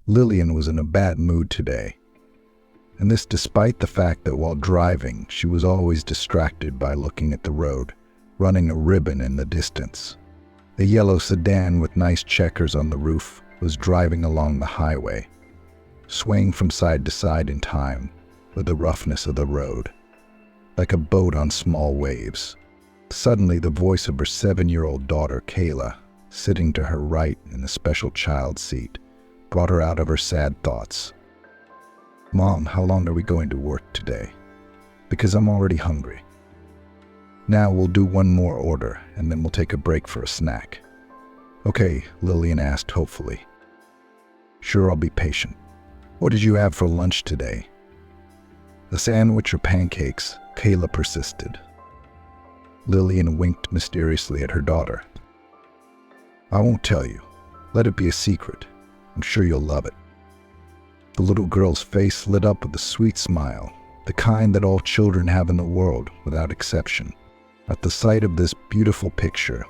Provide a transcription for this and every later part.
Lillian was in a bad mood today, and this despite the fact that while driving, she was always distracted by looking at the road, running a ribbon in the distance. A yellow sedan with nice checkers on the roof was driving along the highway, swaying from side to side in time with the roughness of the road, like a boat on small waves. Suddenly, the voice of her 7-year-old daughter, Kayla, sitting to her right in a special child seat, brought her out of her sad thoughts. "Mom, how long are we going to work today? Because I'm already hungry." "Now we'll do one more order, and then we'll take a break for a snack." "Okay," Lillian asked hopefully. "Sure, I'll be patient." "What did you have for lunch today?" "A sandwich or pancakes?" Kayla persisted. Lillian winked mysteriously at her daughter. "I won't tell you. Let it be a secret. I'm sure you'll love it." The little girl's face lit up with a sweet smile, the kind that all children have in the world, without exception. At the sight of this beautiful picture,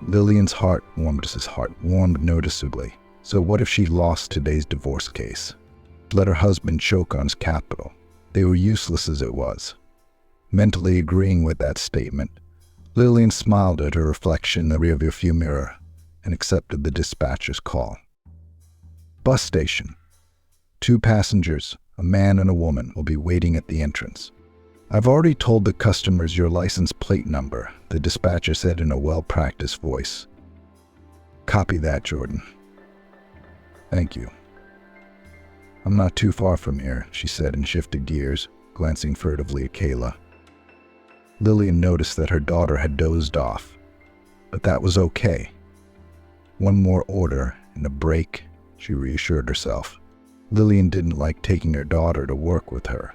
Lillian's heart warmed noticeably. So what if she lost today's divorce case? Let her husband choke on his capital. They were useless as it was. Mentally agreeing with that statement, Lillian smiled at her reflection in the rearview mirror and accepted the dispatcher's call. Bus station. 2 passengers, a man and a woman, will be waiting at the entrance. "I've already told the customers your license plate number," the dispatcher said in a well-practiced voice. "Copy that, Jordan." "Thank you." "I'm not too far from here," she said and shifted gears, glancing furtively at Kayla. Lillian noticed that her daughter had dozed off, but that was okay. One more order and a break, she reassured herself. Lillian didn't like taking her daughter to work with her,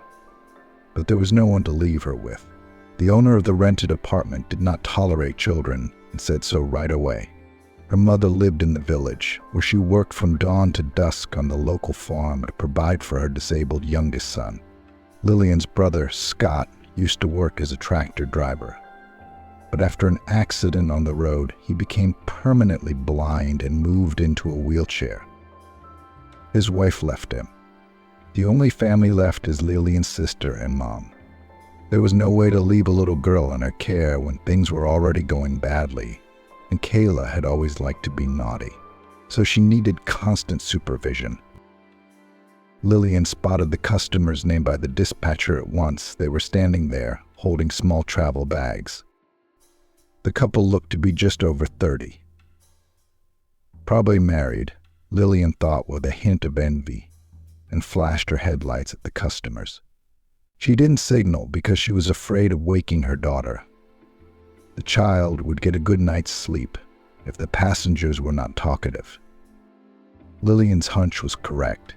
but there was no one to leave her with. The owner of the rented apartment did not tolerate children and said so right away. Her mother lived in the village, where she worked from dawn to dusk on the local farm to provide for her disabled youngest son. Lillian's brother, Scott, used to work as a tractor driver, but after an accident on the road, he became permanently blind and moved into a wheelchair. His wife left him. The only family left is Lillian's sister and mom. There was no way to leave a little girl in her care when things were already going badly, and Kayla had always liked to be naughty, so she needed constant supervision. Lillian spotted the customer's name by the dispatcher at once. They were standing there, holding small travel bags. The couple looked to be just over 30. Probably married, Lillian thought with a hint of envy, and flashed her headlights at the customers. She didn't signal because she was afraid of waking her daughter. The child would get a good night's sleep if the passengers were not talkative. Lillian's hunch was correct.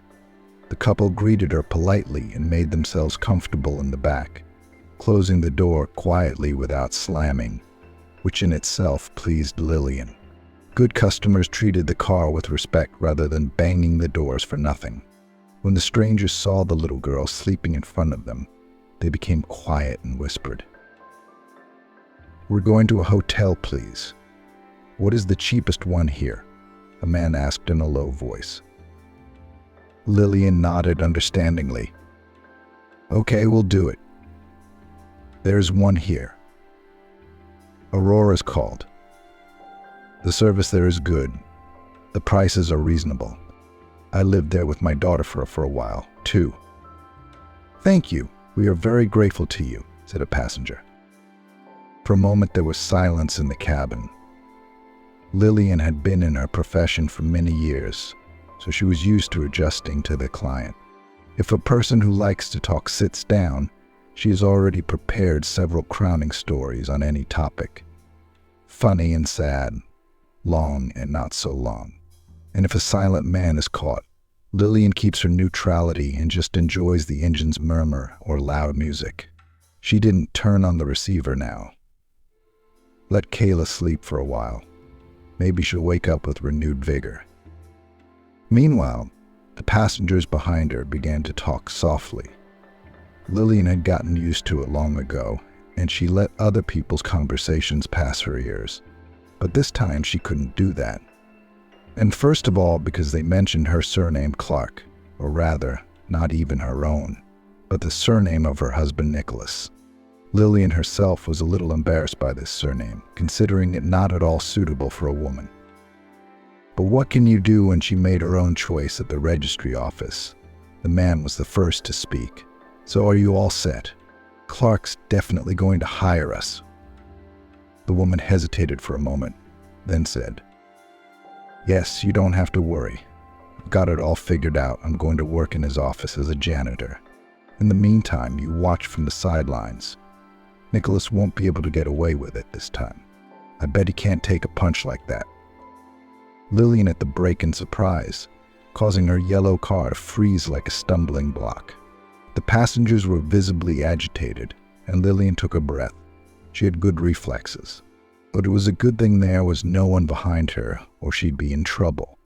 The couple greeted her politely and made themselves comfortable in the back, closing the door quietly without slamming, which in itself pleased Lillian. Good customers treated the car with respect rather than banging the doors for nothing. When the strangers saw the little girl sleeping in front of them, they became quiet and whispered, "We're going to a hotel, please." "What is the cheapest one here?" a man asked in a low voice. Lillian nodded understandingly. "Okay, we'll do it. There's one here. Aurora's called. The service there is good. The prices are reasonable. I lived there with my daughter for a while, too." "Thank you. We are very grateful to you," said a passenger. For a moment there was silence in the cabin. Lillian had been in her profession for many years, so she was used to adjusting to the client. If a person who likes to talk sits down, she has already prepared several crowning stories on any topic. Funny and sad, long and not so long. And if a silent man is caught, Lillian keeps her neutrality and just enjoys the engine's murmur or loud music. She didn't turn on the receiver now. Let Kayla sleep for a while. Maybe she'll wake up with renewed vigor. Meanwhile, the passengers behind her began to talk softly. Lillian had gotten used to it long ago, and she let other people's conversations pass her ears. But this time she couldn't do that. And first of all, because they mentioned her surname Clark, or rather, not even her own, but the surname of her husband Nicholas. Lillian herself was a little embarrassed by this surname, considering it not at all suitable for a woman. But what can you do when she made her own choice at the registry office? The man was the first to speak. So are you all set? Clark's definitely going to hire us. The woman hesitated for a moment, then said, "Yes, you don't have to worry. I've got it all figured out. I'm going to work in his office as a janitor. In the meantime, you watch from the sidelines. Nicholas won't be able to get away with it this time. I bet he can't take a punch like that." Lillian hit the brake in surprise, causing her yellow car to freeze like a stumbling block. The passengers were visibly agitated, and Lillian took a breath. She had good reflexes. But it was a good thing there was no one behind her, or she'd be in trouble.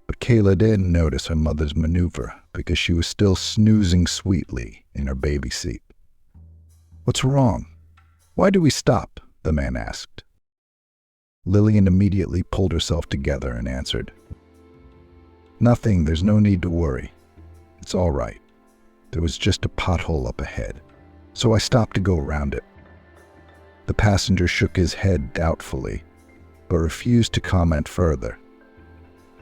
But Kayla didn't notice her mother's maneuver because she was still snoozing sweetly in her baby seat. "What's wrong? Why do we stop?" the man asked. Lillian immediately pulled herself together and answered, "Nothing, there's no need to worry. It's all right. There was just a pothole up ahead, so I stopped to go around it." The passenger shook his head doubtfully, but refused to comment further.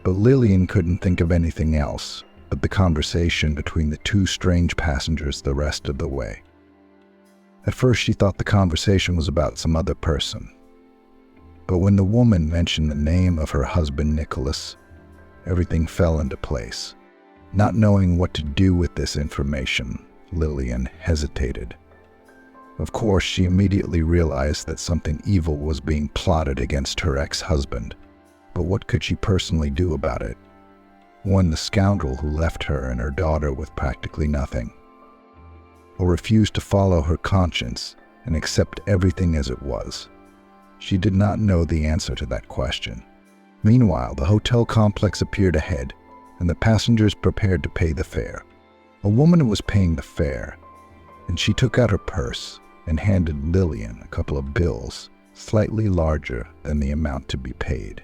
But Lillian couldn't think of anything else but the conversation between the two strange passengers the rest of the way. At first she thought the conversation was about some other person. But when the woman mentioned the name of her husband Nicholas, everything fell into place. Not knowing what to do with this information, Lillian hesitated. Of course, she immediately realized that something evil was being plotted against her ex-husband. But what could she personally do about it? One, the scoundrel who left her and her daughter with practically nothing. Or refused to follow her conscience and accept everything as it was. She did not know the answer to that question. Meanwhile, the hotel complex appeared ahead, and the passengers prepared to pay the fare. A woman was paying the fare, and she took out her purse and handed Lillian a couple of bills, slightly larger than the amount to be paid.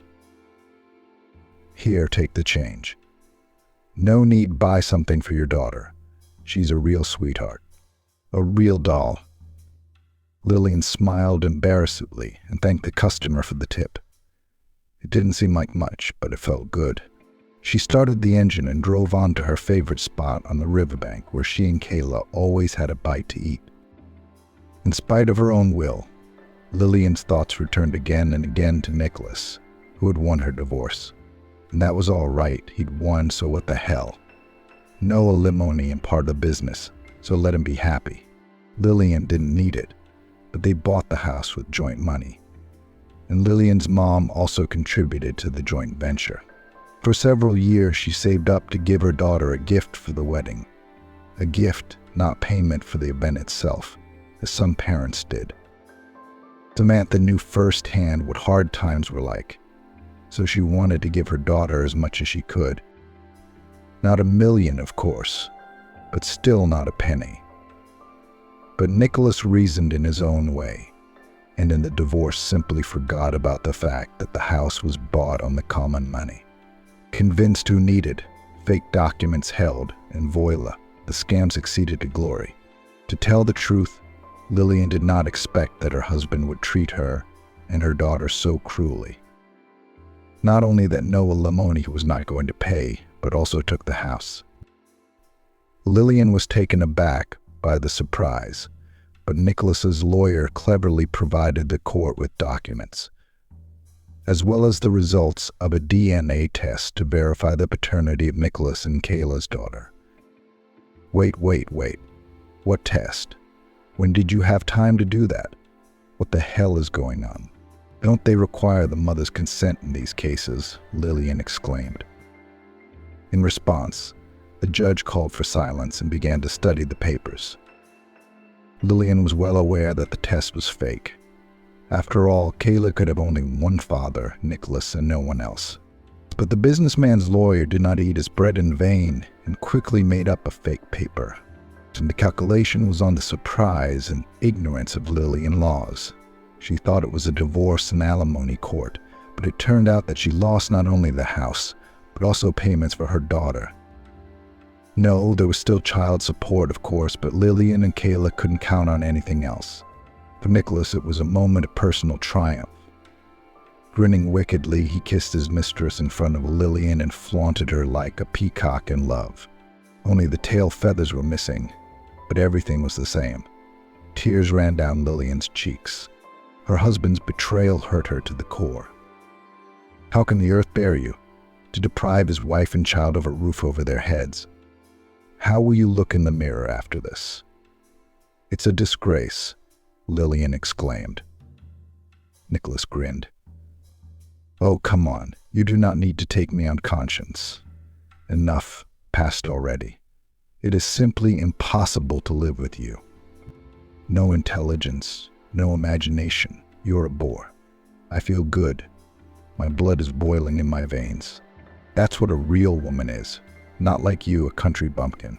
"Here, take the change. No need buy something for your daughter. She's a real sweetheart. A real doll." Lillian smiled embarrassedly and thanked the customer for the tip. It didn't seem like much, but it felt good. She started the engine and drove on to her favorite spot on the riverbank where she and Kayla always had a bite to eat. In spite of her own will, Lillian's thoughts returned again and again to Nicholas, who had won her divorce. And that was all right, he'd won, so what the hell? No alimony in part of the business, so let him be happy. Lillian didn't need it, but they bought the house with joint money. And Lillian's mom also contributed to the joint venture. For several years, she saved up to give her daughter a gift for the wedding. A gift, not payment for the event itself, as some parents did. Samantha knew firsthand what hard times were like, so she wanted to give her daughter as much as she could. Not $1 million, of course, but still not a penny. But Nicholas reasoned in his own way, and in the divorce simply forgot about the fact that the house was bought on the common money. Convinced who needed, fake documents held, and voila, the scam succeeded to glory. To tell the truth, Lillian did not expect that her husband would treat her and her daughter so cruelly. Not only that no alimony was not going to pay, but also took the house. Lillian was taken aback by the surprise, but Nicholas's lawyer cleverly provided the court with documents, as well as the results of a DNA test to verify the paternity of Nicholas and Kayla's daughter. Wait. What test? When did you have time to do that? What the hell is going on? Don't they require the mother's consent in these cases? Lillian exclaimed. In response, the judge called for silence and began to study the papers. Lillian was well aware that the test was fake. After all, Kayla could have only one father, Nicholas, and no one else. But the businessman's lawyer did not eat his bread in vain and quickly made up a fake paper. And the calculation was on the surprise and ignorance of Lillian laws. She thought it was a divorce and alimony court, But it turned out that she lost not only the house, but also payments for her daughter. No, there was still child support, of course, but Lillian and Kayla couldn't count on anything else. For Nicholas, it was a moment of personal triumph. Grinning wickedly, he kissed his mistress in front of Lillian and flaunted her like a peacock in love. Only the tail feathers were missing, but everything was the same. Tears ran down Lillian's cheeks. Her husband's betrayal hurt her to the core. How can the earth bear you? To deprive his wife and child of a roof over their heads? How will you look in the mirror after this? It's a disgrace, Lillian exclaimed. Nicholas grinned. Oh, come on. You do not need to take me on conscience. Enough. Past already. It is simply impossible to live with you. No intelligence, no imagination. You're a bore. I feel good. My blood is boiling in my veins. That's what a real woman is, not like you, a country bumpkin.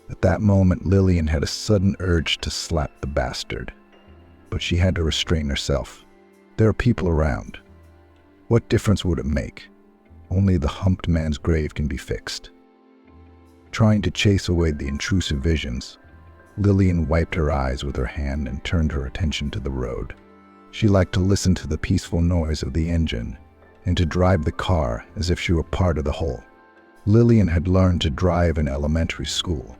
At that moment, Lillian had a sudden urge to slap the bastard, but she had to restrain herself. There are people around. What difference would it make? Only the humped man's grave can be fixed. Trying to chase away the intrusive visions, Lillian wiped her eyes with her hand and turned her attention to the road. She liked to listen to the peaceful noise of the engine and to drive the car as if she were part of the whole. Lillian had learned to drive in elementary school,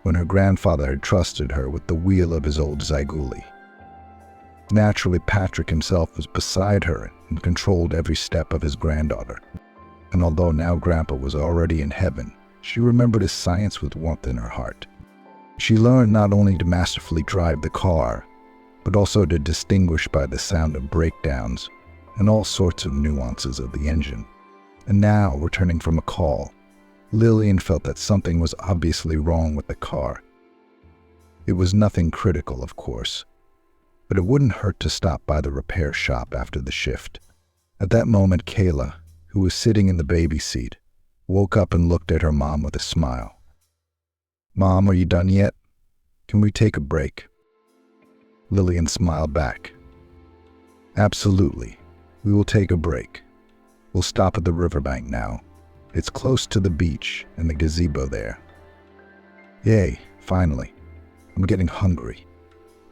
when her grandfather had trusted her with the wheel of his old Zyguli. Naturally, Patrick himself was beside her and controlled every step of his granddaughter. And although now Grandpa was already in heaven, she remembered his science with warmth in her heart. She learned not only to masterfully drive the car, but also to distinguish by the sound of breakdowns and all sorts of nuances of the engine. And now, returning from a call, Lillian felt that something was obviously wrong with the car. It was nothing critical, of course, but it wouldn't hurt to stop by the repair shop after the shift. At that moment, Kayla, who was sitting in the baby seat, woke up and looked at her mom with a smile. Mom, are you done yet? Can we take a break? Lillian smiled back. Absolutely. We will take a break. We'll stop at the riverbank now. It's close to the beach and the gazebo there. Yay, finally. I'm getting hungry.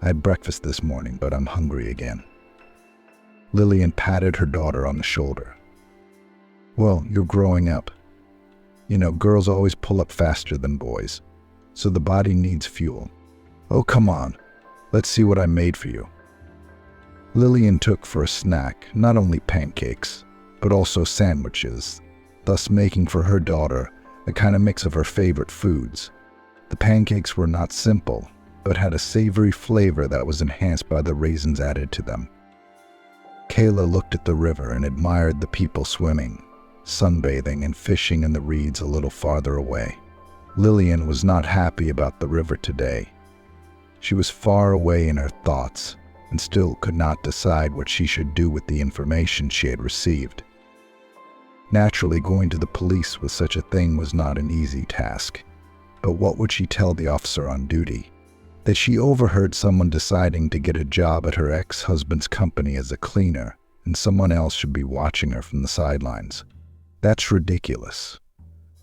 I had breakfast this morning, but I'm hungry again. Lillian patted her daughter on the shoulder. Well, you're growing up. You know, girls always pull up faster than boys, so the body needs fuel. Oh, come on. Let's see what I made for you. Lillian took for a snack not only pancakes, but also sandwiches, thus making for her daughter a kind of mix of her favorite foods. The pancakes were not simple, but had a savory flavor that was enhanced by the raisins added to them. Kayla looked at the river and admired the people swimming, sunbathing, and fishing in the reeds a little farther away. Lillian was not happy about the river today. She was far away in her thoughts and still could not decide what she should do with the information she had received. Naturally, going to the police with such a thing was not an easy task. But what would she tell the officer on duty? That she overheard someone deciding to get a job at her ex-husband's company as a cleaner, and someone else should be watching her from the sidelines. That's ridiculous.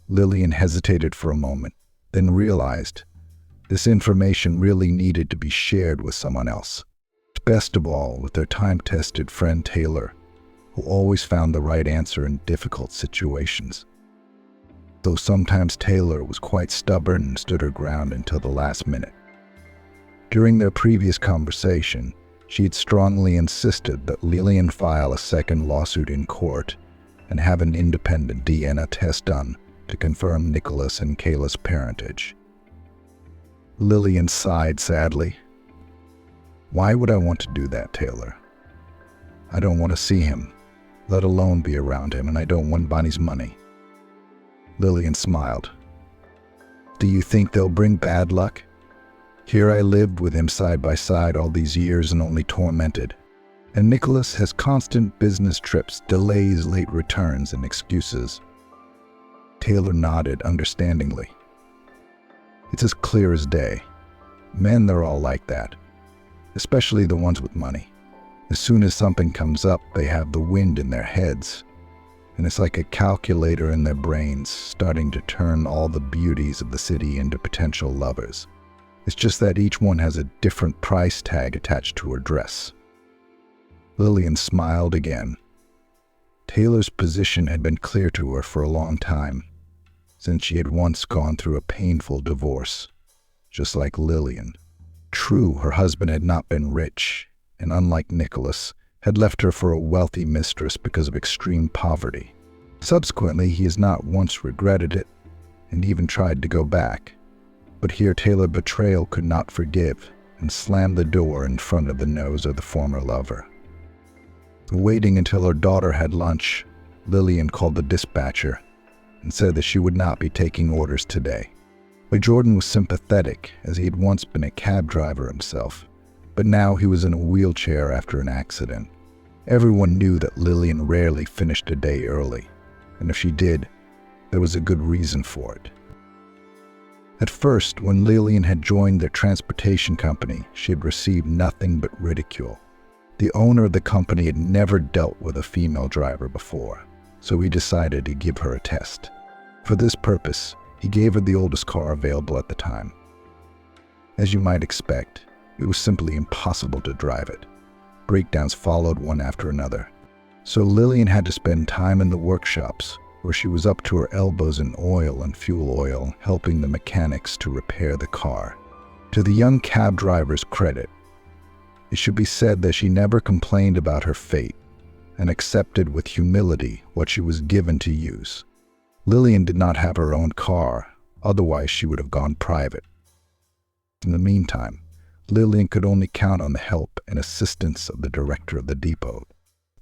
Lillian hesitated for a moment, then realized this information really needed to be shared with someone else. Best of all, with their time-tested friend Taylor, who always found the right answer in difficult situations. Though sometimes Taylor was quite stubborn and stood her ground until the last minute. During their previous conversation, she had strongly insisted that Lillian file a second lawsuit in court and have an independent DNA test done to confirm Nicholas and Kayla's parentage. Lillian sighed sadly. Why would I want to do that, Taylor? I don't want to see him, let alone be around him, and I don't want Bonnie's money. Lillian smiled. Do you think they'll bring bad luck? Here I lived with him side by side all these years and only tormented. And Nicholas has constant business trips, delays, late returns, and excuses. Taylor nodded understandingly. It's as clear as day. Men, they're all like that. Especially the ones with money. As soon as something comes up, they have the wind in their heads, and it's like a calculator in their brains starting to turn all the beauties of the city into potential lovers. It's just that each one has a different price tag attached to her dress. Lillian smiled again. Taylor's position had been clear to her for a long time, since she had once gone through a painful divorce, just like Lillian. True, her husband had not been rich, and unlike Nicholas, had left her for a wealthy mistress because of extreme poverty. Subsequently, he has not once regretted it, and even tried to go back. But here Taylor's betrayal could not forgive, and slammed the door in front of the nose of the former lover. Waiting until her daughter had lunch, Lillian called the dispatcher and said that she would not be taking orders today. But Jordan was sympathetic, as he had once been a cab driver himself, but now he was in a wheelchair after an accident. Everyone knew that Lillian rarely finished a day early, and if she did, there was a good reason for it. At first, when Lillian had joined their transportation company, she had received nothing but ridicule. The owner of the company had never dealt with a female driver before, so he decided to give her a test. For this purpose, he gave her the oldest car available at the time. As you might expect, it was simply impossible to drive it. Breakdowns followed one after another. So Lillian had to spend time in the workshops, where she was up to her elbows in oil and fuel oil, helping the mechanics to repair the car. To the young cab driver's credit, it should be said that she never complained about her fate and accepted with humility what she was given to use. Lillian did not have her own car, otherwise she would have gone private. In the meantime, Lillian could only count on the help and assistance of the director of the depot.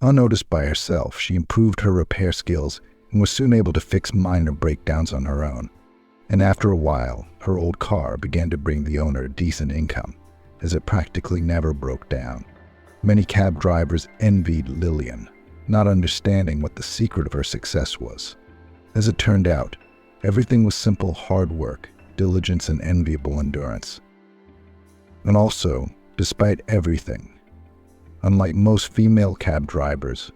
Unnoticed by herself, she improved her repair skills and was soon able to fix minor breakdowns on her own. And after a while, her old car began to bring the owner a decent income, as it practically never broke down. Many cab drivers envied Lillian, not understanding what the secret of her success was. As it turned out, everything was simple hard work, diligence, and enviable endurance. And also, despite everything, unlike most female cab drivers,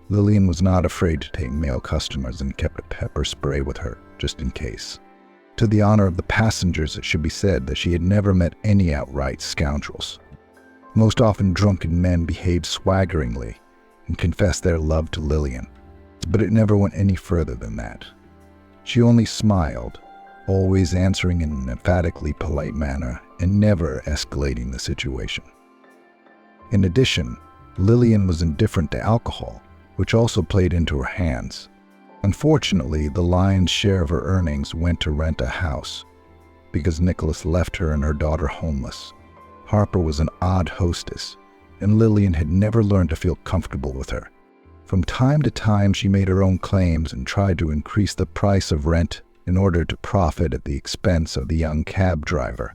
Lillian was not afraid to take male customers and kept a pepper spray with her, just in case. To the honor of the passengers, it should be said that she had never met any outright scoundrels. Most often drunken men behaved swaggeringly and confessed their love to Lillian, but it never went any further than that. She only smiled, always answering in an emphatically polite manner and never escalating the situation. In addition, Lillian was indifferent to alcohol, which also played into her hands. Unfortunately, the lion's share of her earnings went to rent a house, because Nicholas left her and her daughter homeless. Harper was an odd hostess, and Lillian had never learned to feel comfortable with her. From time to time, she made her own claims and tried to increase the price of rent in order to profit at the expense of the young cab driver.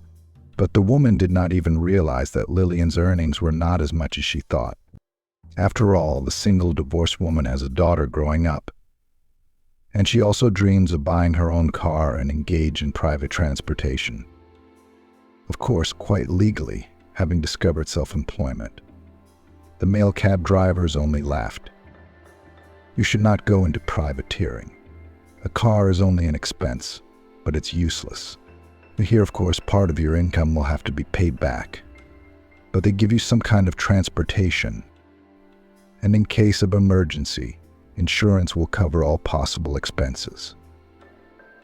But the woman did not even realize that Lillian's earnings were not as much as she thought. After all, the single divorced woman has a daughter growing up, and she also dreams of buying her own car and engage in private transportation. Of course, quite legally, having discovered self-employment. The male cab drivers only laughed. You should not go into privateering. A car is only an expense, but it's useless. Here, of course, part of your income will have to be paid back, but they give you some kind of transportation. And in case of emergency, insurance will cover all possible expenses.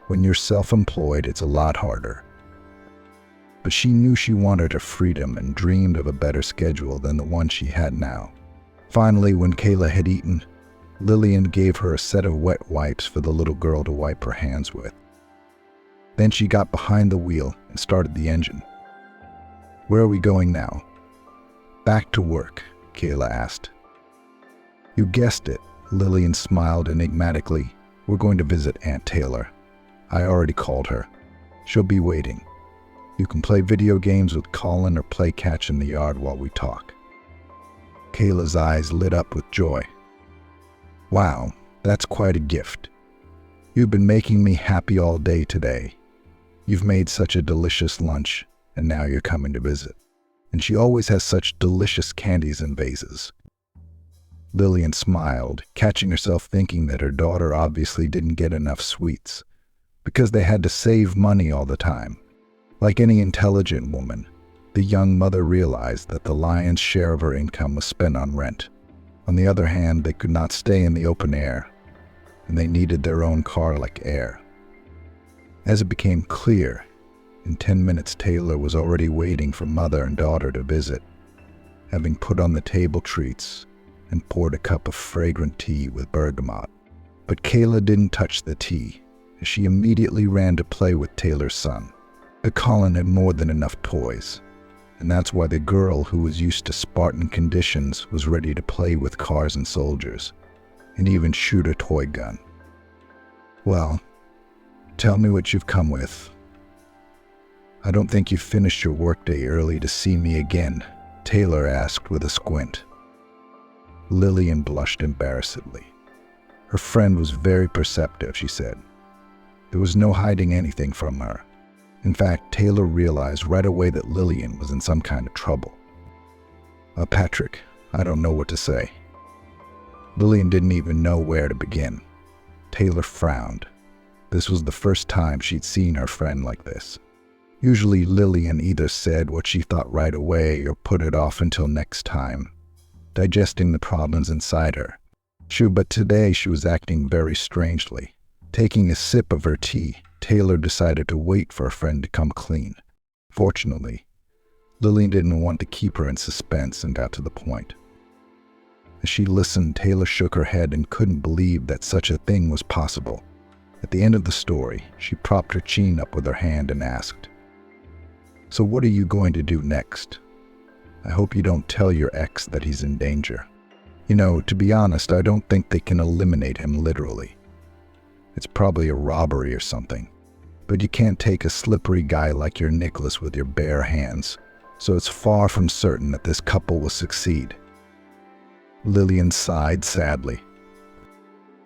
When you're self-employed, it's a lot harder. But she knew she wanted her freedom and dreamed of a better schedule than the one she had now. Finally, when Kayla had eaten, Lillian gave her a set of wet wipes for the little girl to wipe her hands with. Then she got behind the wheel and started the engine. "Where are we going now?" "Back to work," Kayla asked. "You guessed it," Lillian smiled enigmatically. "We're going to visit Aunt Taylor. I already called her. She'll be waiting. You can play video games with Colin or play catch in the yard while we talk." Kayla's eyes lit up with joy. "Wow, that's quite a gift. You've been making me happy all day today. You've made such a delicious lunch, and now you're coming to visit." and she always has such delicious candies in vases." Lillian smiled, catching herself thinking that her daughter obviously didn't get enough sweets, because they had to save money all the time. Like any intelligent woman, the young mother realized that the lion's share of her income was spent on rent. On the other hand, they could not stay in the open air, and they needed their own car like air. As it became clear, in 10 minutes Taylor was already waiting for mother and daughter to visit, having put on the table treats and poured a cup of fragrant tea with bergamot. But Kayla didn't touch the tea, as she immediately ran to play with Taylor's son. But Colin had more than enough toys, and that's why the girl, who was used to Spartan conditions, was ready to play with cars and soldiers, and even shoot a toy gun. "Well, tell me what you've come with. I don't think you finished your workday early to see me again," Taylor asked with a squint. Lillian blushed embarrassedly. Her friend was very perceptive, she said. There was no hiding anything from her. In fact, Taylor realized right away that Lillian was in some kind of trouble. Patrick, I don't know what to say." Lillian didn't even know where to begin. Taylor frowned. This was the first time she'd seen her friend like this. Usually Lillian either said what she thought right away or put it off until next time, digesting the problems inside her. But today she was acting very strangely. Taking a sip of her tea, Taylor decided to wait for her friend to come clean. Fortunately, Lillian didn't want to keep her in suspense and got to the point. As she listened, Taylor shook her head and couldn't believe that such a thing was possible. At the end of the story, she propped her chin up with her hand and asked, "So what are you going to do next? I hope you don't tell your ex that he's in danger. You know, to be honest, I don't think they can eliminate him literally. It's probably a robbery or something. But you can't take a slippery guy like your Nicholas with your bare hands, so it's far from certain that this couple will succeed." Lillian sighed sadly.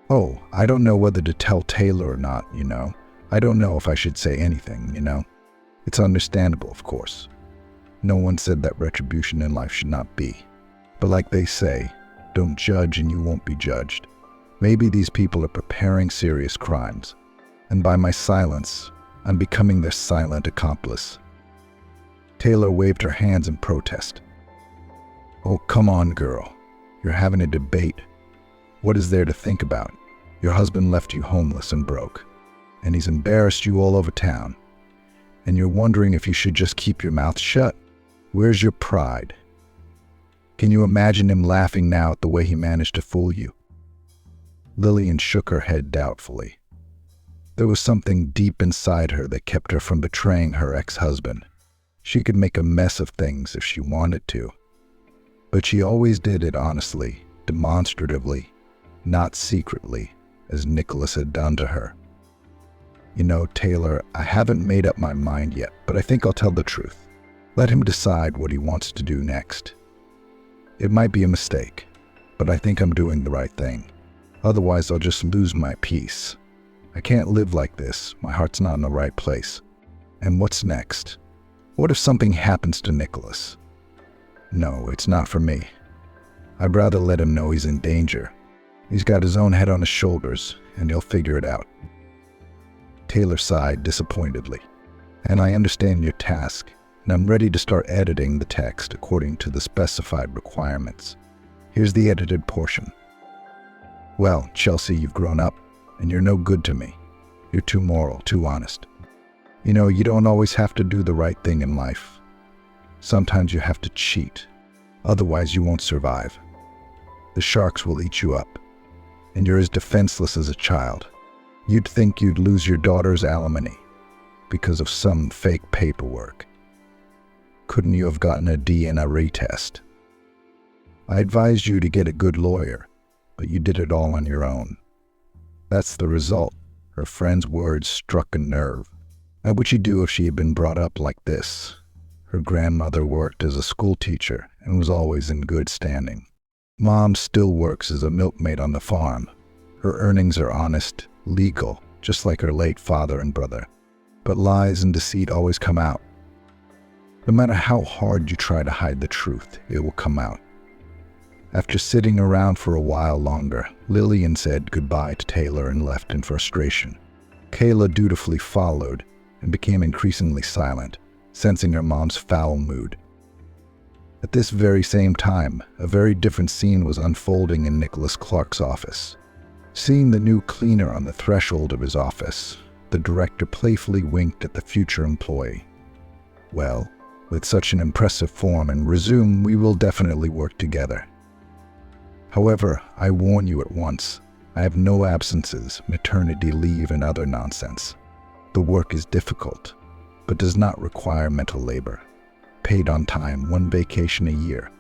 "Oh, I don't know whether to tell Taylor or not, you know. I don't know if I should say anything, you know. It's understandable, of course. No one said that retribution in life should not be. But like they say, don't judge and you won't be judged. Maybe these people are preparing serious crimes, and by my silence, I'm becoming their silent accomplice." Taylor waved her hands in protest. "Oh, come on, girl. You're having a debate. What is there to think about? Your husband left you homeless and broke, and he's embarrassed you all over town. And you're wondering if you should just keep your mouth shut. Where's your pride? Can you imagine him laughing now at the way he managed to fool you?" Lillian shook her head doubtfully. There was something deep inside her that kept her from betraying her ex-husband. She could make a mess of things if she wanted to. But she always did it honestly, demonstratively, not secretly, as Nicholas had done to her. "You know, Taylor, I haven't made up my mind yet, but I think I'll tell the truth. Let him decide what he wants to do next. It might be a mistake, but I think I'm doing the right thing. Otherwise, I'll just lose my peace. I can't live like this. My heart's not in the right place. And what's next? What if something happens to Nicholas? No, it's not for me. I'd rather let him know he's in danger. He's got his own head on his shoulders, and he'll figure it out." Taylor sighed disappointedly. "And I understand your task, and I'm ready to start editing the text according to the specified requirements. Here's the edited portion. Well, Chelsea, you've grown up, and you're no good to me. You're too moral, too honest. You know, you don't always have to do the right thing in life. Sometimes you have to cheat. Otherwise, you won't survive. The sharks will eat you up, and you're as defenseless as a child. You'd think you'd lose your daughter's alimony because of some fake paperwork. Couldn't you have gotten a DNA test? I advised you to get a good lawyer, but you did it all on your own. That's the result." Her friend's words struck a nerve. What would she do if she had been brought up like this? Her grandmother worked as a school teacher and was always in good standing. Mom still works as a milkmaid on the farm. Her earnings are honest, legal, just like her late father and brother. But lies and deceit always come out. No matter how hard you try to hide the truth, it will come out. After sitting around for a while longer, Lillian said goodbye to Taylor and left in frustration. Kayla dutifully followed and became increasingly silent, sensing her mom's foul mood. At this very same time, a very different scene was unfolding in Nicholas Clark's office. Seeing the new cleaner on the threshold of his office, the director playfully winked at the future employee. "Well, with such an impressive form and resume, we will definitely work together. However, I warn you at once, I have no absences, maternity leave, and other nonsense. The work is difficult, but does not require mental labor. Paid on time, 1 vacation a year.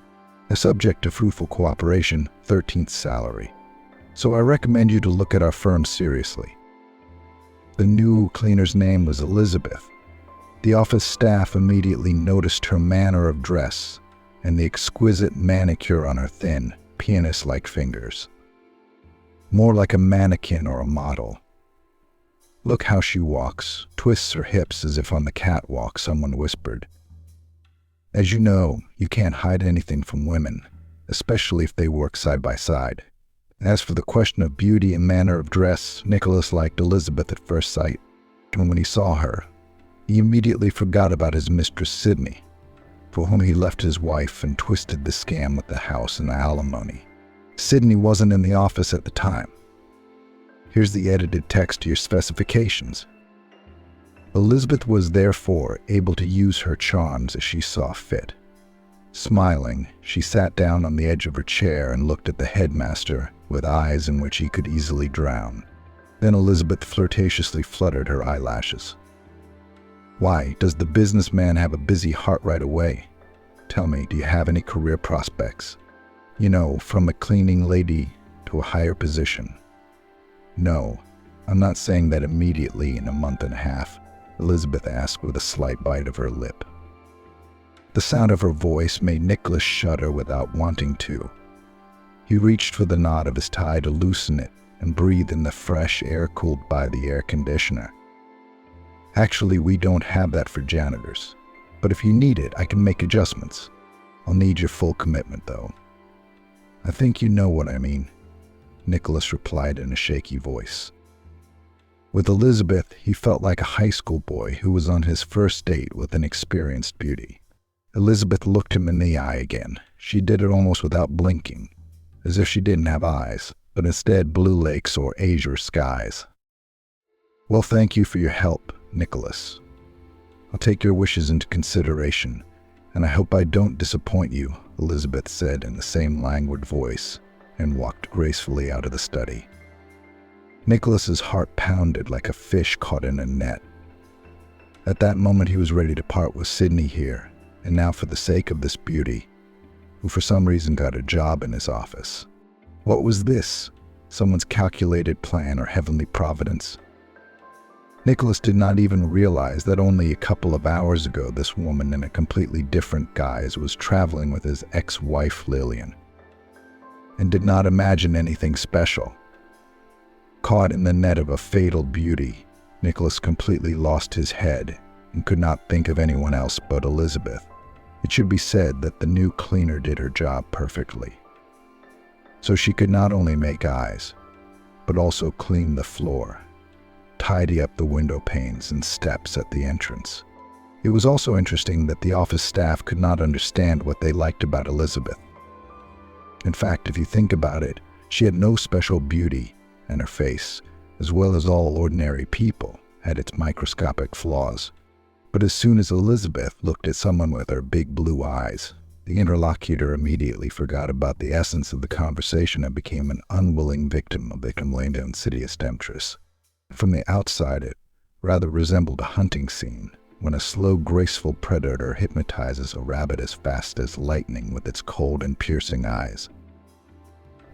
Subject to fruitful cooperation, 13th salary. So I recommend you to look at our firm seriously." The new cleaner's name was Elizabeth. The office staff immediately noticed her manner of dress and the exquisite manicure on her thin, pianist-like fingers. More like a mannequin or a model. "Look how she walks, twists her hips as if on the catwalk," someone whispered. "As you know, you can't hide anything from women, especially if they work side by side." As for the question of beauty and manner of dress, Nicholas liked Elizabeth at first sight, and when he saw her, he immediately forgot about his mistress Sydney, for whom he left his wife and twisted the scam with the house and the alimony. Sydney wasn't in the office at the time. Here's the edited text to your specifications. Elizabeth was therefore able to use her charms as she saw fit. Smiling, she sat down on the edge of her chair and looked at the headmaster with eyes in which he could easily drown. Then Elizabeth flirtatiously fluttered her eyelashes. "Why, does the businessman have a busy heart right away? Tell me, do you have any career prospects? You know, from a cleaning lady to a higher position." "No, I'm not saying that immediately in a month and a half," Elizabeth asked with a slight bite of her lip. The sound of her voice made Nicholas shudder without wanting to. He reached for the knot of his tie to loosen it and breathe in the fresh air cooled by the air conditioner. "Actually, we don't have that for janitors, but if you need it, I can make adjustments. I'll need your full commitment, though." "I think you know what I mean," Nicholas replied in a shaky voice. With Elizabeth, he felt like a high school boy who was on his first date with an experienced beauty. Elizabeth looked him in the eye again. She did it almost without blinking, as if she didn't have eyes, but instead blue lakes or azure skies. "Well, thank you for your help, Nicholas. I'll take your wishes into consideration, and I hope I don't disappoint you," Elizabeth said in the same languid voice, and walked gracefully out of the study. Nicholas's heart pounded like a fish caught in a net. At that moment he was ready to part with Sydney here, and now for the sake of this beauty, who for some reason got a job in his office. What was this? Someone's calculated plan or heavenly providence? Nicholas did not even realize that only a couple of hours ago this woman in a completely different guise was traveling with his ex-wife Lillian, and did not imagine anything special. Caught in the net of a fatal beauty, Nicholas completely lost his head and could not think of anyone else but Elizabeth. It should be said that the new cleaner did her job perfectly. So she could not only make eyes, but also clean the floor, tidy up the window panes and steps at the entrance. It was also interesting that the office staff could not understand what they liked about Elizabeth. In fact, if you think about it, she had no special beauty, and her face, as well as all ordinary people, had its microscopic flaws. But as soon as Elizabeth looked at someone with her big blue eyes, the interlocutor immediately forgot about the essence of the conversation and became an unwilling victim of the complained insidious temptress. From the outside, it rather resembled a hunting scene, when a slow, graceful predator hypnotizes a rabbit as fast as lightning with its cold and piercing eyes.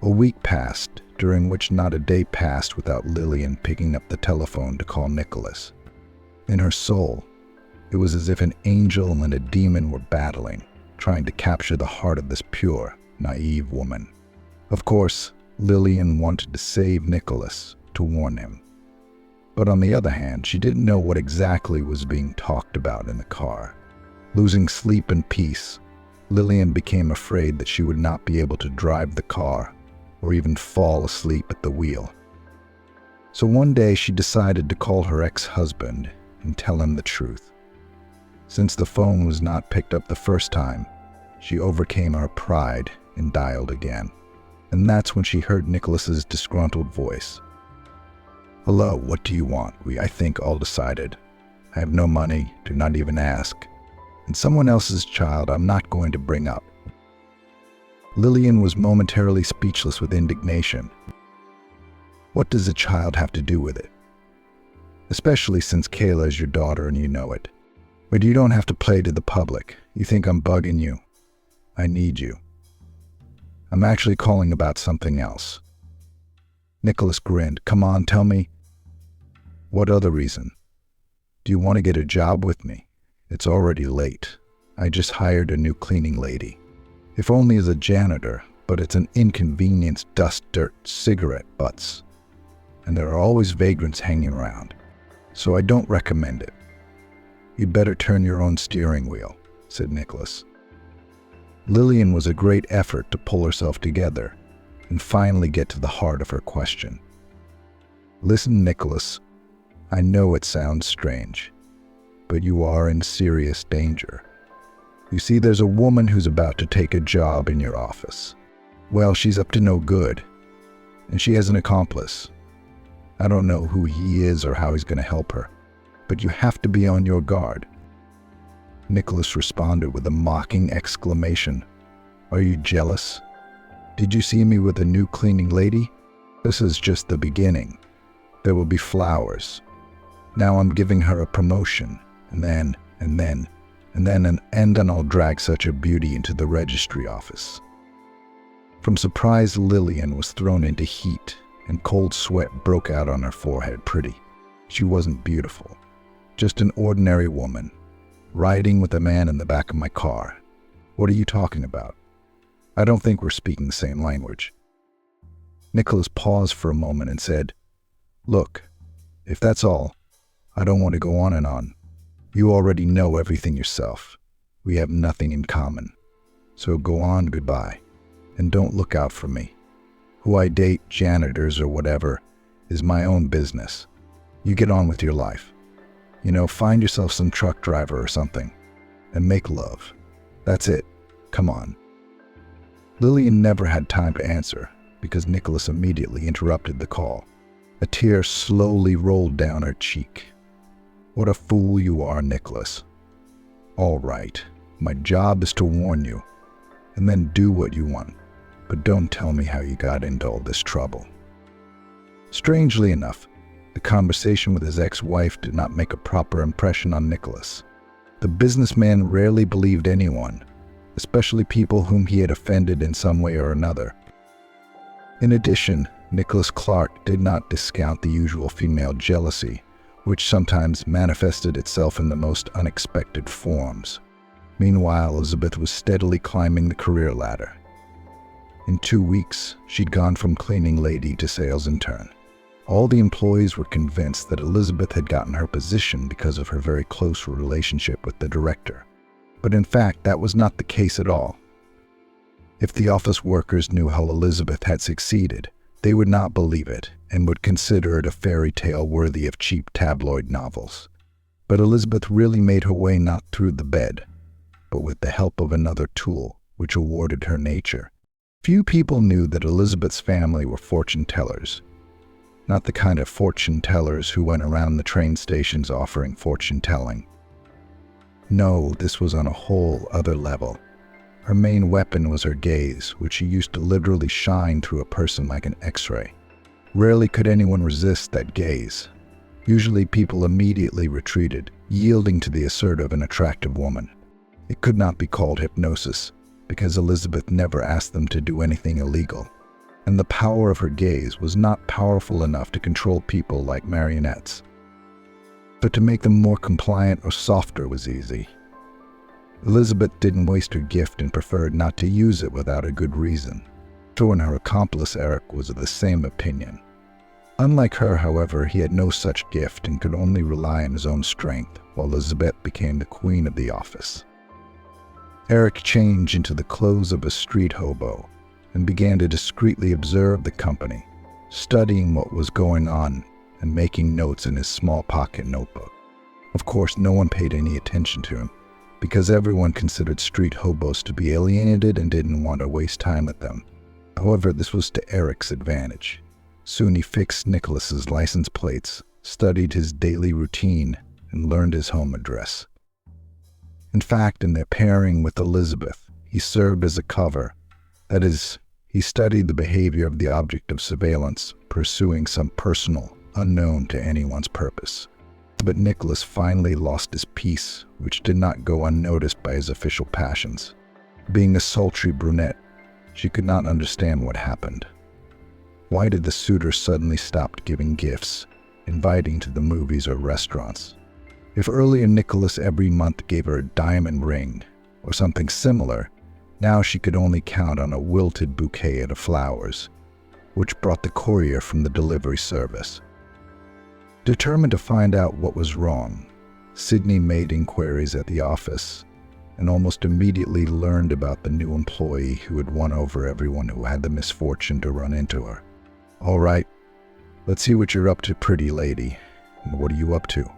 A week passed, during which not a day passed without Lillian picking up the telephone to call Nicholas. In her soul, it was as if an angel and a demon were battling, trying to capture the heart of this pure, naive woman. Of course, Lillian wanted to save Nicholas, to warn him. But on the other hand, she didn't know what exactly was being talked about in the car. Losing sleep and peace, Lillian became afraid that she would not be able to drive the car or even fall asleep at the wheel. So one day she decided to call her ex-husband and tell him the truth. Since the phone was not picked up the first time, she overcame her pride and dialed again. And that's when she heard Nicholas's disgruntled voice. "Hello, what do you want? I think all decided. I have no money, do not even ask. And someone else's child I'm not going to bring up." Lillian was momentarily speechless with indignation. What does a child have to do with it? Especially since Kayla is your daughter and you know it. But you don't have to play to the public. You think I'm bugging you. I need you. I'm actually calling about something else. Nicholas grinned. "Come on, tell me." "What other reason? Do you want to get a job with me? It's already late. I just hired a new cleaning lady. If only as a janitor, but it's an inconvenience, dust, dirt, cigarette butts. And there are always vagrants hanging around. So I don't recommend it. You'd better turn your own steering wheel," said Nicholas. Lillian was a great effort to pull herself together and finally get to the heart of her question. "Listen, Nicholas, I know it sounds strange, but you are in serious danger. You see, there's a woman who's about to take a job in your office. Well, she's up to no good, and she has an accomplice. I don't know who he is or how he's going to help her, but you have to be on your guard." Nicholas responded with a mocking exclamation. "Are you jealous? Did you see me with a new cleaning lady? This is just the beginning. There will be flowers. Now I'm giving her a promotion, and then I'll drag such a beauty into the registry office." From surprise, Lillian was thrown into heat, and cold sweat broke out on her forehead. She wasn't beautiful. Just an ordinary woman, riding with a man in the back of my car. What are you talking about? I don't think we're speaking the same language. Nicholas paused for a moment and said, "Look, if that's all, I don't want to go on and on. You already know everything yourself. We have nothing in common. So go on, goodbye, and don't look out for me. Who I date, janitors or whatever, is my own business. You get on with your life. Find yourself some truck driver or something, and make love. That's it. Come on." Lillian never had time to answer because Nicholas immediately interrupted the call. A tear slowly rolled down her cheek. "What a fool you are, Nicholas. All right, my job is to warn you, and then do what you want, but don't tell me how you got into all this trouble." Strangely enough, the conversation with his ex-wife did not make a proper impression on Nicholas. The businessman rarely believed anyone, especially people whom he had offended in some way or another. In addition, Nicholas Clark did not discount the usual female jealousy, which sometimes manifested itself in the most unexpected forms. Meanwhile, Elizabeth was steadily climbing the career ladder. In 2 weeks, she'd gone from cleaning lady to sales intern. All the employees were convinced that Elizabeth had gotten her position because of her very close relationship with the director. But in fact, that was not the case at all. If the office workers knew how Elizabeth had succeeded, they would not believe it and would consider it a fairy tale worthy of cheap tabloid novels. But Elizabeth really made her way not through the bed, but with the help of another tool, which awarded her nature. Few people knew that Elizabeth's family were fortune tellers. Not the kind of fortune tellers who went around the train stations offering fortune telling. No, this was on a whole other level. Her main weapon was her gaze, which she used to literally shine through a person like an X-ray. Rarely could anyone resist that gaze. Usually people immediately retreated, yielding to the assertive and attractive woman. It could not be called hypnosis, because Elizabeth never asked them to do anything illegal. And the power of her gaze was not powerful enough to control people like marionettes. But to make them more compliant or softer was easy. Elizabeth didn't waste her gift and preferred not to use it without a good reason. So and her accomplice Eric was of the same opinion. Unlike her, however, he had no such gift and could only rely on his own strength, while Elizabeth became the queen of the office. Eric changed into the clothes of a street hobo and began to discreetly observe the company, studying what was going on and making notes in his small pocket notebook. Of course, no one paid any attention to him, because everyone considered street hobos to be alienated and didn't want to waste time with them. However, this was to Eric's advantage. Soon he fixed Nicholas's license plates, studied his daily routine, and learned his home address. In fact, in their pairing with Elizabeth, he served as a cover. That is, he studied the behavior of the object of surveillance, pursuing some personal, unknown to anyone's purpose. But Nicholas finally lost his peace, which did not go unnoticed by his official passions. Being a sultry brunette, she could not understand what happened. Why did the suitor suddenly stop giving gifts, inviting to the movies or restaurants? If earlier Nicholas every month gave her a diamond ring or something similar, now she could only count on a wilted bouquet of flowers, which brought the courier from the delivery service. Determined to find out what was wrong, Sydney made inquiries at the office and almost immediately learned about the new employee who had won over everyone who had the misfortune to run into her. "All right, let's see what you're up to, pretty lady. And what are you up to?"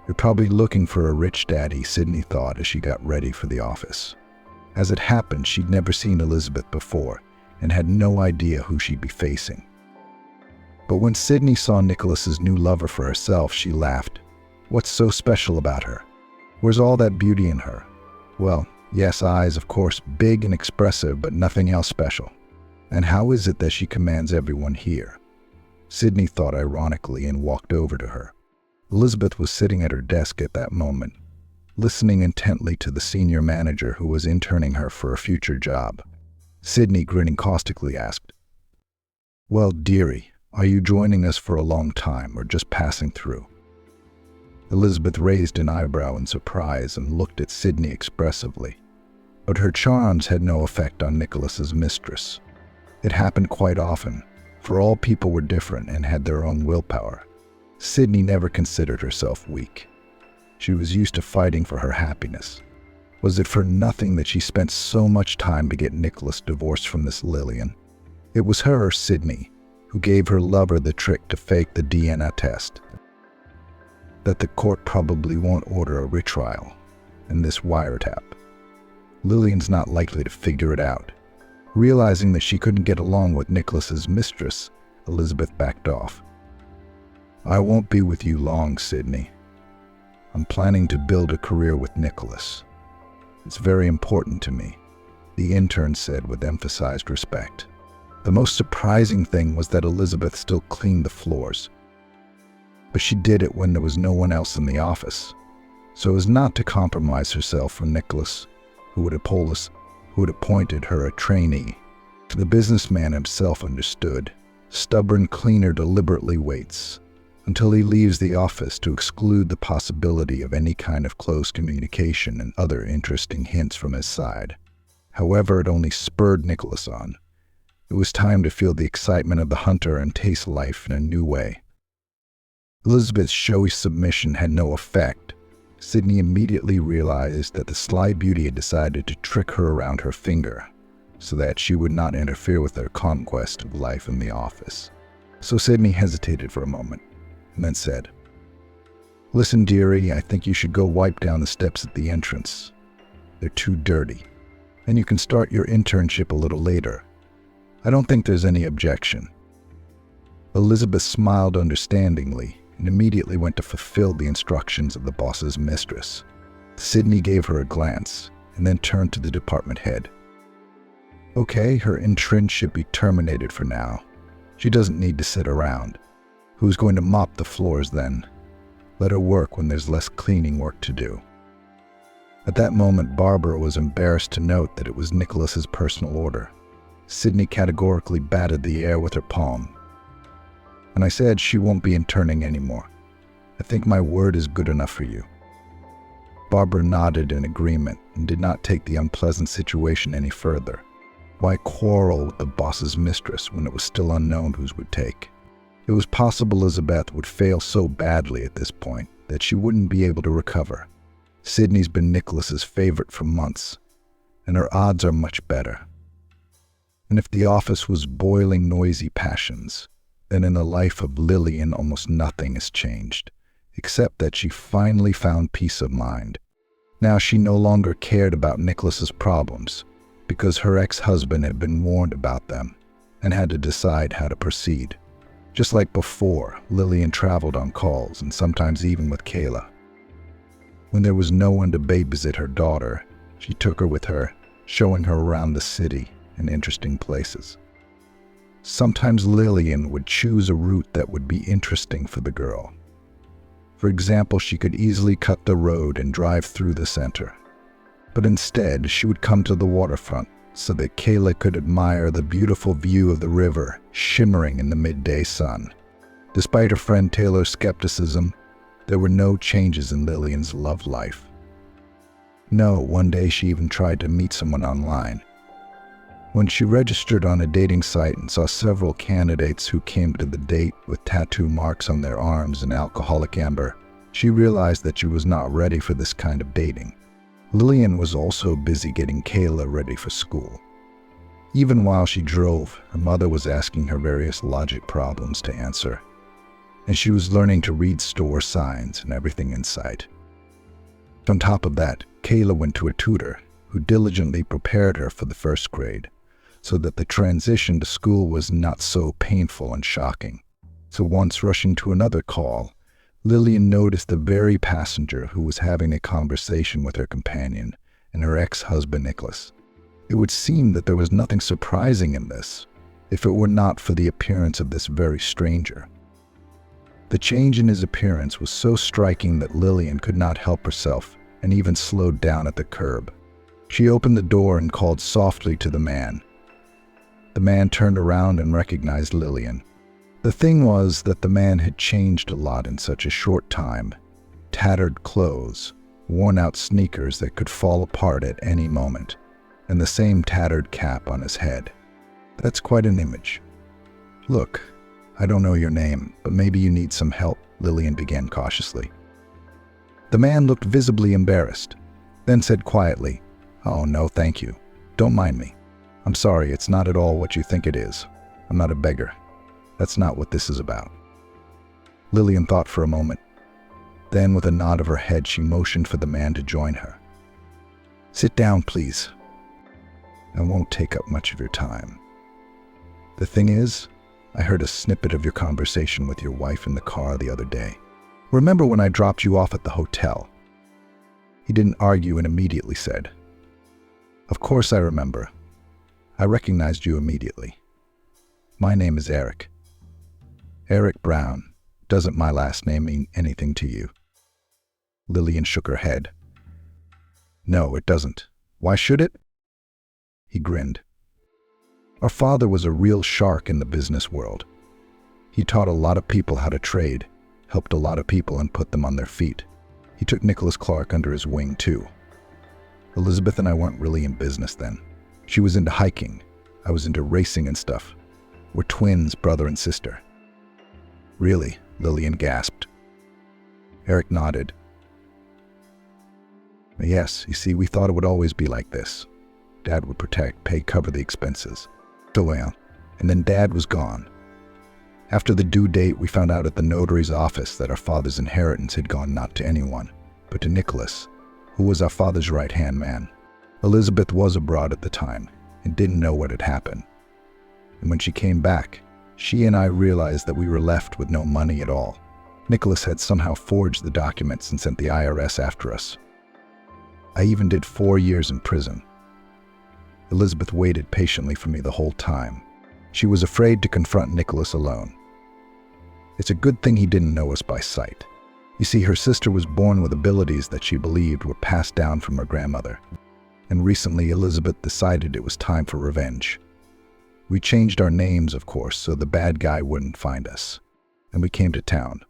"You're probably looking for a rich daddy," Sydney thought as she got ready for the office. As it happened, she'd never seen Elizabeth before and had no idea who she'd be facing. But when Sydney saw Nicholas's new lover for herself, she laughed. What's so special about her? Where's all that beauty in her? Well, yes, eyes, of course, big and expressive, but nothing else special. And how is it that she commands everyone here? Sydney thought ironically and walked over to her. Elizabeth was sitting at her desk at that moment, listening intently to the senior manager who was interning her for a future job. Sydney, grinning caustically, asked, "Well, dearie, are you joining us for a long time or just passing through?" Elizabeth raised an eyebrow in surprise and looked at Sydney expressively. But her charms had no effect on Nicholas's mistress. It happened quite often, for all people were different and had their own willpower. Sydney never considered herself weak. She was used to fighting for her happiness. Was it for nothing that she spent so much time to get Nicholas divorced from this Lillian? It was her, Sydney, who gave her lover the trick to fake the DNA test. That the court probably won't order a retrial, and this wiretap. Lillian's not likely to figure it out. Realizing that she couldn't get along with Nicholas's mistress, Elizabeth backed off. "I won't be with you long, Sydney. I'm planning to build a career with Nicholas. It's very important to me," the intern said with emphasized respect. The most surprising thing was that Elizabeth still cleaned the floors. But she did it when there was no one else in the office, so as not to compromise herself for Nicholas, who had appointed her a trainee. The businessman himself understood. Stubborn cleaner deliberately waits until he leaves the office to exclude the possibility of any kind of close communication and other interesting hints from his side. However, it only spurred Nicholas on. It was time to feel the excitement of the hunter and taste life in a new way. Elizabeth's showy submission had no effect. Sydney immediately realized that the sly beauty had decided to trick her around her finger so that she would not interfere with her conquest of life in the office. So Sydney hesitated for a moment and then said, "Listen, dearie, I think you should go wipe down the steps at the entrance. They're too dirty. Then you can start your internship a little later. I don't think there's any objection." Elizabeth smiled understandingly and immediately went to fulfill the instructions of the boss's mistress. Sydney gave her a glance and then turned to the department head. "Okay, her intern should be terminated for now. She doesn't need to sit around. Who's going to mop the floors then? Let her work when there's less cleaning work to do." At that moment, Barbara was embarrassed to note that it was Nicholas's personal order. Sydney categorically batted the air with her palm. "And I said she won't be interning anymore. I think my word is good enough for you." Barbara nodded in agreement and did not take the unpleasant situation any further. Why quarrel with the boss's mistress when it was still unknown whose would take? It was possible Elizabeth would fail so badly at this point that she wouldn't be able to recover. Sydney's been Nicholas's favorite for months, and her odds are much better. And if the office was boiling noisy passions, then in the life of Lillian almost nothing has changed, except that she finally found peace of mind. Now she no longer cared about Nicholas's problems, because her ex-husband had been warned about them and had to decide how to proceed. Just like before, Lillian traveled on calls and sometimes even with Kayla. When there was no one to babysit her daughter, she took her with her, showing her around the city and interesting places. Sometimes Lillian would choose a route that would be interesting for the girl. For example, she could easily cut the road and drive through the center. But instead, she would come to the waterfront so that Kayla could admire the beautiful view of the river shimmering in the midday sun. Despite her friend Taylor's skepticism, there were no changes in Lillian's love life. No, one day she even tried to meet someone online. When she registered on a dating site and saw several candidates who came to the date with tattoo marks on their arms and alcoholic amber, she realized that she was not ready for this kind of dating. Lillian was also busy getting Kayla ready for school. Even while she drove, her mother was asking her various logic problems to answer, and she was learning to read store signs and everything in sight. On top of that, Kayla went to a tutor who diligently prepared her for the first grade, so that the transition to school was not so painful and shocking. So once rushing to another call, Lillian noticed the very passenger who was having a conversation with her companion and her ex-husband Nicholas. It would seem that there was nothing surprising in this, if it were not for the appearance of this very stranger. The change in his appearance was so striking that Lillian could not help herself and even slowed down at the curb. She opened the door and called softly to the man. The man turned around and recognized Lillian. The thing was that the man had changed a lot in such a short time. Tattered clothes, worn-out sneakers that could fall apart at any moment, and the same tattered cap on his head. That's quite an image. "Look, I don't know your name, but maybe you need some help," Lillian began cautiously. The man looked visibly embarrassed, then said quietly, "Oh, no, thank you. Don't mind me. I'm sorry, it's not at all what you think it is. I'm not a beggar. That's not what this is about." Lillian thought for a moment. Then, with a nod of her head, she motioned for the man to join her. "Sit down, please. I won't take up much of your time. The thing is, I heard a snippet of your conversation with your wife in the car the other day. Remember when I dropped you off at the hotel?" He didn't argue and immediately said, "Of course I remember. I recognized you immediately. My name is Eric. Eric Brown. Doesn't my last name mean anything to you?" Lillian shook her head. "No, it doesn't. Why should it?" He grinned. "Our father was a real shark in the business world. He taught a lot of people how to trade, helped a lot of people and put them on their feet. He took Nicholas Clark under his wing too. Elizabeth and I weren't really in business then. She was into hiking. I was into racing and stuff. We're twins, brother and sister." "Really?" Lillian gasped. Eric nodded. "Yes, you see, we thought it would always be like this. Dad would protect, pay, cover the expenses. So on. And then Dad was gone. After the due date, we found out at the notary's office that our father's inheritance had gone not to anyone, but to Nicholas, who was our father's right-hand man. Elizabeth was abroad at the time and didn't know what had happened. And when she came back, she and I realized that we were left with no money at all. Nicholas had somehow forged the documents and sent the IRS after us. I even did 4 years in prison. Elizabeth waited patiently for me the whole time. She was afraid to confront Nicholas alone. It's a good thing he didn't know us by sight. You see, her sister was born with abilities that she believed were passed down from her grandmother. And recently Elizabeth decided it was time for revenge. We changed our names, of course, so the bad guy wouldn't find us. And we came to town.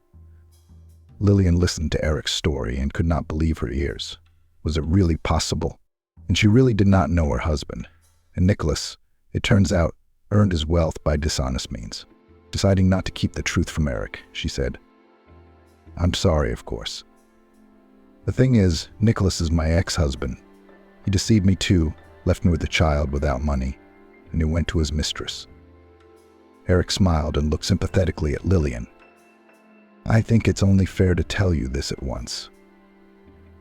Lillian listened to Eric's story and could not believe her ears. Was it really possible? And she really did not know her husband. And Nicholas, it turns out, earned his wealth by dishonest means. Deciding not to keep the truth from Eric, she said, "I'm sorry, of course." The thing is, Nicholas is my ex-husband. He deceived me too, left me with a child without money, and he went to his mistress. Eric smiled and looked sympathetically at Lillian. I think it's only fair to tell you this at once.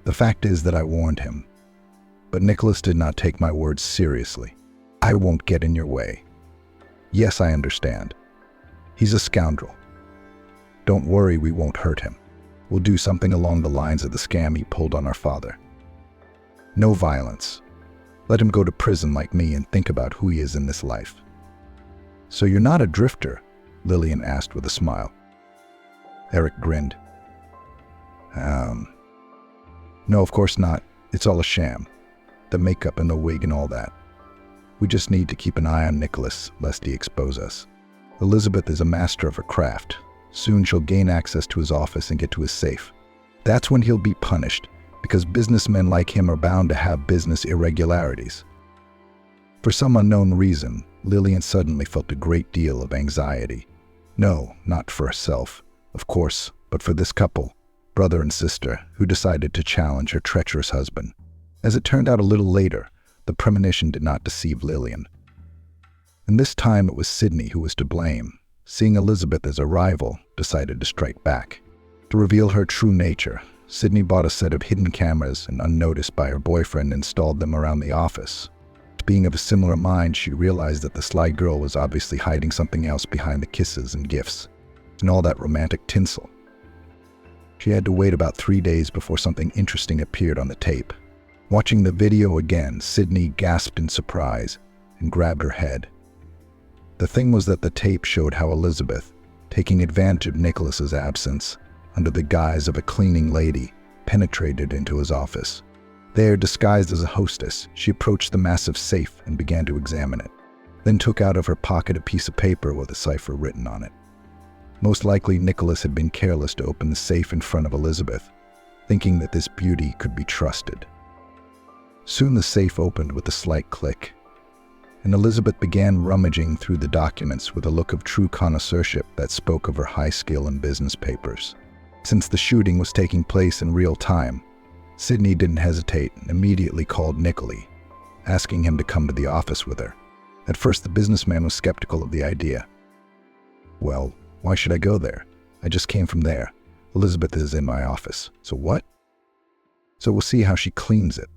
The fact is that I warned him, but Nicholas did not take my words seriously. I won't get in your way. Yes, I understand. He's a scoundrel. Don't worry, we won't hurt him. We'll do something along the lines of the scam he pulled on our father. No violence. Let him go to prison like me and think about who he is in this life. So you're not a drifter? Lillian asked with a smile. Eric grinned. No, of course not. It's all a sham. The makeup and the wig and all that. We just need to keep an eye on Nicholas, lest he expose us. Elizabeth is a master of her craft. Soon she'll gain access to his office and get to his safe. That's when he'll be punished, because businessmen like him are bound to have business irregularities. For some unknown reason, Lillian suddenly felt a great deal of anxiety. No, not for herself, of course, but for this couple, brother and sister, who decided to challenge her treacherous husband. As it turned out a little later, the premonition did not deceive Lillian. And this time it was Sydney who was to blame. Seeing Elizabeth as a rival, decided to strike back. To reveal her true nature, Sydney bought a set of hidden cameras and, unnoticed by her boyfriend, installed them around the office. Being of a similar mind, she realized that the sly girl was obviously hiding something else behind the kisses and gifts, and all that romantic tinsel. She had to wait about 3 days before something interesting appeared on the tape. Watching the video again, Sydney gasped in surprise and grabbed her head. The thing was that the tape showed how Elizabeth, taking advantage of Nicholas's absence, under the guise of a cleaning lady, penetrated into his office. There, disguised as a hostess, she approached the massive safe and began to examine it, then took out of her pocket a piece of paper with a cipher written on it. Most likely, Nicholas had been careless to open the safe in front of Elizabeth, thinking that this beauty could be trusted. Soon the safe opened with a slight click, and Elizabeth began rummaging through the documents with a look of true connoisseurship that spoke of her high skill in business papers. Since the shooting was taking place in real time, Sydney didn't hesitate and immediately called Nicholas, asking him to come to the office with her. At first, the businessman was skeptical of the idea. Well, why should I go there? I just came from there. Elizabeth is in my office. So what? So we'll see how she cleans it.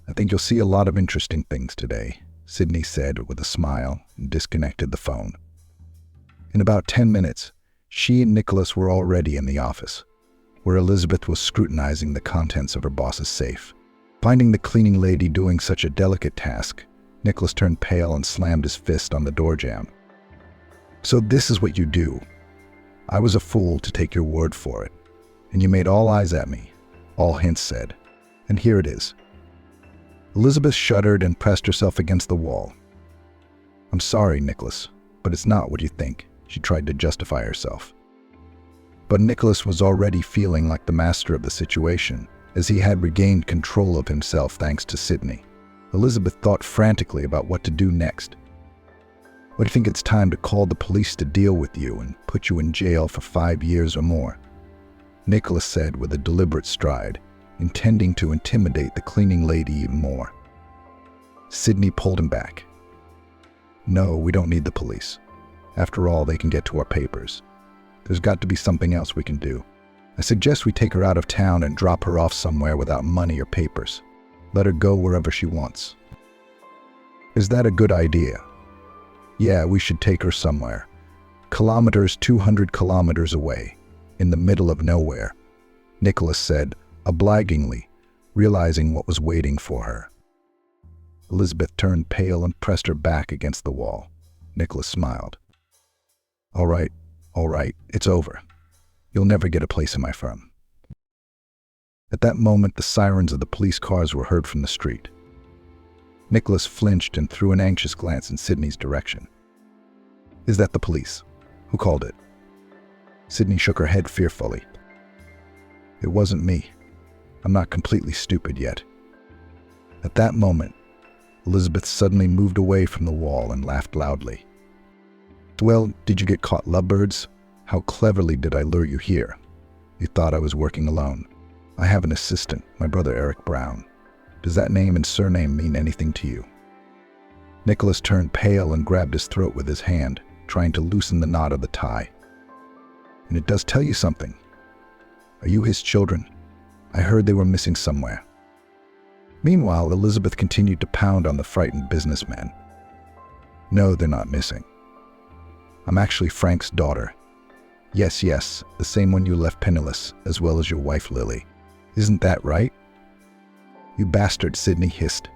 I think you'll see a lot of interesting things today, Sydney said with a smile and disconnected the phone. In about 10 minutes, she and Nicholas were already in the office, where Elizabeth was scrutinizing the contents of her boss's safe. Finding the cleaning lady doing such a delicate task, Nicholas turned pale and slammed his fist on the door jamb. So this is what you do. I was a fool to take your word for it, and you made all eyes at me, all hints said, and here it is. Elizabeth shuddered and pressed herself against the wall. I'm sorry, Nicholas, but it's not what you think, she tried to justify herself. But Nicholas was already feeling like the master of the situation, as he had regained control of himself thanks to Sydney. Elizabeth thought frantically about what to do next. What do you think it's time to call the police to deal with you and put you in jail for 5 years or more? Nicholas said with a deliberate stride, intending to intimidate the cleaning lady even more. Sydney pulled him back. No, we don't need the police. After all, they can get to our papers. There's got to be something else we can do. I suggest we take her out of town and drop her off somewhere without money or papers. Let her go wherever she wants. Is that a good idea? Yeah, we should take her somewhere. 200 kilometers away, in the middle of nowhere, Nicholas said, obligingly, realizing what was waiting for her. Elizabeth turned pale and pressed her back against the wall. Nicholas smiled. All right, it's over. You'll never get a place in my firm. At that moment, the sirens of the police cars were heard from the street. Nicholas flinched and threw an anxious glance in Sydney's direction. Is that the police? Who called it? Sydney shook her head fearfully. It wasn't me. I'm not completely stupid yet. At that moment, Elizabeth suddenly moved away from the wall and laughed loudly. Well, did you get caught, lovebirds? How cleverly did I lure you here? You thought I was working alone. I have an assistant, my brother Eric Brown. Does that name and surname mean anything to you?" Nicholas turned pale and grabbed his throat with his hand, trying to loosen the knot of the tie. "And it does tell you something. Are you his children? I heard they were missing somewhere." Meanwhile, Elizabeth continued to pound on the frightened businessman. "No, they're not missing. I'm actually Frank's daughter. Yes, the same one you left penniless, as well as your wife Lily. Isn't that right?" "You bastard," Sidney hissed.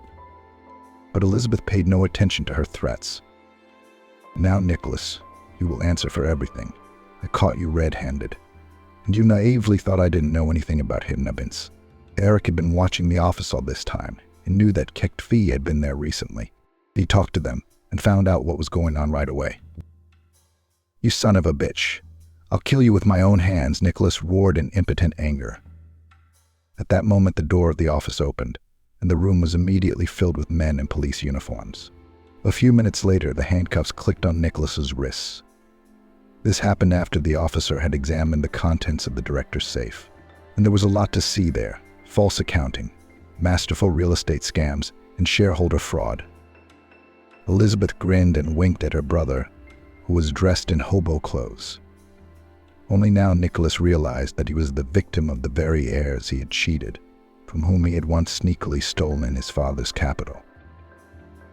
But Elizabeth paid no attention to her threats. "Now, Nicholas, you will answer for everything. I caught you red-handed. And you naively thought I didn't know anything about hidden events." Eric had been watching the office all this time and knew that Kekfi had been there recently. He talked to them and found out what was going on right away. "You son of a bitch. I'll kill you with my own hands," Nicholas roared in impotent anger. At that moment, the door of the office opened, and the room was immediately filled with men in police uniforms. A few minutes later, the handcuffs clicked on Nicholas's wrists. This happened after the officer had examined the contents of the director's safe, and there was a lot to see there: false accounting, masterful real estate scams, and shareholder fraud. Elizabeth grinned and winked at her brother, who was dressed in hobo clothes. Only now Nicholas realized that he was the victim of the very heirs he had cheated, from whom he had once sneakily stolen his father's capital.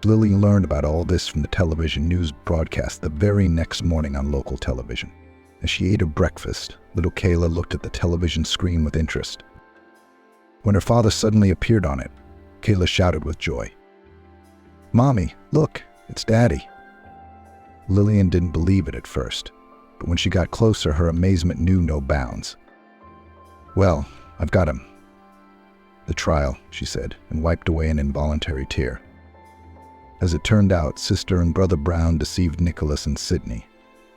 Lily learned about all this from the television news broadcast the very next morning on local television. As she ate her breakfast, little Kayla looked at the television screen with interest. When her father suddenly appeared on it, Kayla shouted with joy, "Mommy, look, it's Daddy." Lillian didn't believe it at first, but when she got closer, her amazement knew no bounds. "Well, I've got him. The trial," she said, and wiped away an involuntary tear. As it turned out, Sister and Brother Brown deceived Nicholas and Sidney,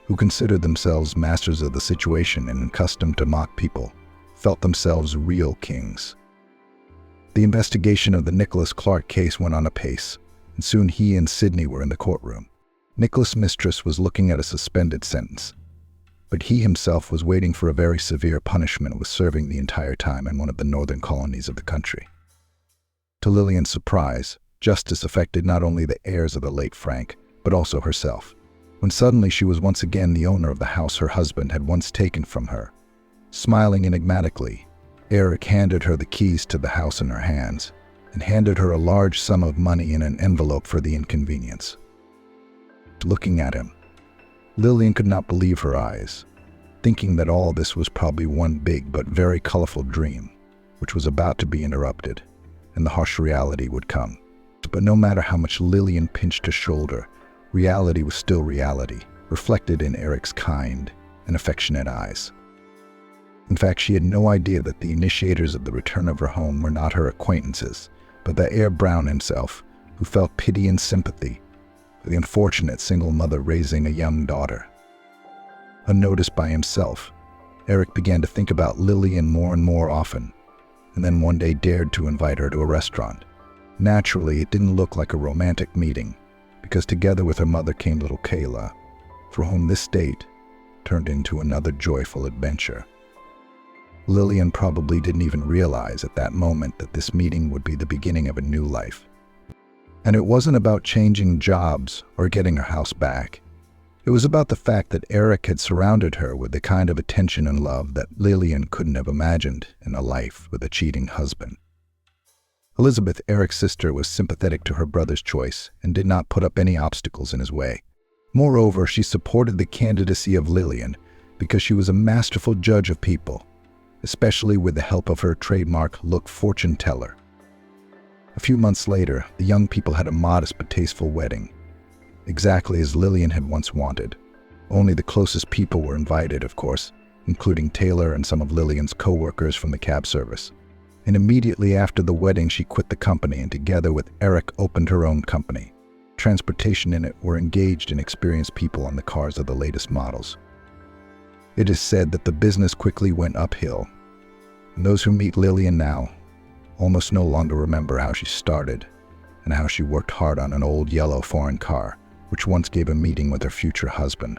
who considered themselves masters of the situation and accustomed to mock people, felt themselves real kings. The investigation of the Nicholas Clark case went on apace, and soon he and Sidney were in the courtroom. Nicholas' mistress was looking at a suspended sentence, but he himself was waiting for a very severe punishment, with serving the entire time in one of the northern colonies of the country. To Lillian's surprise, justice affected not only the heirs of the late Frank, but also herself, when suddenly she was once again the owner of the house her husband had once taken from her. Smiling enigmatically, Eric handed her the keys to the house in her hands, and handed her a large sum of money in an envelope for the inconvenience. Looking at him, Lillian could not believe her eyes, thinking that all this was probably one big but very colorful dream, which was about to be interrupted, and the harsh reality would come. But no matter how much Lillian pinched her shoulder, reality was still reality, reflected in Eric's kind and affectionate eyes. In fact, she had no idea that the initiators of the return of her home were not her acquaintances, but the heir Brown himself, who felt pity and sympathy for the unfortunate single mother raising a young daughter. Unnoticed by himself, Eric began to think about Lillian more and more often, and then one day dared to invite her to a restaurant. Naturally, it didn't look like a romantic meeting, because together with her mother came little Kayla, for whom this date turned into another joyful adventure. Lillian probably didn't even realize at that moment that this meeting would be the beginning of a new life. And it wasn't about changing jobs or getting her house back. It was about the fact that Eric had surrounded her with the kind of attention and love that Lillian couldn't have imagined in a life with a cheating husband. Elizabeth, Eric's sister, was sympathetic to her brother's choice and did not put up any obstacles in his way. Moreover, she supported the candidacy of Lillian because she was a masterful judge of people, especially with the help of her trademark look fortune teller. A few months later, the young people had a modest but tasteful wedding, exactly as Lillian had once wanted. Only the closest people were invited, of course, including Taylor and some of Lillian's co-workers from the cab service. And immediately after the wedding, she quit the company and together with Eric opened her own company. Transportation in it were engaged and experienced people on the cars of the latest models. It is said that the business quickly went uphill, and those who meet Lillian now almost no longer remember how she started and how she worked hard on an old yellow foreign car, which once gave a meeting with her future husband.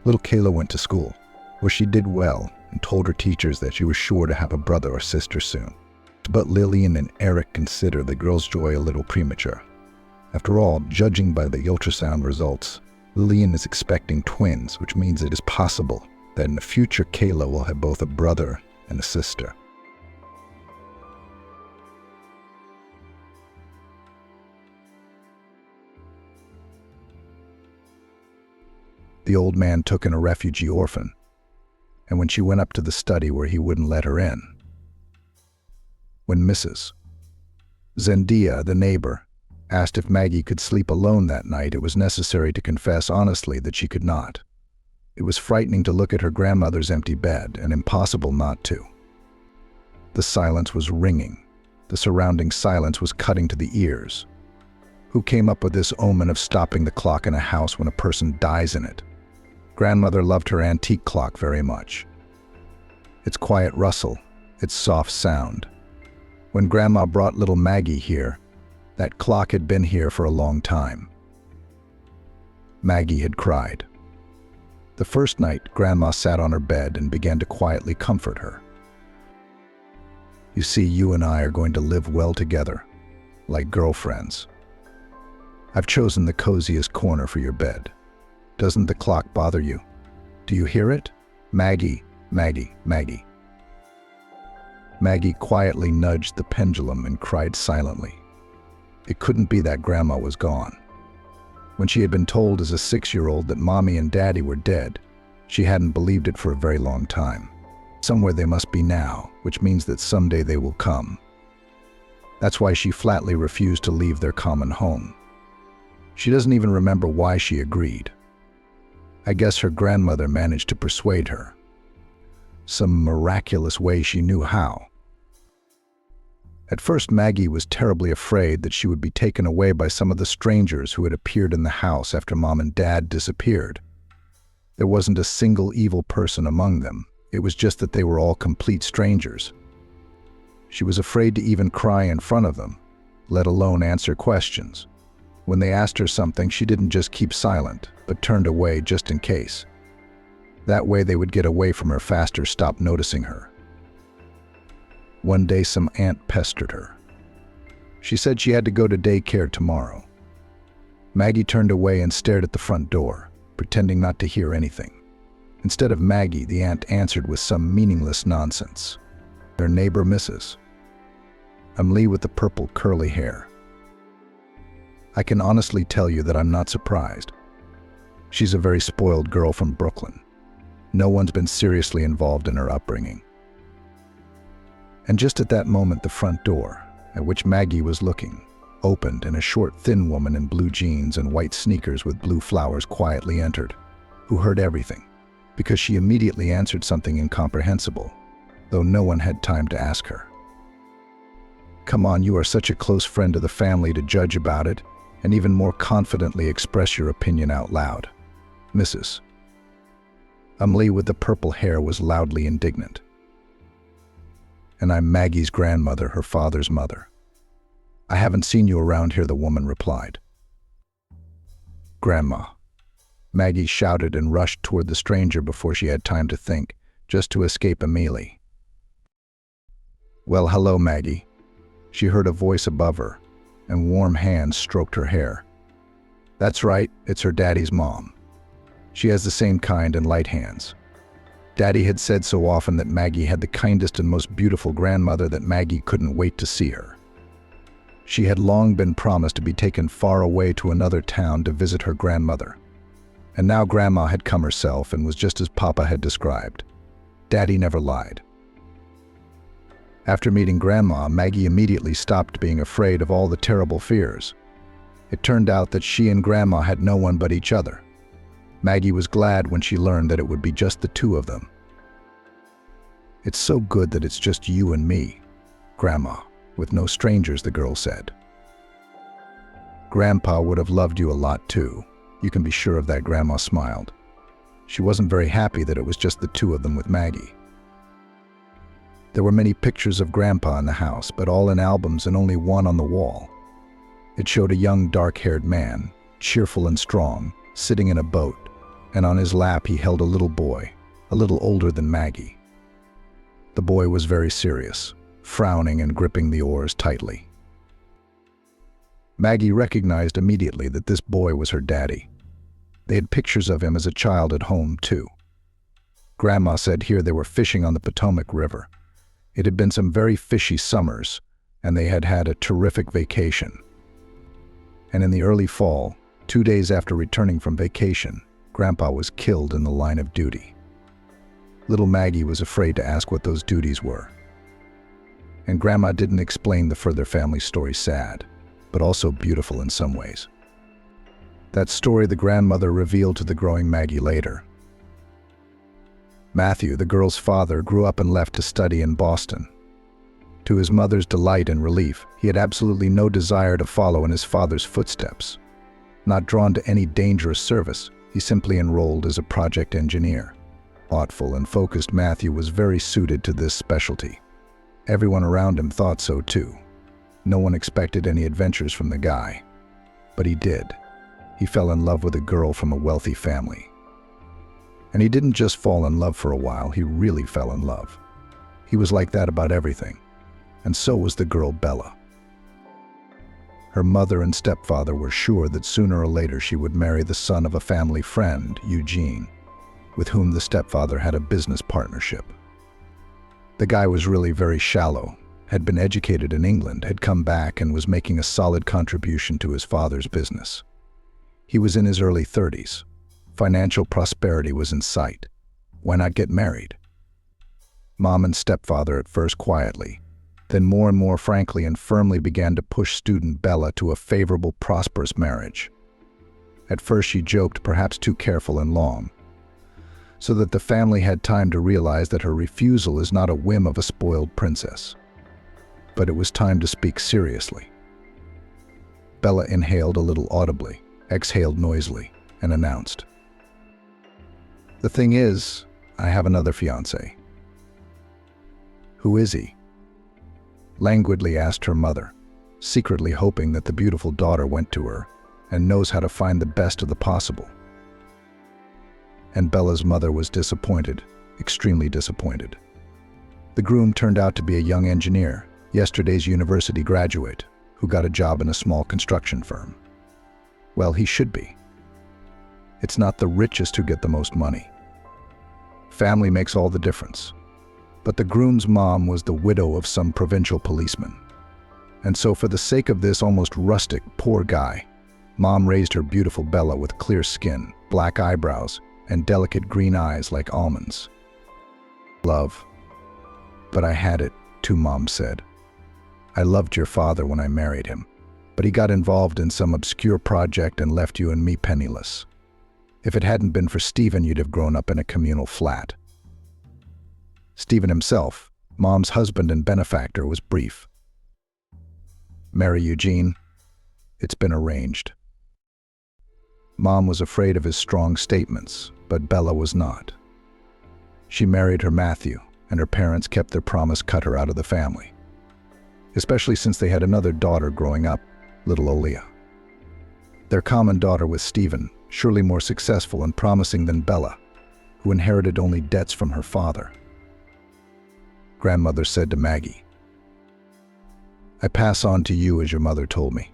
Little Kayla went to school, where she did well and told her teachers that she was sure to have a brother or sister soon. But Lillian and Eric consider the girl's joy a little premature. After all, judging by the ultrasound results, Lillian is expecting twins, which means it is possible that in the future Kayla will have both a brother and a sister. The old man took in a refugee orphan, and when she went up to the study where he wouldn't let her in. When Mrs. Zendia, the neighbor, asked if Maggie could sleep alone that night, it was necessary to confess honestly that she could not. It was frightening to look at her grandmother's empty bed, and impossible not to. The silence was ringing. The surrounding silence was cutting to the ears. Who came up with this omen of stopping the clock in a house when a person dies in it? Grandmother loved her antique clock very much. Its quiet rustle, its soft sound. When Grandma brought little Maggie here, that clock had been here for a long time. Maggie had cried. The first night, Grandma sat on her bed and began to quietly comfort her. You see, you and I are going to live well together, like girlfriends. I've chosen the coziest corner for your bed. Doesn't the clock bother you? Do you hear it? Maggie, Maggie, Maggie. Maggie quietly nudged the pendulum and cried silently. It couldn't be that Grandma was gone. When she had been told as a 6-year-old that Mommy and Daddy were dead, she hadn't believed it for a very long time. Somewhere they must be now, which means that someday they will come. That's why she flatly refused to leave their common home. She doesn't even remember why she agreed. I guess her grandmother managed to persuade her. Some miraculous way she knew how. At first, Maggie was terribly afraid that she would be taken away by some of the strangers who had appeared in the house after Mom and Dad disappeared. There wasn't a single evil person among them. It was just that they were all complete strangers. She was afraid to even cry in front of them, let alone answer questions. When they asked her something, she didn't just keep silent, but turned away just in case. That way they would get away from her faster, stop noticing her. One day some aunt pestered her. She said she had to go to daycare tomorrow. Maggie turned away and stared at the front door, pretending not to hear anything. Instead of Maggie, the aunt answered with some meaningless nonsense. Their neighbor, Mrs. Lee with the purple curly hair. I can honestly tell you that I'm not surprised. She's a very spoiled girl from Brooklyn. No one's been seriously involved in her upbringing. And just at that moment, the front door, at which Maggie was looking, opened and a short, thin woman in blue jeans and white sneakers with blue flowers quietly entered, who heard everything, because she immediately answered something incomprehensible, though no one had time to ask her. Come on, you are such a close friend of the family to judge about it, and even more confidently express your opinion out loud. Mrs. Lee with the purple hair was loudly indignant. And I'm Maggie's grandmother, her father's mother. I haven't seen you around here, the woman replied. Grandma. Maggie shouted and rushed toward the stranger before she had time to think, just to escape Amelie. Well, hello, Maggie. She heard a voice above her, and warm hands stroked her hair. That's right, it's her daddy's mom. She has the same kind and light hands. Daddy had said so often that Maggie had the kindest and most beautiful grandmother that Maggie couldn't wait to see her. She had long been promised to be taken far away to another town to visit her grandmother. And now Grandma had come herself and was just as Papa had described. Daddy never lied. After meeting Grandma, Maggie immediately stopped being afraid of all the terrible fears. It turned out that she and Grandma had no one but each other. Maggie was glad when she learned that it would be just the two of them. It's so good that it's just you and me, Grandma, with no strangers, the girl said. Grandpa would have loved you a lot too. You can be sure of that, Grandma smiled. She wasn't very happy that it was just the two of them with Maggie. There were many pictures of Grandpa in the house, but all in albums and only one on the wall. It showed a young dark-haired man, cheerful and strong, sitting in a boat, and on his lap he held a little boy, a little older than Maggie. The boy was very serious, frowning and gripping the oars tightly. Maggie recognized immediately that this boy was her daddy. They had pictures of him as a child at home, too. Grandma said here they were fishing on the Potomac River. It had been some very fishy summers, and they had had a terrific vacation. And in the early fall, 2 days after returning from vacation, Grandpa was killed in the line of duty. Little Maggie was afraid to ask what those duties were. And Grandma didn't explain the further family story, sad, but also beautiful in some ways. That story the grandmother revealed to the growing Maggie later. Matthew, the girl's father, grew up and left to study in Boston. To his mother's delight and relief, he had absolutely no desire to follow in his father's footsteps. Not drawn to any dangerous service, he simply enrolled as a project engineer. Thoughtful and focused, Matthew was very suited to this specialty. Everyone around him thought so too. No one expected any adventures from the guy. But he did. He fell in love with a girl from a wealthy family. And he didn't just fall in love for a while, he really fell in love. He was like that about everything. And so was the girl Bella. Her mother and stepfather were sure that sooner or later she would marry the son of a family friend, Eugene, with whom the stepfather had a business partnership. The guy was really very shallow, had been educated in England, had come back and was making a solid contribution to his father's business. He was in his early 30s. Financial prosperity was in sight. Why not get married? Mom and stepfather at first quietly, then more and more frankly and firmly began to push student Bella to a favorable, prosperous marriage. At first she joked, perhaps too careful and long, so that the family had time to realize that her refusal is not a whim of a spoiled princess. But it was time to speak seriously. Bella inhaled a little audibly, exhaled noisily, and announced, "The thing is, I have another fiancé." "Who is he?" languidly asked her mother, secretly hoping that the beautiful daughter went to her and knows how to find the best of the possible. And Bella's mother was disappointed, extremely disappointed. The groom turned out to be a young engineer, yesterday's university graduate, who got a job in a small construction firm. Well, he should be. It's not the richest who get the most money. Family makes all the difference. But the groom's mom was the widow of some provincial policeman. And so for the sake of this almost rustic, poor guy, Mom raised her beautiful Bella with clear skin, black eyebrows, and delicate green eyes like almonds. "Love. But I had it, too," Mom said. "I loved your father when I married him, but he got involved in some obscure project and left you and me penniless. If it hadn't been for Stephen, you'd have grown up in a communal flat." Stephen himself, Mom's husband and benefactor, was brief. "Marry Eugene? It's been arranged." Mom was afraid of his strong statements, but Bella was not. She married her Matthew, and her parents kept their promise, cut her out of the family. Especially since they had another daughter growing up, little Olia. Their common daughter with Stephen, surely more successful and promising than Bella, who inherited only debts from her father. Grandmother said to Maggie, "I pass on to you as your mother told me.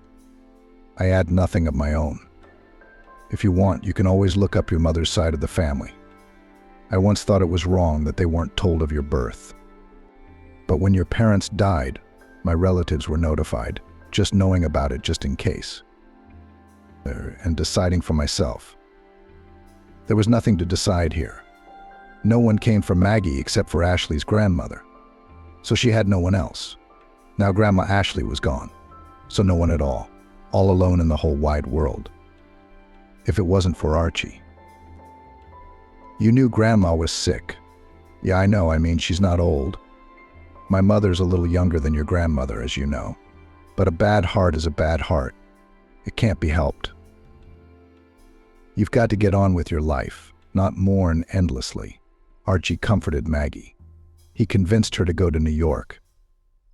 I add nothing of my own. If you want, you can always look up your mother's side of the family. I once thought it was wrong that they weren't told of your birth. But when your parents died, my relatives were notified, just knowing about it just in case. And deciding for myself. There was nothing to decide here. No one came for Maggie except for Ashley's grandmother. So she had no one else. Now Grandma Ashley was gone, so no one at all alone in the whole wide world. If it wasn't for Archie. You knew Grandma was sick. Yeah, I know, I mean, she's not old. My mother's a little younger than your grandmother, as you know. But a bad heart is a bad heart. It can't be helped. You've got to get on with your life, not mourn endlessly." Archie comforted Maggie. He convinced her to go to New York.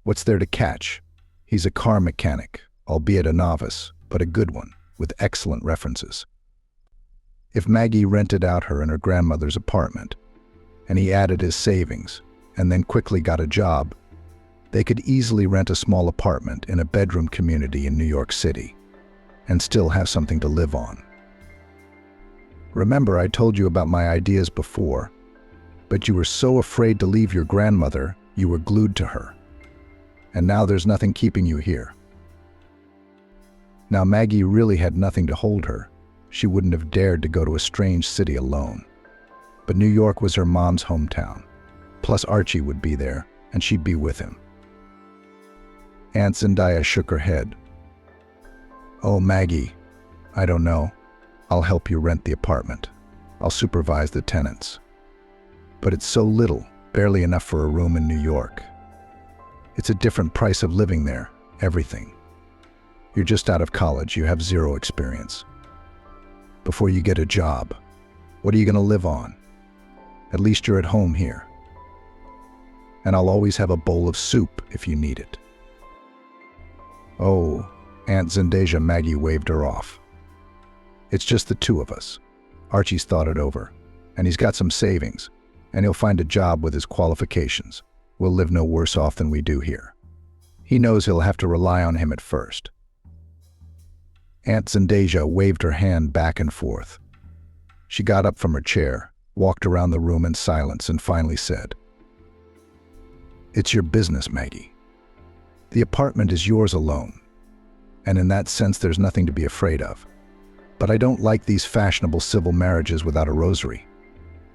What's there to catch? He's a car mechanic, albeit a novice, but a good one, with excellent references. If Maggie rented out her and her grandmother's apartment, and he added his savings, and then quickly got a job, they could easily rent a small apartment in a bedroom community in New York City and still have something to live on. Remember, I told you about my ideas before, but you were so afraid to leave your grandmother, you were glued to her. And now there's nothing keeping you here. Now Maggie really had nothing to hold her. She wouldn't have dared to go to a strange city alone. But New York was her mom's hometown. Plus Archie would be there, and she'd be with him. Aunt Zendaya shook her head. "Oh, Maggie, I don't know. I'll help you rent the apartment. I'll supervise the tenants. But it's so little, barely enough for a room in New York. It's a different price of living there, everything. You're just out of college, you have zero experience. Before you get a job, what are you going to live on? At least you're at home here. And I'll always have a bowl of soup if you need it." "Oh," Aunt Zendaya Maggie waved her off. "It's just the two of us. Archie's thought it over, and he's got some savings, and he'll find a job with his qualifications. We'll live no worse off than we do here. He knows he'll have to rely on him at first." Aunt Zendaya waved her hand back and forth. She got up from her chair, walked around the room in silence, and finally said, "It's your business, Maggie. The apartment is yours alone, and in that sense there's nothing to be afraid of. But I don't like these fashionable civil marriages without a rosary.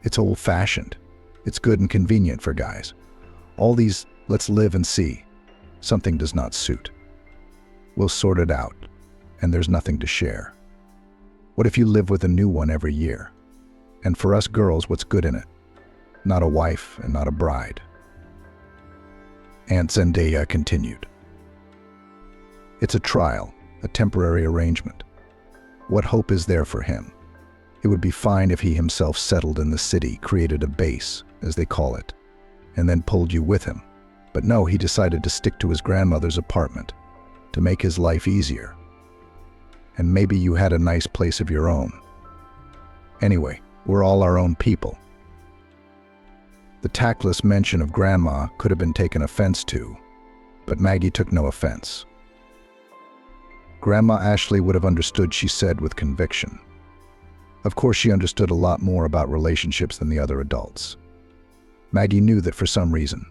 It's old-fashioned. It's good and convenient for guys. All these let's live and see, something does not suit. We'll sort it out, and there's nothing to share. What if you live with a new one every year? And for us girls, what's good in it? Not a wife and not a bride." Aunt Zendaya continued. "It's a trial, a temporary arrangement. What hope is there for him? It would be fine if he himself settled in the city, created a base, as they call it, and then pulled you with him. But no, he decided to stick to his grandmother's apartment, to make his life easier. And maybe you had a nice place of your own. Anyway, we're all our own people." The tactless mention of Grandma could have been taken offense to, but Maggie took no offense. Grandma Ashley would have understood, she said with conviction. Of course, she understood a lot more about relationships than the other adults. Maggie knew that for some reason,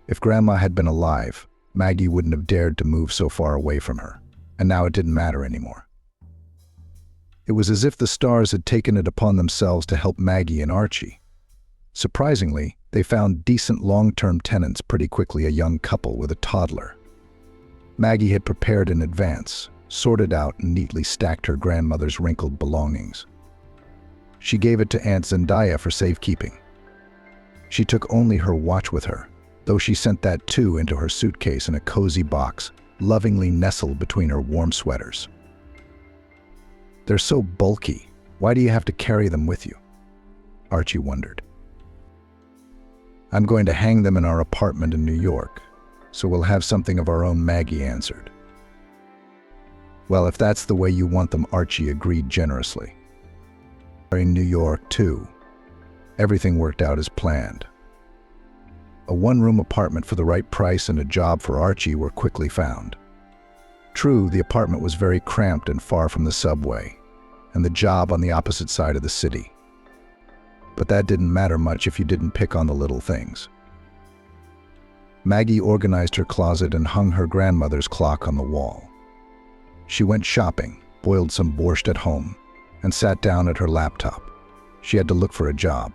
if Grandma had been alive, Maggie wouldn't have dared to move so far away from her, and now it didn't matter anymore. It was as if the stars had taken it upon themselves to help Maggie and Archie. Surprisingly, they found decent long-term tenants pretty quickly, a young couple with a toddler. Maggie had prepared in advance, sorted out and neatly stacked her grandmother's wrinkled belongings. She gave it to Aunt Zendaya for safekeeping. She took only her watch with her, though she sent that too into her suitcase in a cozy box, lovingly nestled between her warm sweaters. "They're so bulky. Why do you have to carry them with you?" Archie wondered. "I'm going to hang them in our apartment in New York, so we'll have something of our own," Maggie answered. "Well, if that's the way you want them," Archie agreed generously. In New York, too. Everything worked out as planned. A one-room apartment for the right price and a job for Archie were quickly found. True, the apartment was very cramped and far from the subway, and the job on the opposite side of the city. But that didn't matter much if you didn't pick on the little things. Maggie organized her closet and hung her grandmother's clock on the wall. She went shopping, boiled some borscht at home, and sat down at her laptop. She had to look for a job.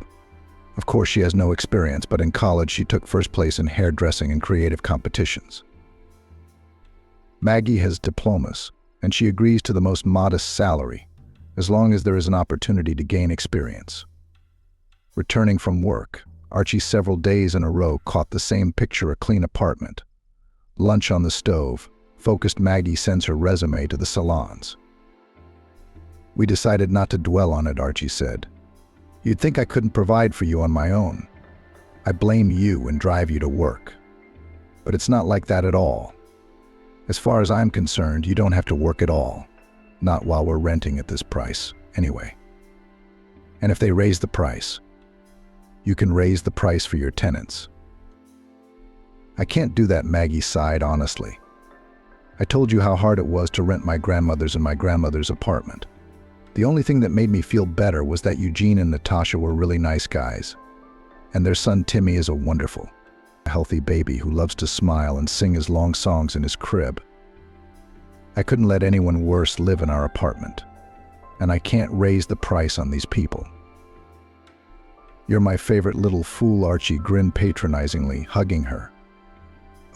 Of course, she has no experience, but in college she took first place in hairdressing and creative competitions. Maggie has diplomas, and she agrees to the most modest salary, as long as there is an opportunity to gain experience. Returning from work, Archie several days in a row caught the same picture: a clean apartment, lunch on the stove. Focused Maggie sends her resume to the salons. "We decided not to dwell on it," Archie said. "You'd think I couldn't provide for you on my own. I blame you and drive you to work. But it's not like that at all. As far as I'm concerned, you don't have to work at all. Not while we're renting at this price, anyway. And if they raise the price, you can raise the price for your tenants. I can't do that, Maggie sighed honestly. I told you how hard it was to rent my grandmother's and my grandmother's apartment. The only thing that made me feel better was that Eugene and Natasha were really nice guys. And their son Timmy is a wonderful, healthy baby who loves to smile and sing his long songs in his crib. I couldn't let anyone worse live in our apartment. And I can't raise the price on these people. You're my favorite little fool, Archie grinned patronizingly, hugging her.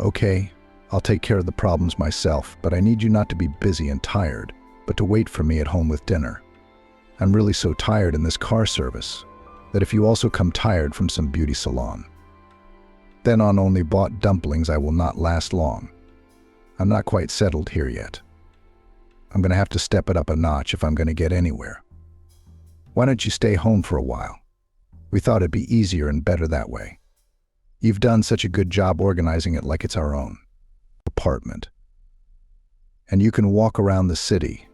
Okay, I'll take care of the problems myself, but I need you not to be busy and tired, but to wait for me at home with dinner. I'm really so tired in this car service that if you also come tired from some beauty salon, then on only bought dumplings I will not last long. I'm not quite settled here yet. I'm going to have to step it up a notch if I'm going to get anywhere. Why don't you stay home for a while? We thought it'd be easier and better that way. You've done such a good job organizing it like it's our own apartment. And you can walk around the city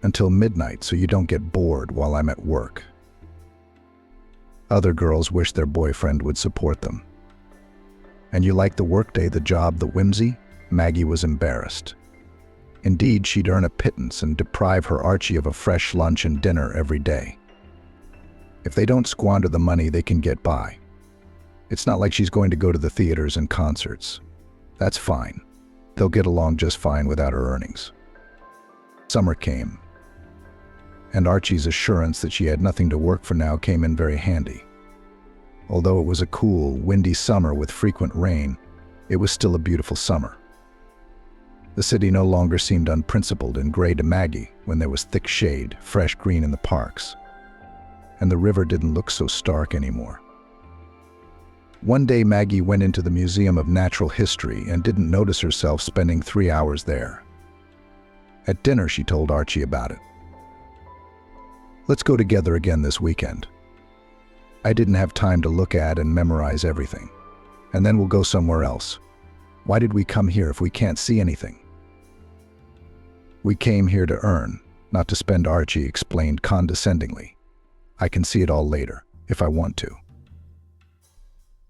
until midnight so you don't get bored while I'm at work. Other girls wish their boyfriend would support them. And you like the workday, the job, the whimsy? Maggie was embarrassed. Indeed, she'd earn a pittance and deprive her Archie of a fresh lunch and dinner every day. If they don't squander the money, they can get by. It's not like she's going to go to the theaters and concerts. That's fine. They'll get along just fine without her earnings. Summer came, and Archie's assurance that she had nothing to work for now came in very handy. Although it was a cool, windy summer with frequent rain, it was still a beautiful summer. The city no longer seemed unprincipled and gray to Maggie when there was thick shade, fresh green in the parks. And the river didn't look so stark anymore. One day Maggie went into the Museum of Natural History and didn't notice herself spending 3 hours there. At dinner, she told Archie about it. Let's go together again this weekend. I didn't have time to look at and memorize everything. And then we'll go somewhere else. Why did we come here if we can't see anything? We came here to earn, not to spend, Archie explained condescendingly. I can see it all later, if I want to.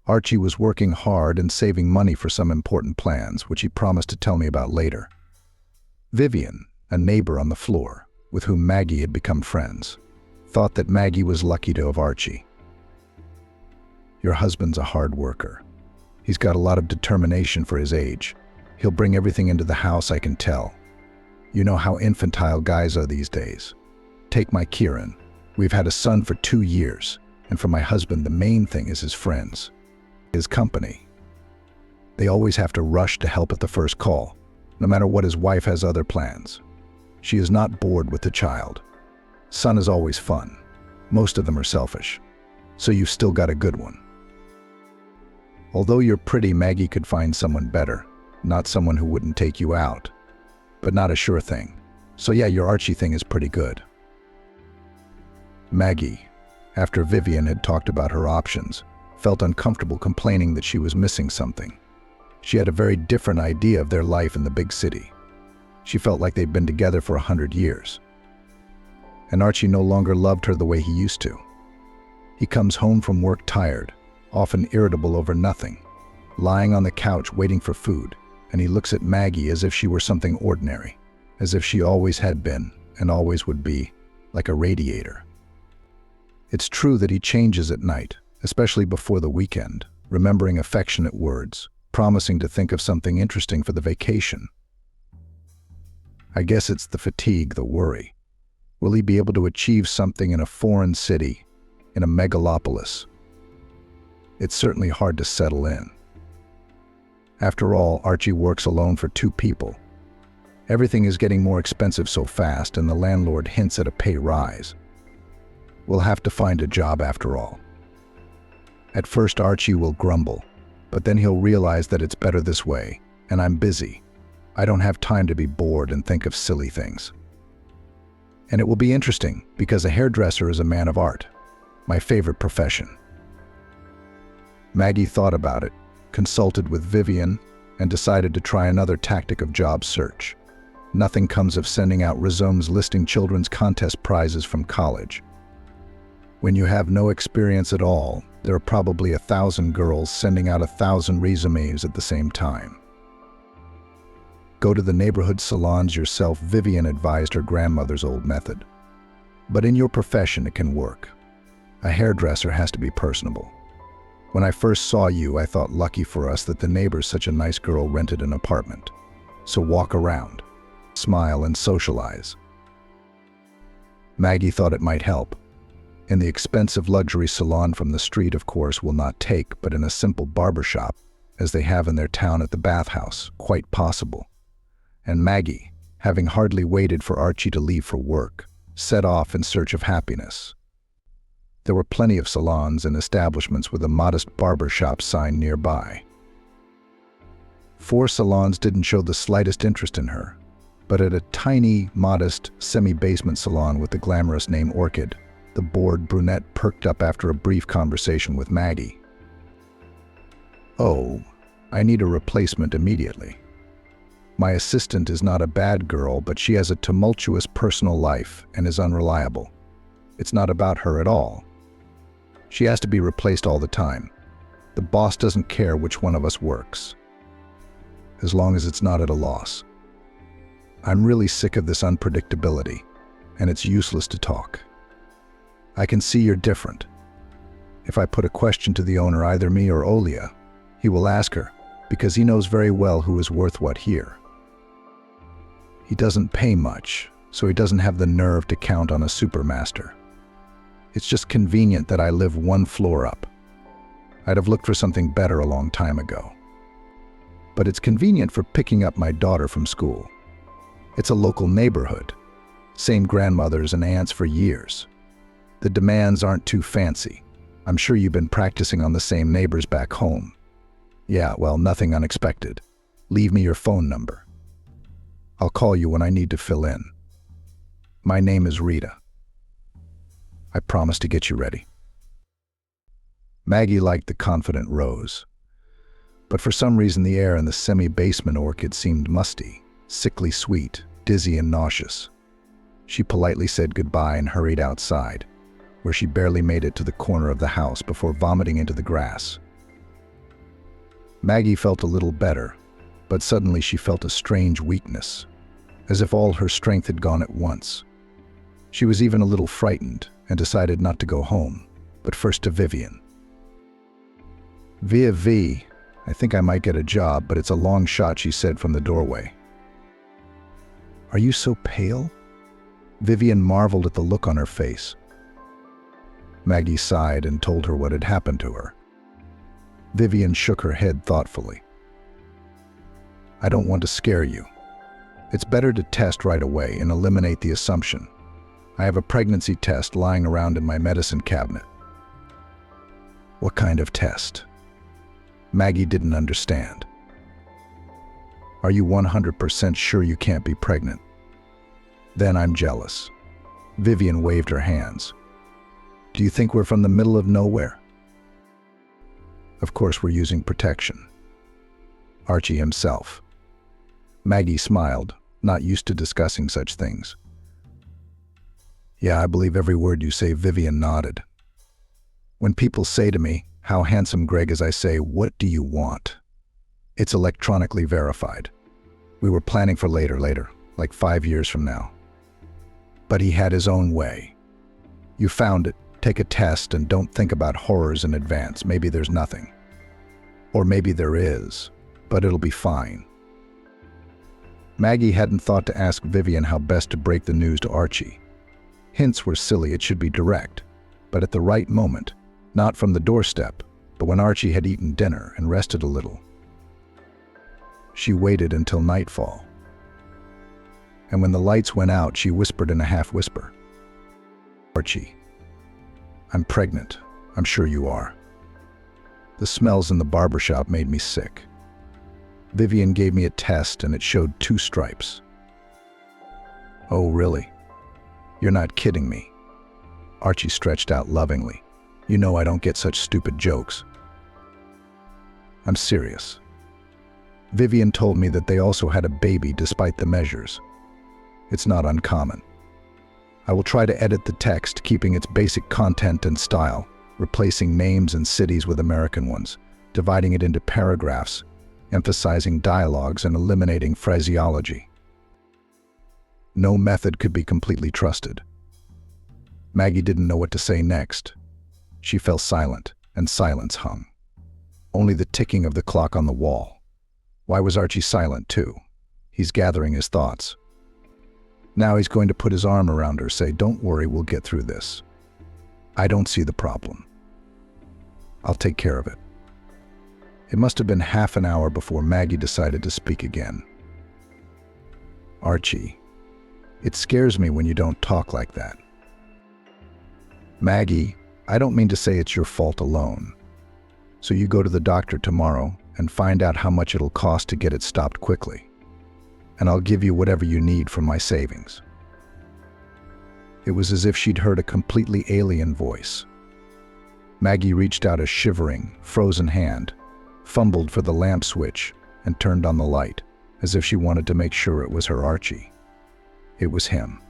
Archie was working hard and saving money for some important plans, which he promised to tell me about later. Vivian, a neighbor on the floor, with whom Maggie had become friends, thought that Maggie was lucky to have Archie. Your husband's a hard worker. He's got a lot of determination for his age. He'll bring everything into the house, I can tell. You know how infantile guys are these days. Take my Kieran. We've had a son for 2 years, and for my husband the main thing is his friends, his company. They always have to rush to help at the first call, no matter what his wife has other plans. She is not bored with the child. Son is always fun. Most of them are selfish. So you've still got a good one. Although you're pretty, Maggie could find someone better, not someone who wouldn't take you out, but not a sure thing. So yeah, your Archie thing is pretty good. Maggie, after Vivian had talked about her options, felt uncomfortable, complaining that she was missing something. She had a very different idea of their life in the big city. She felt like they'd been together for 100 years. And Archie no longer loved her the way he used to. He comes home from work tired, often irritable over nothing, lying on the couch waiting for food, and he looks at Maggie as if she were something ordinary, as if she always had been and always would be, like a radiator. It's true that he changes at night, especially before the weekend, remembering affectionate words, promising to think of something interesting for the vacation. I guess it's the fatigue, the worry. Will he be able to achieve something in a foreign city, in a megalopolis? It's certainly hard to settle in. After all, Archie works alone for 2 people. Everything is getting more expensive so fast, and the landlord hints at a pay rise. We'll have to find a job after all. At first, Archie will grumble, but then he'll realize that it's better this way, and I'm busy. I don't have time to be bored and think of silly things. And it will be interesting, because a hairdresser is a man of art, my favorite profession. Maggie thought about it, consulted with Vivian, and decided to try another tactic of job search. Nothing comes of sending out resumes listing children's contest prizes from college. When you have no experience at all, There are probably 1,000 girls sending out 1,000 resumes at the same time. Go to the neighborhood salons yourself, Vivian advised her grandmother's old method. But in your profession, it can work. A hairdresser has to be personable. When I first saw you, I thought lucky for us that the neighbor's such a nice girl rented an apartment. So walk around, smile and socialize. Maggie thought it might help. In the expensive luxury salon from the street, of course, will not take, but in a simple barbershop, as they have in their town at the bathhouse, quite possible. And Maggie, having hardly waited for Archie to leave for work, set off in search of happiness. There were plenty of salons and establishments with a modest barbershop sign nearby. 4 salons didn't show the slightest interest in her, but at a tiny, modest, semi-basement salon with the glamorous name Orchid, the bored brunette perked up after a brief conversation with Maggie. "Oh, I need a replacement immediately. My assistant is not a bad girl, but she has a tumultuous personal life and is unreliable. It's not about her at all. She has to be replaced all the time. The boss doesn't care which one of us works, as long as it's not at a loss. I'm really sick of this unpredictability, and it's useless to talk. I can see you're different. If I put a question to the owner, either me or Olia, he will ask her, because he knows very well who is worth what here. He doesn't pay much, so he doesn't have the nerve to count on a supermaster. It's just convenient that I live 1 floor up. I'd have looked for something better a long time ago. But it's convenient for picking up my daughter from school. It's a local neighborhood, same grandmothers and aunts for years. The demands aren't too fancy. I'm sure you've been practicing on the same neighbors back home. Yeah, well, nothing unexpected. Leave me your phone number. I'll call you when I need to fill in. My name is Rita. I promise to get you ready." Maggie liked the confident Rose, but for some reason the air in the semi-basement Orchid seemed musty, sickly sweet, dizzy and nauseous. She politely said goodbye and hurried outside, where she barely made it to the corner of the house before vomiting into the grass. Maggie felt a little better, but suddenly she felt a strange weakness, as if all her strength had gone at once. She was even a little frightened and decided not to go home, but first to Vivian. "V, I think I might get a job, but it's a long shot," she said from the doorway. "Are you so pale?" Vivian marveled at the look on her face. Maggie sighed and told her what had happened to her. Vivian shook her head thoughtfully. "I don't want to scare you. It's better to test right away and eliminate the assumption. I have a pregnancy test lying around in my medicine cabinet." "What kind of test?" Maggie didn't understand. "Are you 100% sure you can't be pregnant?" "Then I'm jealous." Vivian waved her hands. "Do you think we're from the middle of nowhere?" "Of course we're using protection. Archie himself." Maggie smiled, not used to discussing such things. "Yeah, I believe every word you say," Vivian nodded. "When people say to me, 'How handsome Greg is,' I say, 'What do you want?' It's electronically verified. We were planning for later, like 5 years from now. But he had his own way. You found it. Take a test and don't think about horrors in advance. Maybe there's nothing. Or maybe there is, but it'll be fine." Maggie hadn't thought to ask Vivian how best to break the news to Archie. Hints were silly, it should be direct, but at the right moment, not from the doorstep, but when Archie had eaten dinner and rested a little. She waited until nightfall. And when the lights went out, she whispered in a half-whisper, "Archie, I'm pregnant. I'm sure you are. The smells in the barbershop made me sick. Vivian gave me a test and it showed 2 stripes. "Oh, really? You're not kidding me." Archie stretched out lovingly. "You know I don't get such stupid jokes." "I'm serious. Vivian told me that they also had a baby despite the measures. It's not uncommon. I will try to edit the text, keeping its basic content and style, replacing names and cities with American ones, dividing it into paragraphs, emphasizing dialogues and eliminating phraseology. No method could be completely trusted. Maggie didn't know what to say next. She fell silent, and silence hung. Only the ticking of the clock on the wall. Why was Archie silent too? He's gathering his thoughts. Now he's going to put his arm around her, say, "Don't worry, we'll get through this. I don't see the problem. I'll take care of it." It must have been half an hour before Maggie decided to speak again. "Archie, it scares me when you don't talk like that." "Maggie, I don't mean to say it's your fault alone. So you go to the doctor tomorrow and find out how much it'll cost to get it stopped quickly. And I'll give you whatever you need from my savings." It was as if she'd heard a completely alien voice. Maggie reached out a shivering, frozen hand, fumbled for the lamp switch, and turned on the light, as if she wanted to make sure it was her Archie. It was him.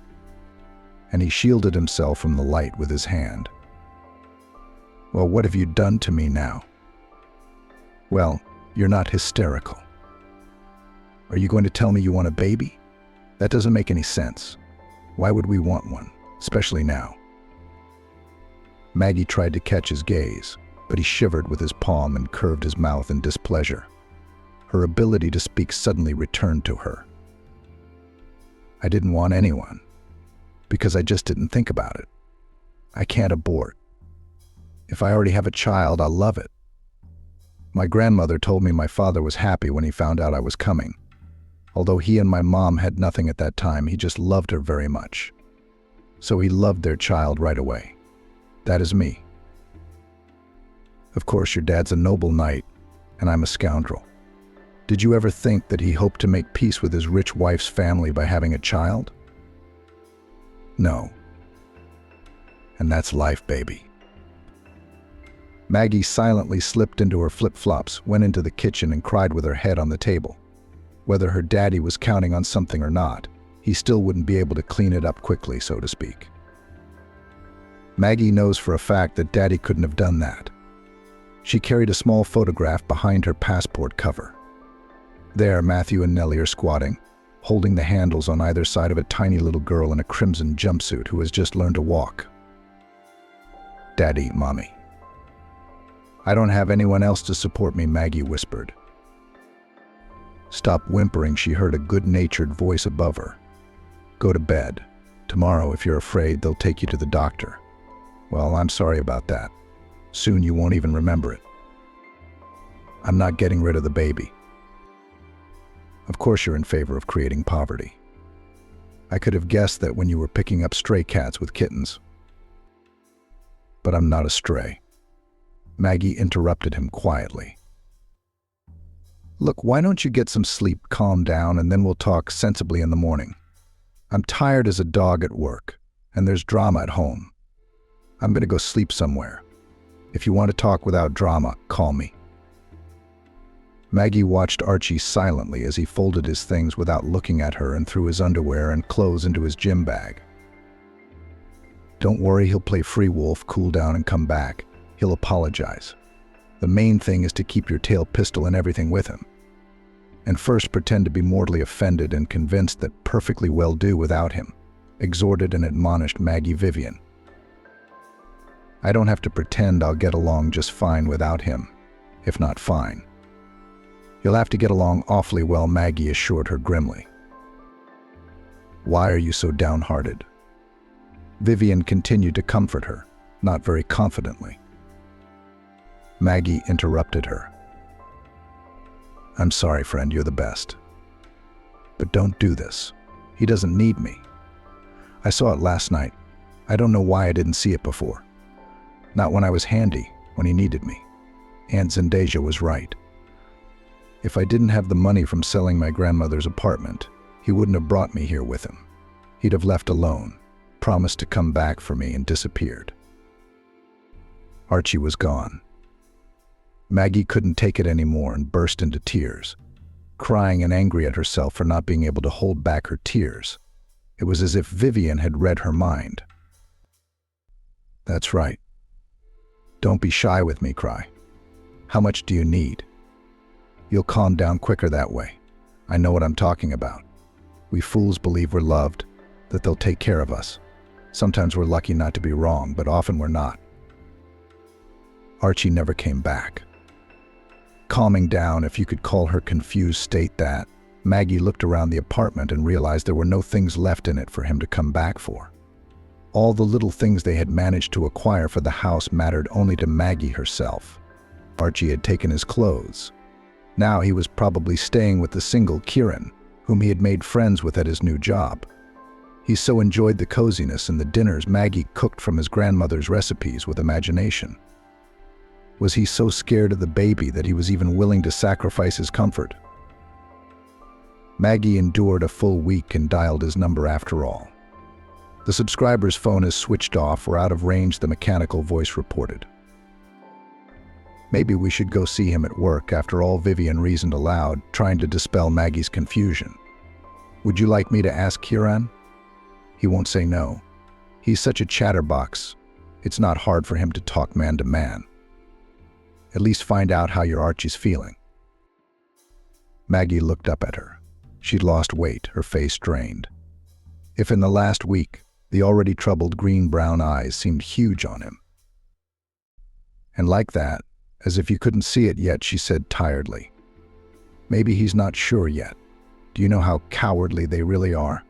And he shielded himself from the light with his hand. "Well, what have you done to me now?" "Well, you're not hysterical. Are you going to tell me you want a baby? That doesn't make any sense. Why would we want one, especially now?" Maggie tried to catch his gaze, but he shivered with his palm and curved his mouth in displeasure. Her ability to speak suddenly returned to her. "I didn't want anyone, because I just didn't think about it. I can't abort. If I already have a child, I'll love it. My grandmother told me my father was happy when he found out I was coming. Although he and my mom had nothing at that time, he just loved her very much. So he loved their child right away. That is me. Of course, your dad's a noble knight, and I'm a scoundrel. Did you ever think that he hoped to make peace with his rich wife's family by having a child? No. And that's life, baby." Maggie silently slipped into her flip-flops, went into the kitchen, and cried with her head on the table. Whether her daddy was counting on something or not, he still wouldn't be able to clean it up quickly, so to speak. Maggie knows for a fact that daddy couldn't have done that. She carried a small photograph behind her passport cover. There, Matthew and Nellie are squatting, holding the handles on either side of a tiny little girl in a crimson jumpsuit who has just learned to walk. "Daddy, Mommy." "I don't have anyone else to support me," Maggie whispered. Stop whimpering, she heard a good-natured voice above her. "Go to bed. Tomorrow, if you're afraid, they'll take you to the doctor." "Well, I'm sorry about that. Soon you won't even remember it." "I'm not getting rid of the baby." "Of course you're in favor of creating poverty. I could have guessed that when you were picking up stray cats with kittens." "But I'm not a stray." Maggie interrupted him quietly. "Look, why don't you get some sleep, calm down, and then we'll talk sensibly in the morning. I'm tired as a dog at work, and there's drama at home. I'm going to go sleep somewhere. If you want to talk without drama, call me." Maggie watched Archie silently as he folded his things without looking at her and threw his underwear and clothes into his gym bag. "Don't worry, he'll play free wolf, cool down, and come back. He'll apologize. The main thing is to keep your tail pistol and everything with him. And first pretend to be mortally offended and convinced that perfectly well do without him," exhorted and admonished Maggie Vivian. "I don't have to pretend I'll get along just fine without him, if not fine." "You'll have to get along awfully well," Maggie assured her grimly. "Why are you so downhearted?" Vivian continued to comfort her, not very confidently. Maggie interrupted her. "I'm sorry, friend, you're the best. But don't do this. He doesn't need me. I saw it last night. I don't know why I didn't see it before. Not when I was handy, when he needed me. Aunt Zendasia was right. If I didn't have the money from selling my grandmother's apartment, he wouldn't have brought me here with him. He'd have left alone, promised to come back for me, and disappeared." Archie was gone. Maggie couldn't take it anymore and burst into tears, crying and angry at herself for not being able to hold back her tears. It was as if Vivian had read her mind. "That's right. Don't be shy with me, Cry. How much do you need? You'll calm down quicker that way. I know what I'm talking about. We fools believe we're loved, that they'll take care of us. Sometimes we're lucky not to be wrong, but often we're not. Archie never came back. Calming down, if you could call her confused state that, Maggie looked around the apartment and realized there were no things left in it for him to come back for. All the little things they had managed to acquire for the house mattered only to Maggie herself. Archie had taken his clothes. Now he was probably staying with the single Kieran, whom he had made friends with at his new job. He so enjoyed the coziness and the dinners Maggie cooked from his grandmother's recipes with imagination. Was he so scared of the baby that he was even willing to sacrifice his comfort? Maggie endured a full week and dialed his number after all. The subscriber's phone is switched off or out of range, the mechanical voice reported. Maybe we should go see him at work, after all, Vivian reasoned aloud, trying to dispel Maggie's confusion. Would you like me to ask Kieran? He won't say no. He's such a chatterbox. It's not hard for him to talk man to man. At least find out how your Archie's feeling. Maggie looked up at her. She'd lost weight, her face drained. If in the last week, the already troubled green-brown eyes seemed huge on him. And like that, as if you couldn't see it yet, she said tiredly, maybe he's not sure yet. Do you know how cowardly they really are?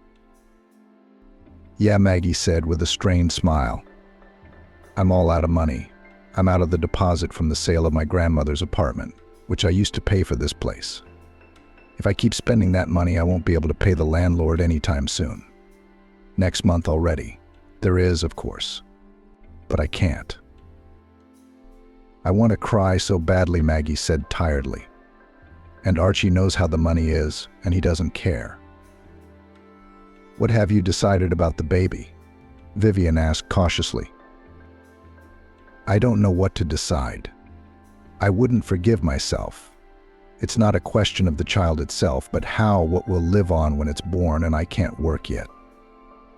Yeah, Maggie said with a strained smile. I'm all out of money. I'm out of the deposit from the sale of my grandmother's apartment, which I used to pay for this place. If I keep spending that money, I won't be able to pay the landlord anytime soon. Next month already. There is, of course. But I can't. I want to cry so badly, Maggie said tiredly. And Archie knows how the money is, and he doesn't care. What have you decided about the baby? Vivian asked cautiously. I don't know what to decide. I wouldn't forgive myself. It's not a question of the child itself, but what will live on when it's born, and I can't work yet.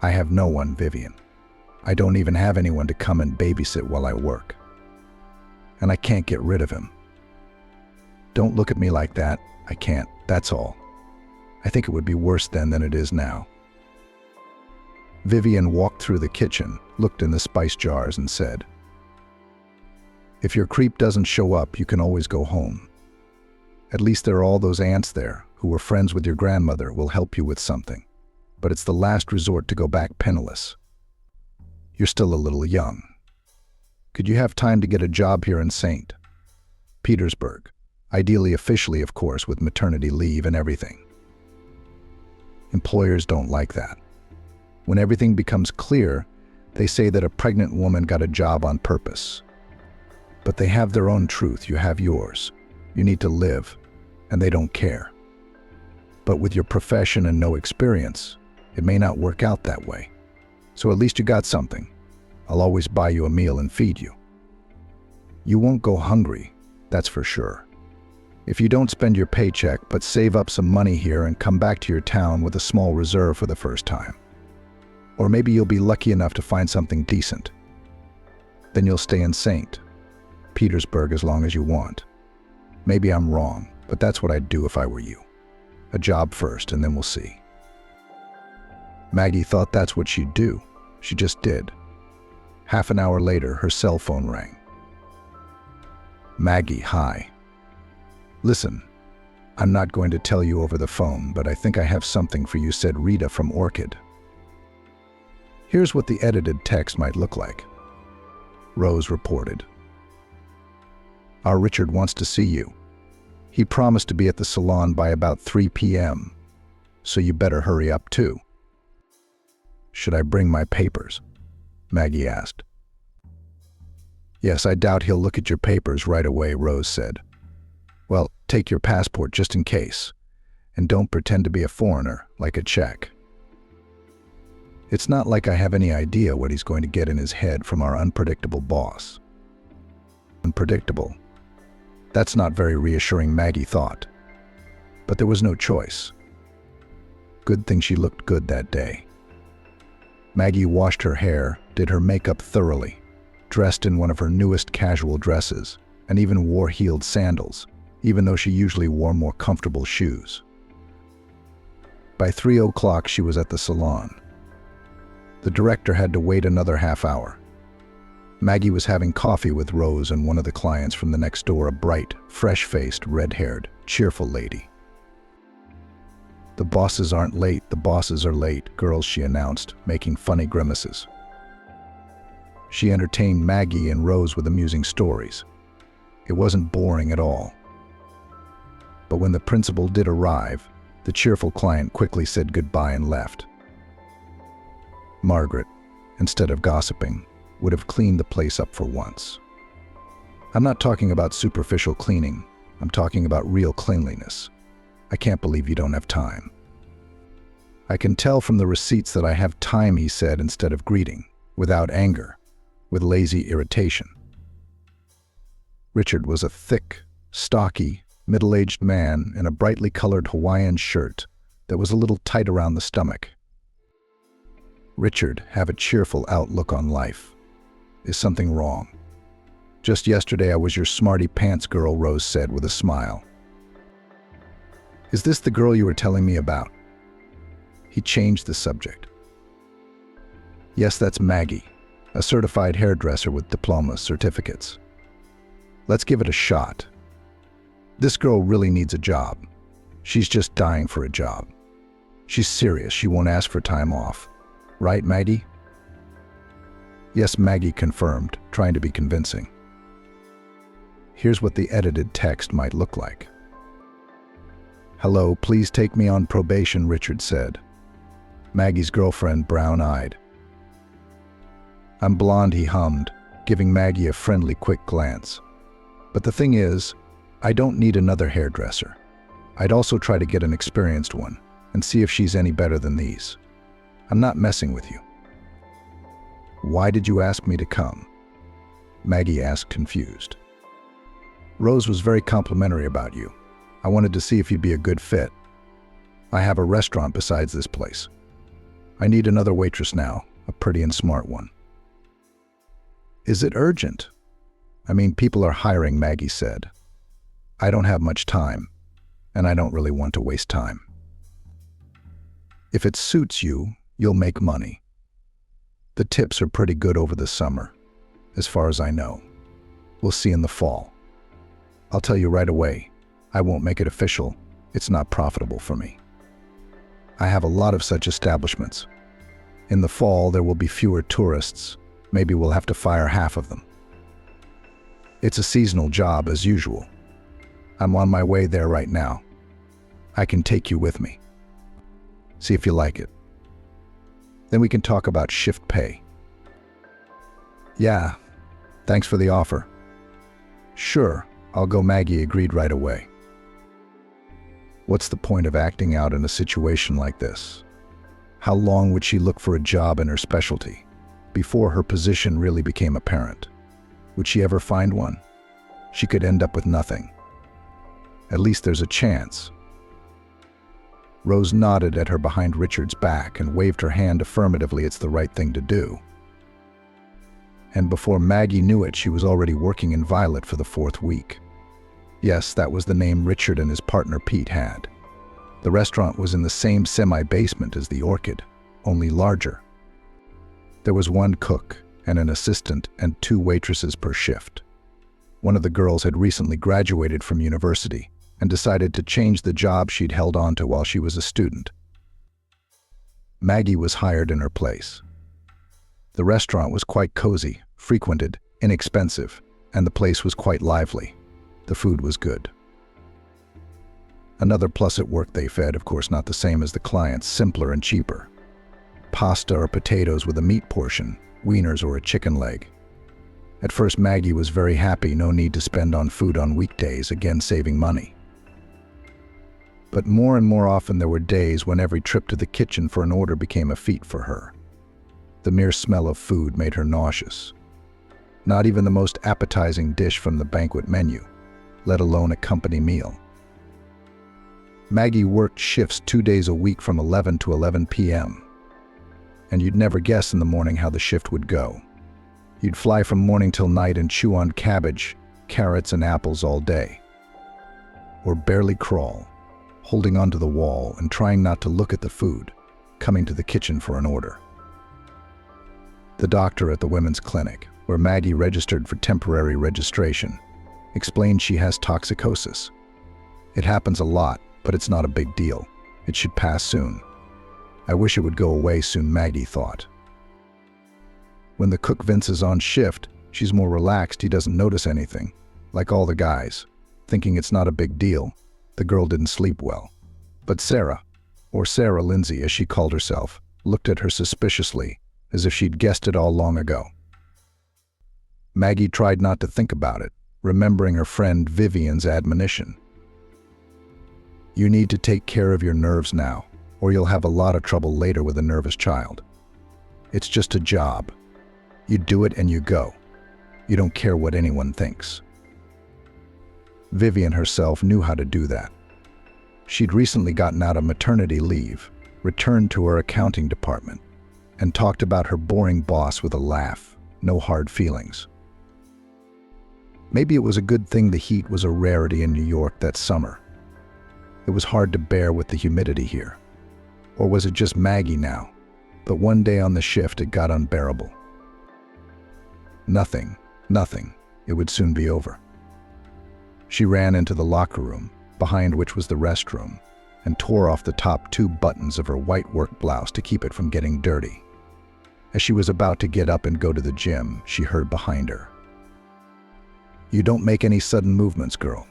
I have no one, Vivian. I don't even have anyone to come and babysit while I work. And I can't get rid of him. Don't look at me like that. I can't, that's all. I think it would be worse then than it is now. Vivian walked through the kitchen, looked in the spice jars and said, if your creep doesn't show up, you can always go home. At least there are all those aunts there who were friends with your grandmother will help you with something. But it's the last resort to go back penniless. You're still a little young. Could you have time to get a job here in St. Petersburg? Ideally, officially, of course, with maternity leave and everything. Employers don't like that. When everything becomes clear, they say that a pregnant woman got a job on purpose. But they have their own truth, you have yours. You need to live, and they don't care. But with your profession and no experience, it may not work out that way. So at least you got something. I'll always buy you a meal and feed you. You won't go hungry, that's for sure. If you don't spend your paycheck but save up some money here and come back to your town with a small reserve for the first time. Or maybe you'll be lucky enough to find something decent. Then you'll stay in St. Petersburg as long as you want. Maybe I'm wrong, but that's what I'd do if I were you. A job first, and then we'll see. Maggie thought that's what she'd do. She just did. Half an hour later, her cell phone rang. Maggie, hi. Listen, I'm not going to tell you over the phone, but I think I have something for you, said Rita from Orchid. Here's what the edited text might look like. Rose reported. Our Richard wants to see you. He promised to be at the salon by about 3 p.m., so you better hurry up too. Should I bring my papers? Maggie asked. Yes, I doubt he'll look at your papers right away, Rose said. Well, take your passport just in case, and don't pretend to be a foreigner, like a Czech. It's not like I have any idea what he's going to get in his head from our unpredictable boss. Unpredictable. That's not very reassuring, Maggie thought. But there was no choice. Good thing she looked good that day. Maggie washed her hair, did her makeup thoroughly, dressed in one of her newest casual dresses, and even wore heeled sandals, even though she usually wore more comfortable shoes. By 3 o'clock, she was at the salon. The director had to wait another half hour. Maggie was having coffee with Rose and one of the clients from the next door, a bright, fresh-faced, red-haired, cheerful lady. "The bosses aren't late, the bosses are late, girls," she announced, making funny grimaces. She entertained Maggie and Rose with amusing stories. It wasn't boring at all. But when the principal did arrive, the cheerful client quickly said goodbye and left. Margaret, instead of gossiping, would have cleaned the place up for once. I'm not talking about superficial cleaning. I'm talking about real cleanliness. "I can't believe you don't have time." "I can tell from the receipts that I have time," he said, instead of greeting, without anger, with lazy irritation. Richard was a thick, stocky, middle-aged man in a brightly colored Hawaiian shirt that was a little tight around the stomach. Richard have a cheerful outlook on life. Is something wrong? "Just yesterday I was your smarty pants girl," Rose said with a smile. "Is this the girl you were telling me about?" He changed the subject. "Yes, that's Maggie, a certified hairdresser with diploma certificates. Let's give it a shot. This girl really needs a job. She's just dying for a job. She's serious, she won't ask for time off. Right, Maggie?" Yes, Maggie confirmed, trying to be convincing. Here's what the edited text might look like. "Hello, please take me on probation," Richard said. Maggie's girlfriend brown-eyed. "I'm blonde," he hummed, giving Maggie a friendly, quick glance. "But the thing is, I don't need another hairdresser. I'd also try to get an experienced one and see if she's any better than these. I'm not messing with you." "Why did you ask me to come?" Maggie asked, confused. "Rose was very complimentary about you. I wanted to see if you'd be a good fit. I have a restaurant besides this place. I need another waitress now, a pretty and smart one." "Is it urgent?" "I mean, people are hiring," Maggie said. "I don't have much time, and I don't really want to waste time. If it suits you, you'll make money. The tips are pretty good over the summer, as far as I know. We'll see in the fall. I'll tell you right away, I won't make it official. It's not profitable for me. I have a lot of such establishments. In the fall, there will be fewer tourists. Maybe we'll have to fire half of them. It's a seasonal job as usual. I'm on my way there right now. I can take you with me. See if you like it. Then we can talk about shift pay." "Yeah, thanks for the offer." "Sure, I'll go," Maggie agreed right away. What's the point of acting out in a situation like this? How long would she look for a job in her specialty before her position really became apparent? Would she ever find one? She could end up with nothing. At least there's a chance. Rose nodded at her behind Richard's back and waved her hand affirmatively. It's the right thing to do. And before Maggie knew it, she was already working in Violet for the 4th week. Yes, that was the name Richard and his partner Pete had. The restaurant was in the same semi-basement as the Orchid, only larger. There was one cook and an assistant and 2 waitresses per shift. One of the girls had recently graduated from university and decided to change the job she'd held on to while she was a student. Maggie was hired in her place. The restaurant was quite cozy, frequented, inexpensive, and the place was quite lively. The food was good. Another plus at work, they fed, of course not the same as the clients, simpler and cheaper. Pasta or potatoes with a meat portion, wieners or a chicken leg. At first Maggie was very happy, no need to spend on food on weekdays, again saving money. But more and more often there were days when every trip to the kitchen for an order became a feat for her. The mere smell of food made her nauseous. Not even the most appetizing dish from the banquet menu, let alone a company meal. Maggie worked shifts 2 days a week from 11 to 11 p.m. And you'd never guess in the morning how the shift would go. You'd fly from morning till night and chew on cabbage, carrots, and apples all day. Or barely crawl, holding onto the wall and trying not to look at the food, coming to the kitchen for an order. The doctor at the women's clinic, where Maggie registered for temporary registration, explained she has toxicosis. It happens a lot, but it's not a big deal. It should pass soon. I wish it would go away soon, Maggie thought. When the cook Vince is on shift, she's more relaxed. He doesn't notice anything, like all the guys. Thinking it's not a big deal, the girl didn't sleep well. But Sarah, or Sarah Lindsay as she called herself, looked at her suspiciously, as if she'd guessed it all long ago. Maggie tried not to think about it, remembering her friend Vivian's admonition. You need to take care of your nerves now, or you'll have a lot of trouble later with a nervous child. It's just a job. You do it and you go. You don't care what anyone thinks. Vivian herself knew how to do that. She'd recently gotten out of maternity leave, returned to her accounting department, and talked about her boring boss with a laugh, no hard feelings. Maybe it was a good thing the heat was a rarity in New York that summer. It was hard to bear with the humidity here. Or was it just Maggie now? But one day on the shift it got unbearable. Nothing. It would soon be over. She ran into the locker room, behind which was the restroom, and tore off the top 2 buttons of her white work blouse to keep it from getting dirty. As she was about to get up and go to the gym, she heard behind her. You don't make any sudden movements, girl.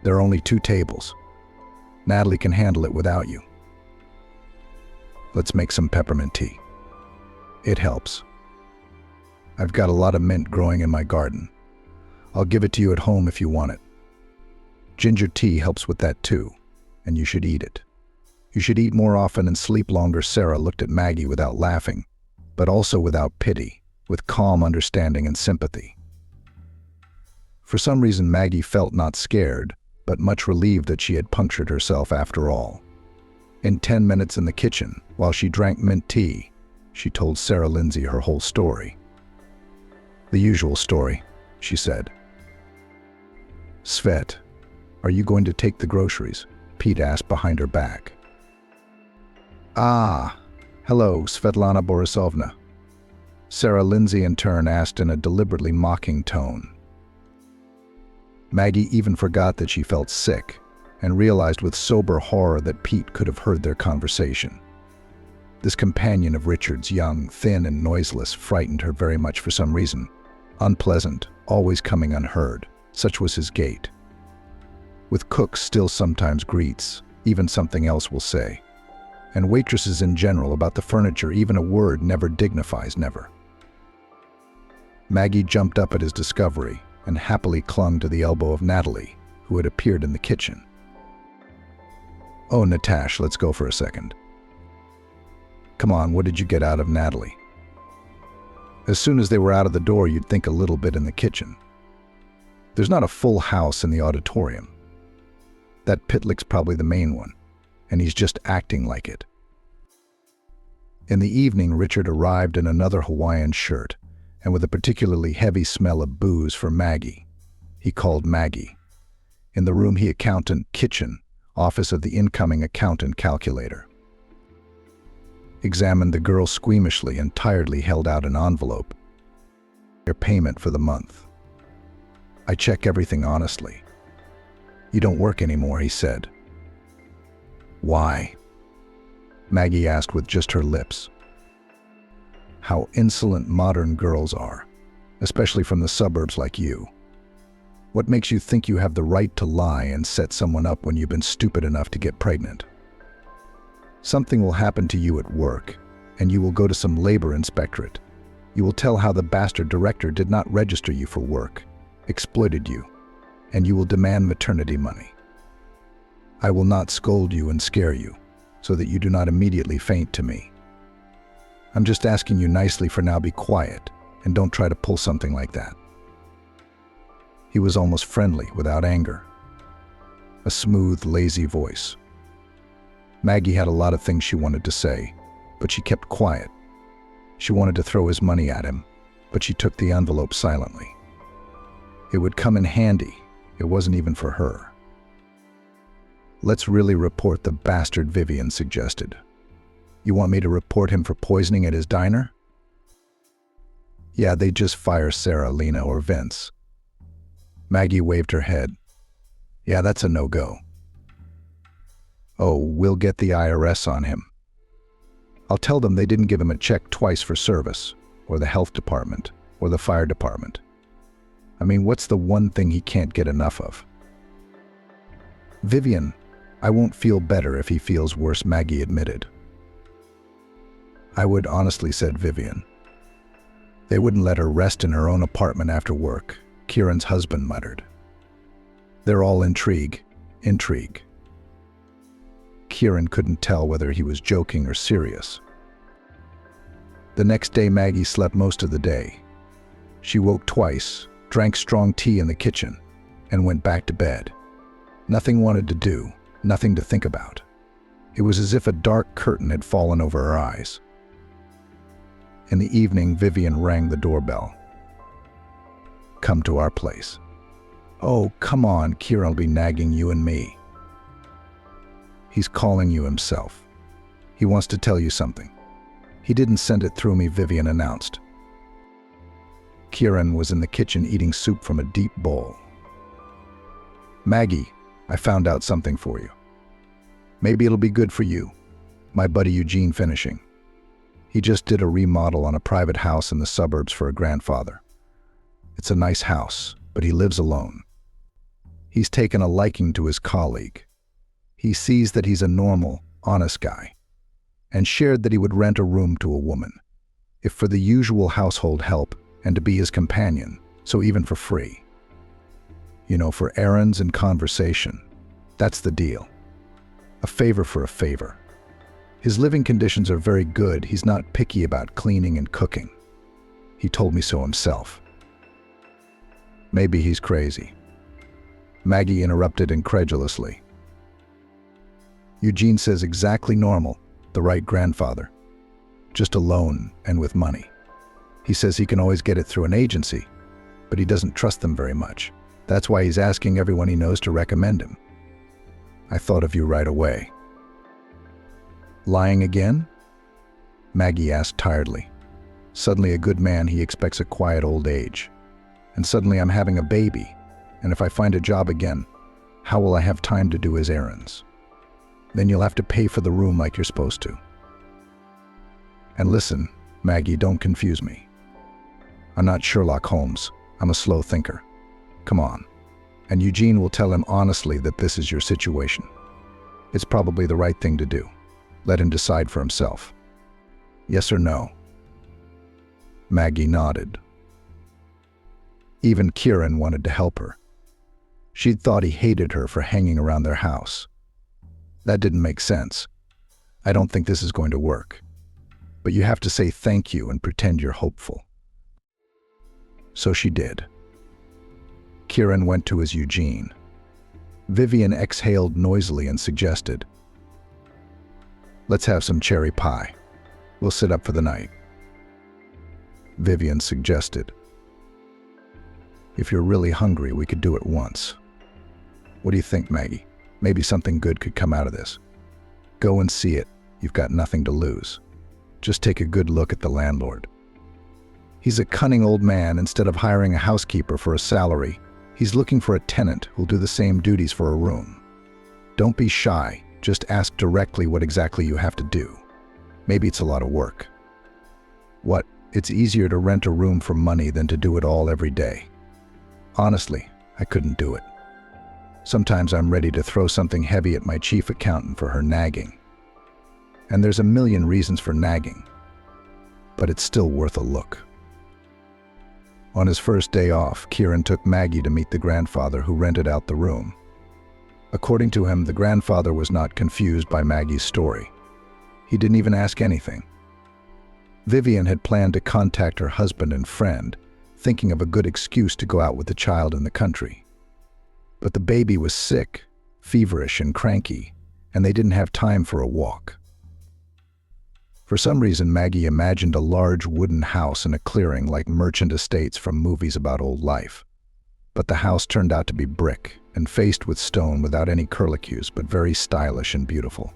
There are only 2 tables. Natalie can handle it without you. Let's make some peppermint tea. It helps. I've got a lot of mint growing in my garden. I'll give it to you at home if you want it. Ginger tea helps with that too, and you should eat it. You should eat more often and sleep longer. Sarah looked at Maggie without laughing, but also without pity, with calm understanding and sympathy. For some reason, Maggie felt not scared, but much relieved that she had punctured herself after all. In 10 minutes in the kitchen, while she drank mint tea, she told Sarah Lindsay her whole story. The usual story, she said. Svet, are you going to take the groceries? Pete asked behind her back. Ah, hello, Svetlana Borisovna. Sarah Lindsay in turn asked in a deliberately mocking tone. Maggie even forgot that she felt sick and realized with sober horror that Pete could have heard their conversation. This companion of Richard's, young, thin, and noiseless, frightened her very much for some reason. Unpleasant, always coming unheard, such was his gait. With cooks still sometimes greets, even something else will say. And waitresses in general about the furniture, even a word never dignifies never. Maggie jumped up at his discovery and happily clung to the elbow of Natalie, who had appeared in the kitchen. Oh, Natash, let's go for a second. Come on, what did you get out of Natalie? As soon as they were out of the door, you'd think a little bit in the kitchen. There's not a full house in the auditorium. That Pitlick's probably the main one, and he's just acting like it. In the evening, Richard arrived in another Hawaiian shirt, and with a particularly heavy smell of booze for Maggie. He called Maggie. In the room, he accountant kitchen, office of the incoming accountant calculator. Examined the girl squeamishly and tiredly held out an envelope. Their payment for the month. I check everything honestly. You don't work anymore, he said. Why? Maggie asked with just her lips. How insolent modern girls are, especially from the suburbs like you. What makes you think you have the right to lie and set someone up when you've been stupid enough to get pregnant? Something will happen to you at work, and you will go to some labor inspectorate. You will tell how the bastard director did not register you for work, exploited you, and you will demand maternity money. I will not scold you and scare you, so that you do not immediately faint to me. I'm just asking you nicely for now, be quiet, and don't try to pull something like that. He was almost friendly, without anger. A smooth, lazy voice. Maggie had a lot of things she wanted to say, but she kept quiet. She wanted to throw his money at him, but she took the envelope silently. It would come in handy. It wasn't even for her. "Let's really report the bastard," Vivian suggested. "You want me to report him for poisoning at his diner?" "Yeah, they just fire Sarah, Lena, or Vince." Maggie waved her head. "Yeah, that's a no-go." "Oh, we'll get the IRS on him. I'll tell them they didn't give him a check twice for service, or the health department, or the fire department. I mean, what's the one thing he can't get enough of?" "Vivian, I won't feel better if he feels worse," Maggie admitted. "I would honestly," said Vivian. "They wouldn't let her rest in her own apartment after work," Kieran's husband muttered. "They're all intrigue. Kieran couldn't tell whether he was joking or serious. The next day, Maggie slept most of the day. She woke twice, drank strong tea in the kitchen, and went back to bed. Nothing wanted to do, nothing to think about. It was as if a dark curtain had fallen over her eyes. In the evening, Vivian rang the doorbell. "Come to our place." "Oh, come on, Kieran will be nagging you and me." "He's calling you himself. He wants to tell you something. He didn't send it through me," Vivian announced. Kieran was in the kitchen eating soup from a deep bowl. "Maggie, I found out something for you. Maybe it'll be good for you. My buddy Eugene finishing. He just did a remodel on a private house in the suburbs for a grandfather. It's a nice house, but he lives alone. He's taken a liking to his colleague. He sees that he's a normal, honest guy, and shared that he would rent a room to a woman, if for the usual household help and to be his companion, so even for free. You know, for errands and conversation. That's the deal. A favor for a favor. His living conditions are very good. He's not picky about cleaning and cooking. He told me so himself." "Maybe he's crazy." Maggie interrupted incredulously. "Eugene says exactly normal, the right grandfather. Just alone and with money. He says he can always get it through an agency, but he doesn't trust them very much. That's why he's asking everyone he knows to recommend him. I thought of you right away." "Lying again?" Maggie asked tiredly. "Suddenly a good man, he expects a quiet old age. And suddenly I'm having a baby, and if I find a job again, how will I have time to do his errands? Then you'll have to pay for the room like you're supposed to. And listen, Maggie, don't confuse me. I'm not Sherlock Holmes. I'm a slow thinker. Come on." And Eugene will tell him honestly that this is your situation. It's probably the right thing to do. Let him decide for himself. Yes or no?" Maggie nodded. Even Kieran wanted to help her. She'd thought he hated her for hanging around their house. That didn't make sense. "I don't think this is going to work. But you have to say thank you and pretend you're hopeful." So she did. Kieran went to his Eugene. Vivian exhaled noisily and suggested, "Let's have some cherry pie. We'll sit up for the night." Vivian suggested, "If you're really hungry, we could do it once. What do you think, Maggie? Maybe something good could come out of this. Go and see it. You've got nothing to lose. Just take a good look at the landlord. He's a cunning old man. Instead of hiring a housekeeper for a salary, he's looking for a tenant who'll do the same duties for a room. Don't be shy. Just ask directly what exactly you have to do. Maybe it's a lot of work." "What? It's easier to rent a room for money than to do it all every day. Honestly, I couldn't do it. Sometimes I'm ready to throw something heavy at my chief accountant for her nagging. And there's a million reasons for nagging. But it's still worth a look." On his first day off, Kieran took Maggie to meet the grandfather who rented out the room. According to him, the grandfather was not confused by Maggie's story. He didn't even ask anything. Vivian had planned to contact her husband and friend, thinking of a good excuse to go out with the child in the country. But the baby was sick, feverish and cranky, and they didn't have time for a walk. For some reason, Maggie imagined a large wooden house in a clearing like merchant estates from movies about old life. But the house turned out to be brick and faced with stone without any curlicues, but very stylish and beautiful.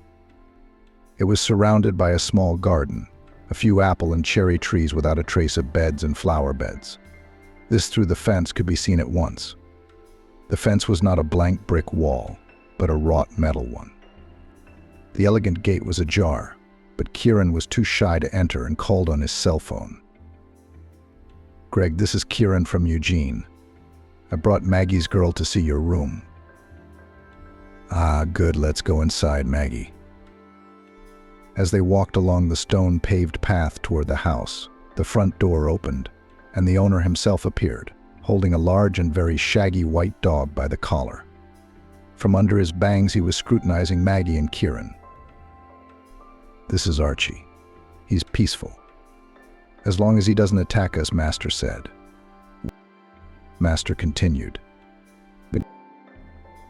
It was surrounded by a small garden, a few apple and cherry trees without a trace of beds and flower beds. This through the fence could be seen at once. The fence was not a blank brick wall, but a wrought metal one. The elegant gate was ajar, but Kieran was too shy to enter and called on his cell phone. "Greg, this is Kieran from Eugene. I brought Maggie's girl to see your room." "Ah, good, let's go inside, Maggie." As they walked along the stone-paved path toward the house, the front door opened, and the owner himself appeared, holding a large and very shaggy white dog by the collar. From under his bangs, he was scrutinizing Maggie and Kieran. "This is Archie. He's peaceful. As long as he doesn't attack us," Master said. Master continued.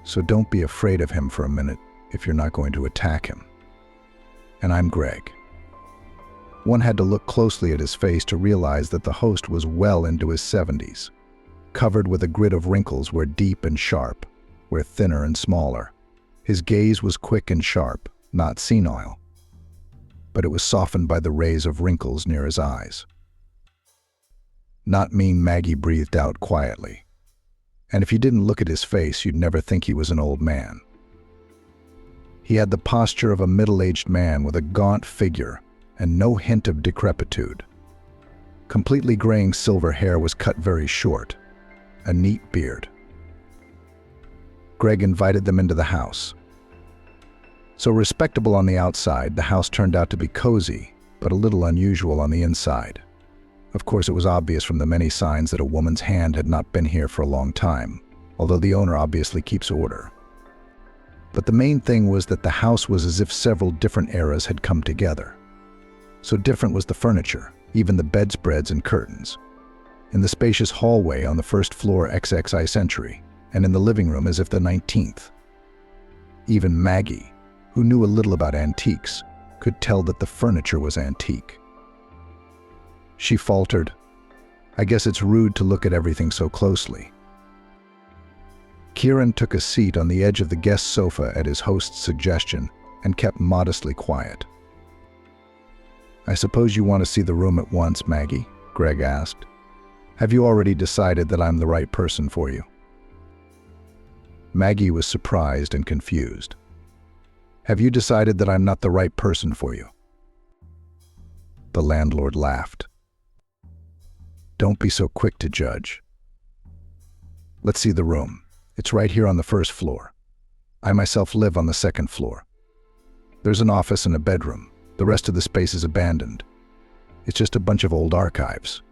"So don't be afraid of him for a minute if you're not going to attack him. And I'm Greg." One had to look closely at his face to realize that the host was well into his 70s, covered with a grid of wrinkles where deep and sharp, where thinner and smaller. His gaze was quick and sharp, not senile, but it was softened by the rays of wrinkles near his eyes. "Not mean," Maggie breathed out quietly. "And if you didn't look at his face, you'd never think he was an old man." He had the posture of a middle-aged man with a gaunt figure and no hint of decrepitude. Completely graying silver hair was cut very short, a neat beard. Greg invited them into the house. So respectable on the outside, the house turned out to be cozy, but a little unusual on the inside. Of course, it was obvious from the many signs that a woman's hand had not been here for a long time, although the owner obviously keeps order. But the main thing was that the house was as if several different eras had come together. So different was the furniture, even the bedspreads and curtains. In the spacious hallway on the first floor, XXI century, and in the living room as if the 19th. Even Maggie, who knew a little about antiques, could tell that the furniture was antique. She faltered, "I guess it's rude to look at everything so closely." Kieran took a seat on the edge of the guest sofa at his host's suggestion and kept modestly quiet. "I suppose you want to see the room at once, Maggie?" Greg asked. "Have you already decided that I'm the right person for you?" Maggie was surprised and confused. "Have you decided that I'm not the right person for you?" The landlord laughed. "Don't be so quick to judge. Let's see the room. It's right here on the first floor. I myself live on the second floor. There's an office and a bedroom. The rest of the space is abandoned. It's just a bunch of old archives.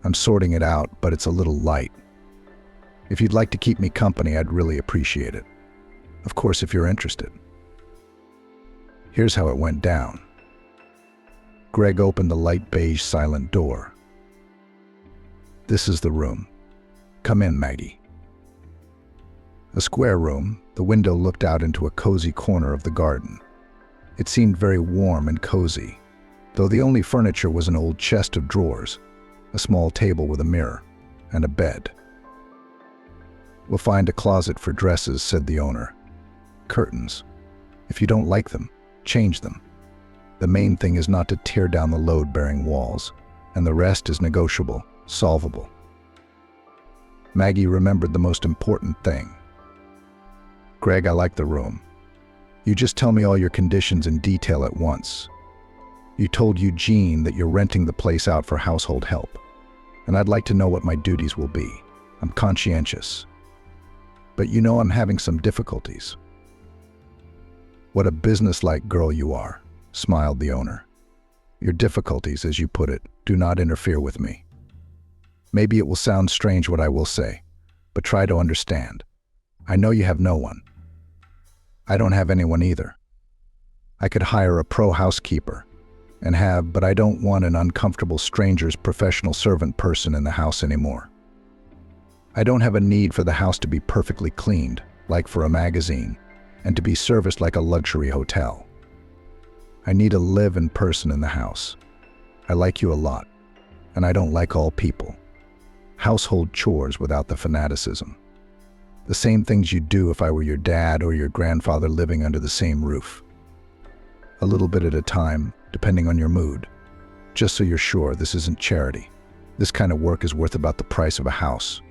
I'm sorting it out, but it's a little light. If you'd like to keep me company, I'd really appreciate it. Of course, if you're interested." Here's how it went down. Greg opened the light beige silent door. "This is the room. Come in, Maggie." A square room, the window looked out into a cozy corner of the garden. It seemed very warm and cozy, though the only furniture was an old chest of drawers, a small table with a mirror, and a bed. "We'll find a closet for dresses," said the owner. "Curtains. If you don't like them, change them. The main thing is not to tear down the load-bearing walls, and the rest is negotiable, solvable." Maggie remembered the most important thing. "Greg, I like the room. You just tell me all your conditions in detail at once. You told Eugene that you're renting the place out for household help, and I'd like to know what my duties will be. I'm conscientious. But you know I'm having some difficulties." "What a businesslike girl you are," smiled the owner. "Your difficulties, as you put it, do not interfere with me. Maybe it will sound strange what I will say, but try to understand. I know you have no one. I don't have anyone either. I could hire a pro housekeeper and have, but I don't want an uncomfortable stranger's professional servant person in the house anymore. I don't have a need for the house to be perfectly cleaned, like for a magazine, and to be serviced like a luxury hotel. I need a live-in person in the house. I like you a lot, and I don't like all people. Household chores without the fanaticism. The same things you'd do if I were your dad or your grandfather living under the same roof. A little bit at a time, depending on your mood. Just so you're sure this isn't charity. This kind of work is worth about the price of a house.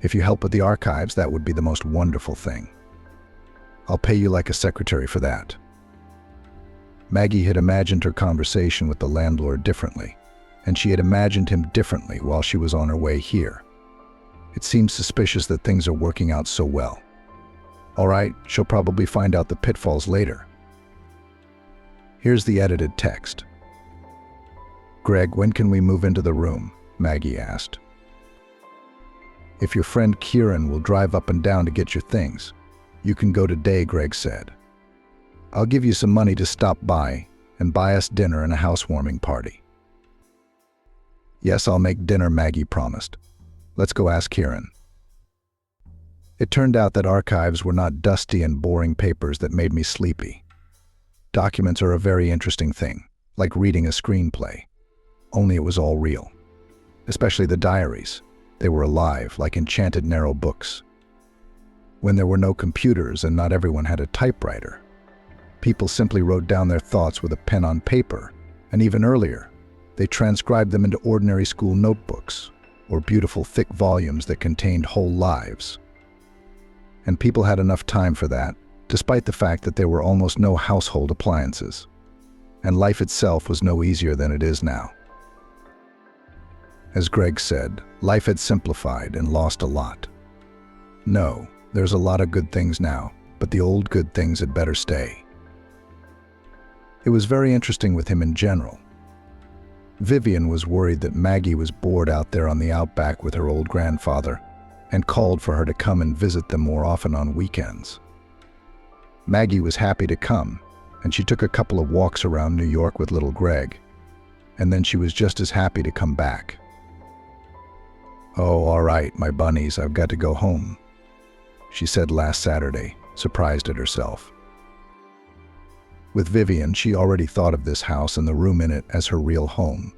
If you help with the archives, that would be the most wonderful thing. I'll pay you like a secretary for that. Maggie had imagined her conversation with the landlord differently, and she had imagined him differently while she was on her way here. It seems suspicious that things are working out so well. All right, she'll probably find out the pitfalls later. Here's the edited text. Greg, when can we move into the room? Maggie asked. If your friend Kieran will drive up and down to get your things, you can go today, Greg said. I'll give you some money to stop by and buy us dinner and a housewarming party. Yes, I'll make dinner, Maggie promised. Let's go ask Kieran. It turned out that archives were not dusty and boring papers that made me sleepy. Documents are a very interesting thing, like reading a screenplay. Only it was all real. Especially the diaries. They were alive, like enchanted narrow books. When there were no computers and not everyone had a typewriter, people simply wrote down their thoughts with a pen on paper, and even earlier, they transcribed them into ordinary school notebooks, or beautiful thick volumes that contained whole lives. And people had enough time for that, despite the fact that there were almost no household appliances. And life itself was no easier than it is now. As Greg said, life had simplified and lost a lot. No, there's a lot of good things now, but the old good things had better stay. It was very interesting with him in general. Vivian was worried that Maggie was bored out there on the outback with her old grandfather and called for her to come and visit them more often on weekends. Maggie was happy to come, and she took a couple of walks around New York with little Greg, and then she was just as happy to come back. Oh, all right, my bunnies, I've got to go home, she said last Saturday, surprised at herself. With Vivian, she already thought of this house and the room in it as her real home,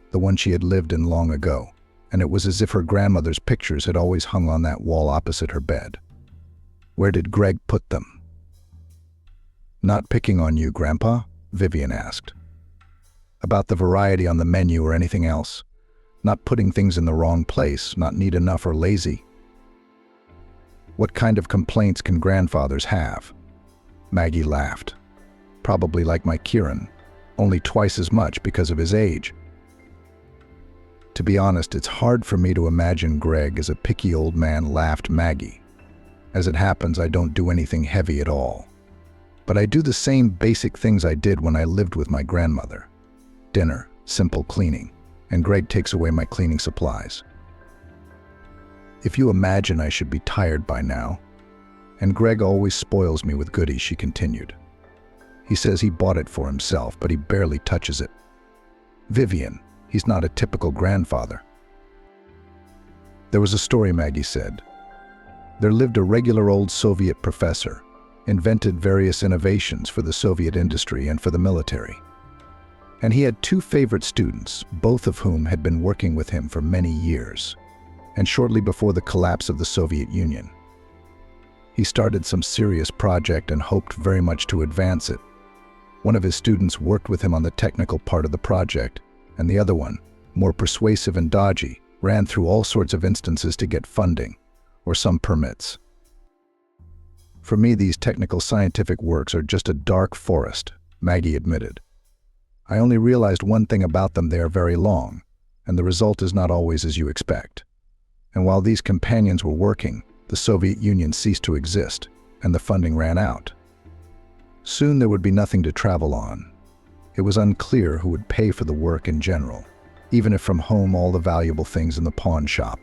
the one she had lived in long ago, and it was as if her grandmother's pictures had always hung on that wall opposite her bed. Where did Greg put them? Not picking on you, Grandpa? Vivian asked. About the variety on the menu or anything else? Not putting things in the wrong place, not neat enough or lazy? What kind of complaints can grandfathers have? Maggie laughed. Probably like my Kieran, only twice as much because of his age. To be honest, it's hard for me to imagine Greg as a picky old man, laughed Maggie. As it happens, I don't do anything heavy at all. But I do the same basic things I did when I lived with my grandmother. Dinner, simple cleaning, and Greg takes away my cleaning supplies. If you imagine I should be tired by now, and Greg always spoils me with goodies, she continued. He says he bought it for himself, but he barely touches it. Vivian, he's not a typical grandfather. There was a story, Maggie said. There lived a regular old Soviet professor, invented various innovations for the Soviet industry and for the military. And he had two favorite students, both of whom had been working with him for many years, and shortly before the collapse of the Soviet Union. He started some serious project and hoped very much to advance it. One of his students worked with him on the technical part of the project, and the other one, more persuasive and dodgy, ran through all sorts of instances to get funding, or some permits. For me, these technical scientific works are just a dark forest, Maggie admitted. I only realized one thing about them: they are very long, and the result is not always as you expect. And while these companions were working, the Soviet Union ceased to exist, and the funding ran out. Soon there would be nothing to travel on. It was unclear who would pay for the work in general, even if from home all the valuable things in the pawn shop.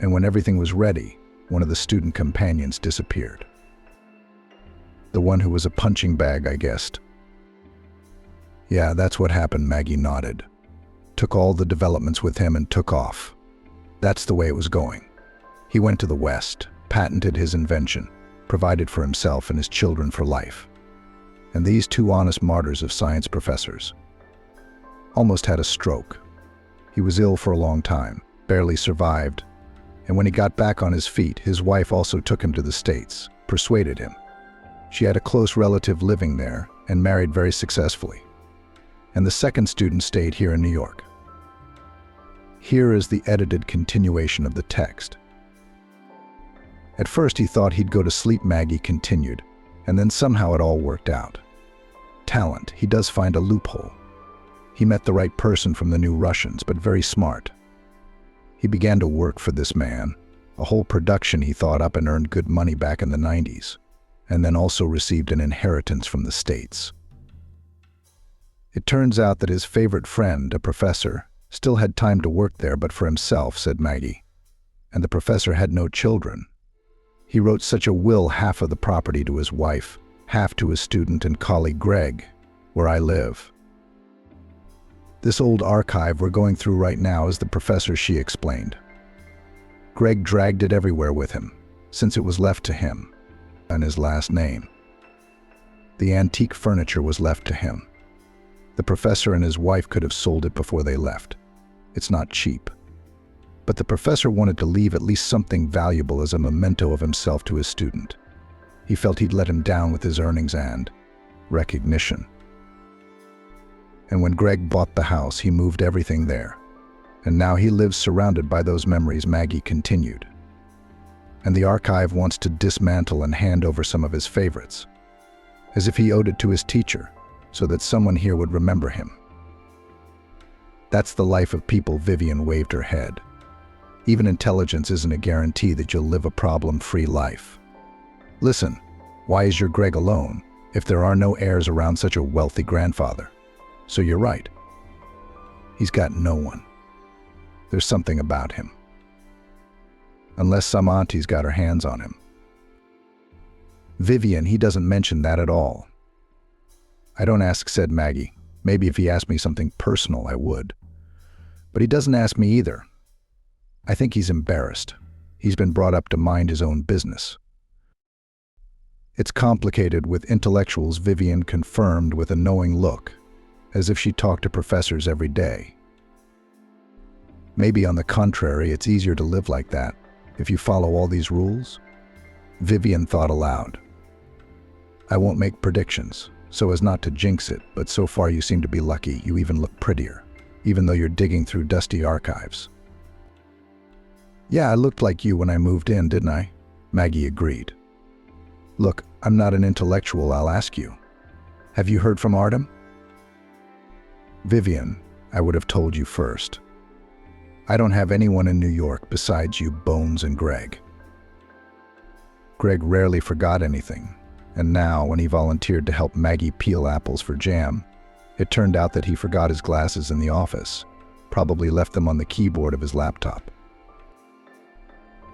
And when everything was ready, one of the student companions disappeared. The one who was a punching bag, I guessed. Yeah, that's what happened, Maggie nodded. Took all the developments with him and took off. That's the way it was going. He went to the West, patented his invention, provided for himself and his children for life. And these two honest martyrs of science professors almost had a stroke. He was ill for a long time, barely survived, and when he got back on his feet, his wife also took him to the States, persuaded him. She had a close relative living there and married very successfully. And the second student stayed here in New York. Here is the edited continuation of the text. At first he thought he'd go to sleep, Maggie continued, and then somehow it all worked out. Talent, he does find a loophole. He met the right person from the New Russians, but very smart. He began to work for this man, a whole production he thought up and earned good money back in the 90s, and then also received an inheritance from the States. It turns out that his favorite friend, a professor, still had time to work there but for himself, said Maggie. And the professor had no children. He wrote such a will, half of the property to his wife, half to his student and colleague Greg, where I live. This old archive we're going through right now is the professor, she explained. Greg dragged it everywhere with him, since it was left to him, and his last name. The antique furniture was left to him. The professor and his wife could have sold it before they left. It's not cheap. But the professor wanted to leave at least something valuable as a memento of himself to his student. He felt he'd let him down with his earnings and recognition. And when Greg bought the house, he moved everything there. And now he lives surrounded by those memories, Maggie continued. And the archive wants to dismantle and hand over some of his favorites, as if he owed it to his teacher, so that someone here would remember him. That's the life of people, Vivian waved her head. Even intelligence isn't a guarantee that you'll live a problem-free life. Listen, why is your Greg alone if there are no heirs around such a wealthy grandfather? So you're right. He's got no one. There's something about him. Unless some auntie's got her hands on him. Vivian, he doesn't mention that at all. I don't ask, said Maggie. Maybe if he asked me something personal, I would. But he doesn't ask me either. I think he's embarrassed. He's been brought up to mind his own business. It's complicated with intellectuals, Vivian confirmed with a knowing look, as if she talked to professors every day. Maybe on the contrary, it's easier to live like that, if you follow all these rules? Vivian thought aloud. I won't make predictions, so as not to jinx it, but so far you seem to be lucky. You even look prettier, even though you're digging through dusty archives. Yeah, I looked like you when I moved in, didn't I? Maggie agreed. Look, I'm not an intellectual, I'll ask you. Have you heard from Artem? Vivian, I would have told you first. I don't have anyone in New York besides you, Bones, and Greg. Greg rarely forgot anything, and now, when he volunteered to help Maggie peel apples for jam, it turned out that he forgot his glasses in the office, probably left them on the keyboard of his laptop.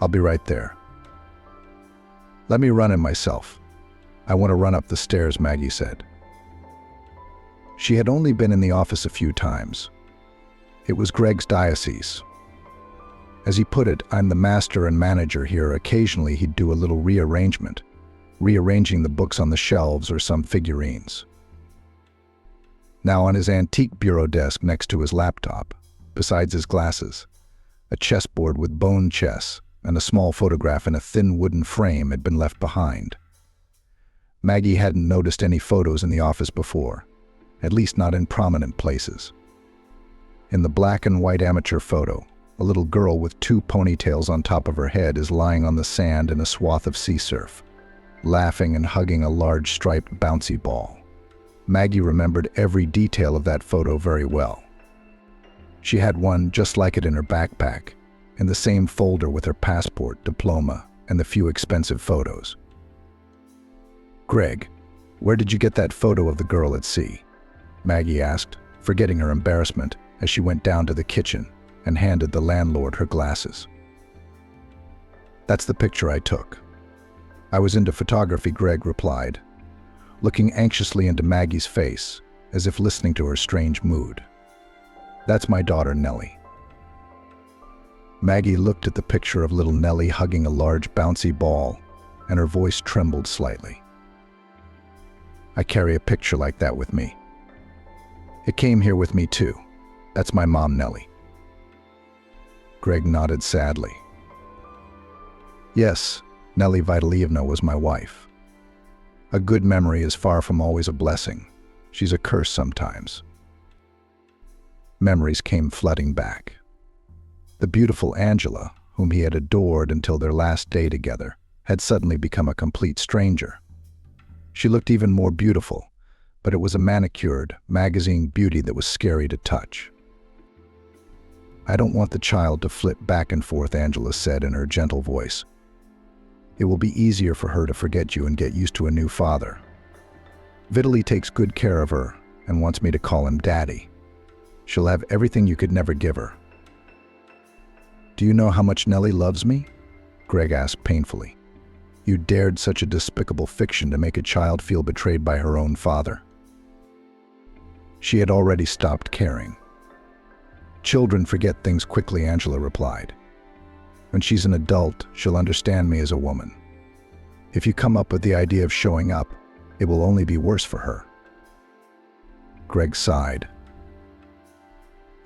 I'll be right there. Let me run in myself. I want to run up the stairs, Maggie said. She had only been in the office a few times. It was Greg's diocese. As he put it, I'm the master and manager here. Occasionally he'd do a little rearranging the books on the shelves or some figurines. Now on his antique bureau desk next to his laptop, besides his glasses, a chessboard with bone chess and a small photograph in a thin wooden frame had been left behind. Maggie hadn't noticed any photos in the office before, at least not in prominent places. In the black and white amateur photo, a little girl with 2 ponytails on top of her head is lying on the sand in a swath of sea surf, laughing and hugging a large striped bouncy ball. Maggie remembered every detail of that photo very well. She had one just like it in her backpack, in the same folder with her passport, diploma, and the few expensive photos. Greg, where did you get that photo of the girl at sea? Maggie asked, forgetting her embarrassment as she went down to the kitchen and handed the landlord her glasses. That's the picture I took. I was into photography, Greg replied, looking anxiously into Maggie's face, as if listening to her strange mood. That's my daughter, Nellie. Maggie looked at the picture of little Nellie hugging a large bouncy ball, and her voice trembled slightly. I carry a picture like that with me. It came here with me too. That's my mom, Nellie. Greg nodded sadly. Yes, Nellie Vitalievna was my wife. A good memory is far from always a blessing. She's a curse sometimes. Memories came flooding back. The beautiful Angela, whom he had adored until their last day together, had suddenly become a complete stranger. She looked even more beautiful, but it was a manicured, magazine beauty that was scary to touch. I don't want the child to flip back and forth, Angela said in her gentle voice. It will be easier for her to forget you and get used to a new father. Vitaly takes good care of her and wants me to call him Daddy. She'll have everything you could never give her. Do you know how much Nellie loves me? Greg asked painfully. You dared such a despicable fiction to make a child feel betrayed by her own father. She had already stopped caring. Children forget things quickly, Angela replied. When she's an adult, she'll understand me as a woman. If you come up with the idea of showing up, it will only be worse for her. Greg sighed.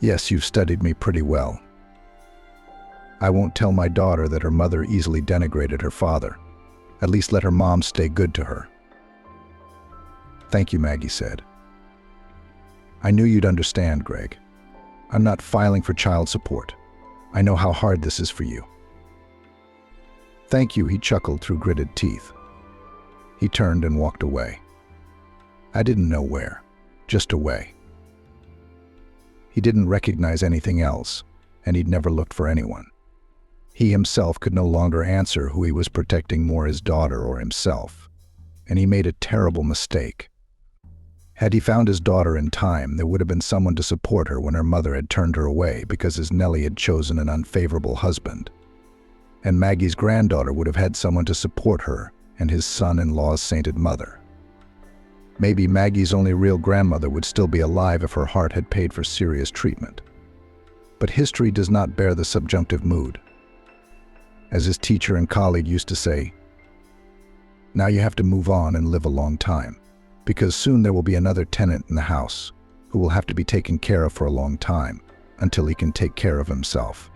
Yes, you've studied me pretty well. I won't tell my daughter that her mother easily denigrated her father. At least let her mom stay good to her. Thank you, Maggie said. I knew you'd understand, Greg. I'm not filing for child support. I know how hard this is for you. Thank you, he chuckled through gritted teeth. He turned and walked away. I didn't know where, just away. He didn't recognize anything else, and he'd never looked for anyone. He himself could no longer answer who he was protecting more, his daughter or himself, and he made a terrible mistake. Had he found his daughter in time, there would have been someone to support her when her mother had turned her away because his Nellie had chosen an unfavorable husband. And Maggie's granddaughter would have had someone to support her and his son-in-law's sainted mother. Maybe Maggie's only real grandmother would still be alive if her heart had paid for serious treatment. But history does not bear the subjunctive mood. As his teacher and colleague used to say, now you have to move on and live a long time, because soon there will be another tenant in the house who will have to be taken care of for a long time until he can take care of himself.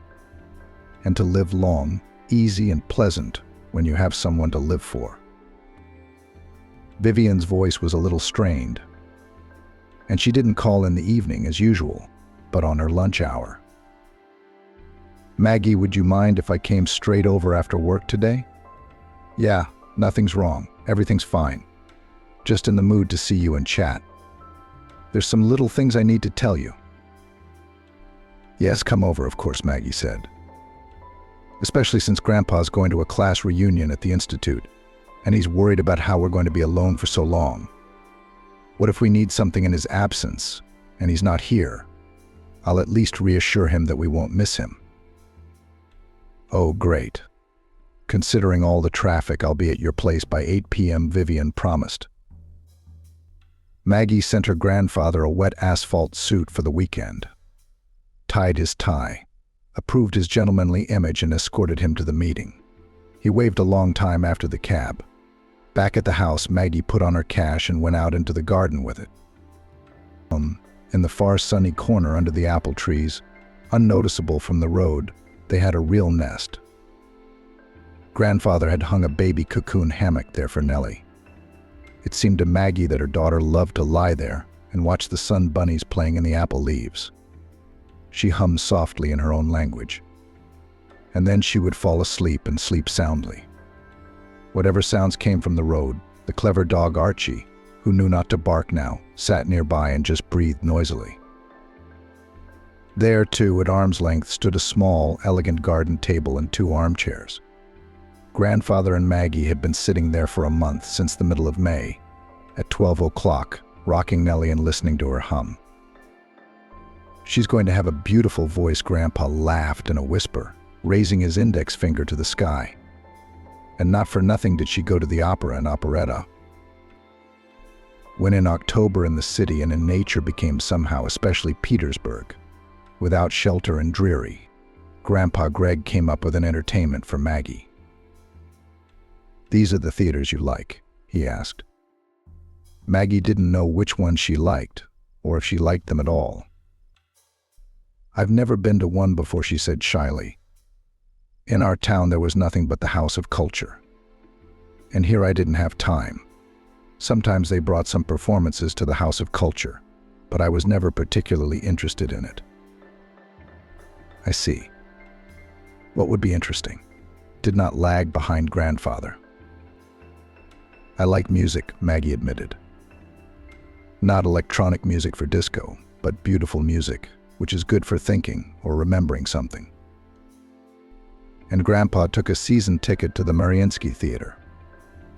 And to live long, easy and pleasant when you have someone to live for. Vivian's voice was a little strained, and she didn't call in the evening as usual, but on her lunch hour. Maggie, would you mind if I came straight over after work today? Yeah, nothing's wrong. Everything's fine. Just in the mood to see you and chat. There's some little things I need to tell you. Yes, come over, of course, Maggie said. Especially since Grandpa's going to a class reunion at the Institute, and he's worried about how we're going to be alone for so long. What if we need something in his absence, and he's not here? I'll at least reassure him that we won't miss him. Oh, great. Considering all the traffic, I'll be at your place by 8 p.m., Vivian promised. Maggie sent her grandfather a wet asphalt suit for the weekend, tied his tie, approved his gentlemanly image, and escorted him to the meeting. He waved a long time after the cab. Back at the house, Maggie put on her cash and went out into the garden with it. In the far sunny corner under the apple trees, unnoticeable from the road, they had a real nest. Grandfather had hung a baby cocoon hammock there for Nellie. It seemed to Maggie that her daughter loved to lie there and watch the sun bunnies playing in the apple leaves. She hummed softly in her own language, and then she would fall asleep and sleep soundly. Whatever sounds came from the road, the clever dog Archie, who knew not to bark now, sat nearby and just breathed noisily. There, too, at arm's length, stood a small, elegant garden table and 2 armchairs. Grandfather and Maggie had been sitting there for a month, since the middle of May, at 12 o'clock, rocking Nellie and listening to her hum. She's going to have a beautiful voice, Grandpa laughed in a whisper, raising his index finger to the sky. And not for nothing did she go to the opera and operetta. When in October in the city and in nature became somehow, especially Petersburg, without shelter and dreary, Grandpa Greg came up with an entertainment for Maggie. These are the theaters you like, he asked. Maggie didn't know which one she liked, or if she liked them at all. "I've never been to one before," she said shyly. "In our town there was nothing but the House of Culture. And here I didn't have time. Sometimes they brought some performances to the House of Culture, but I was never particularly interested in it." "I see. What would be interesting?" Did not lag behind grandfather. "I like music," Maggie admitted. "Not electronic music for disco, but beautiful music, which is good for thinking or remembering something." And Grandpa took a season ticket to the Mariinsky Theater,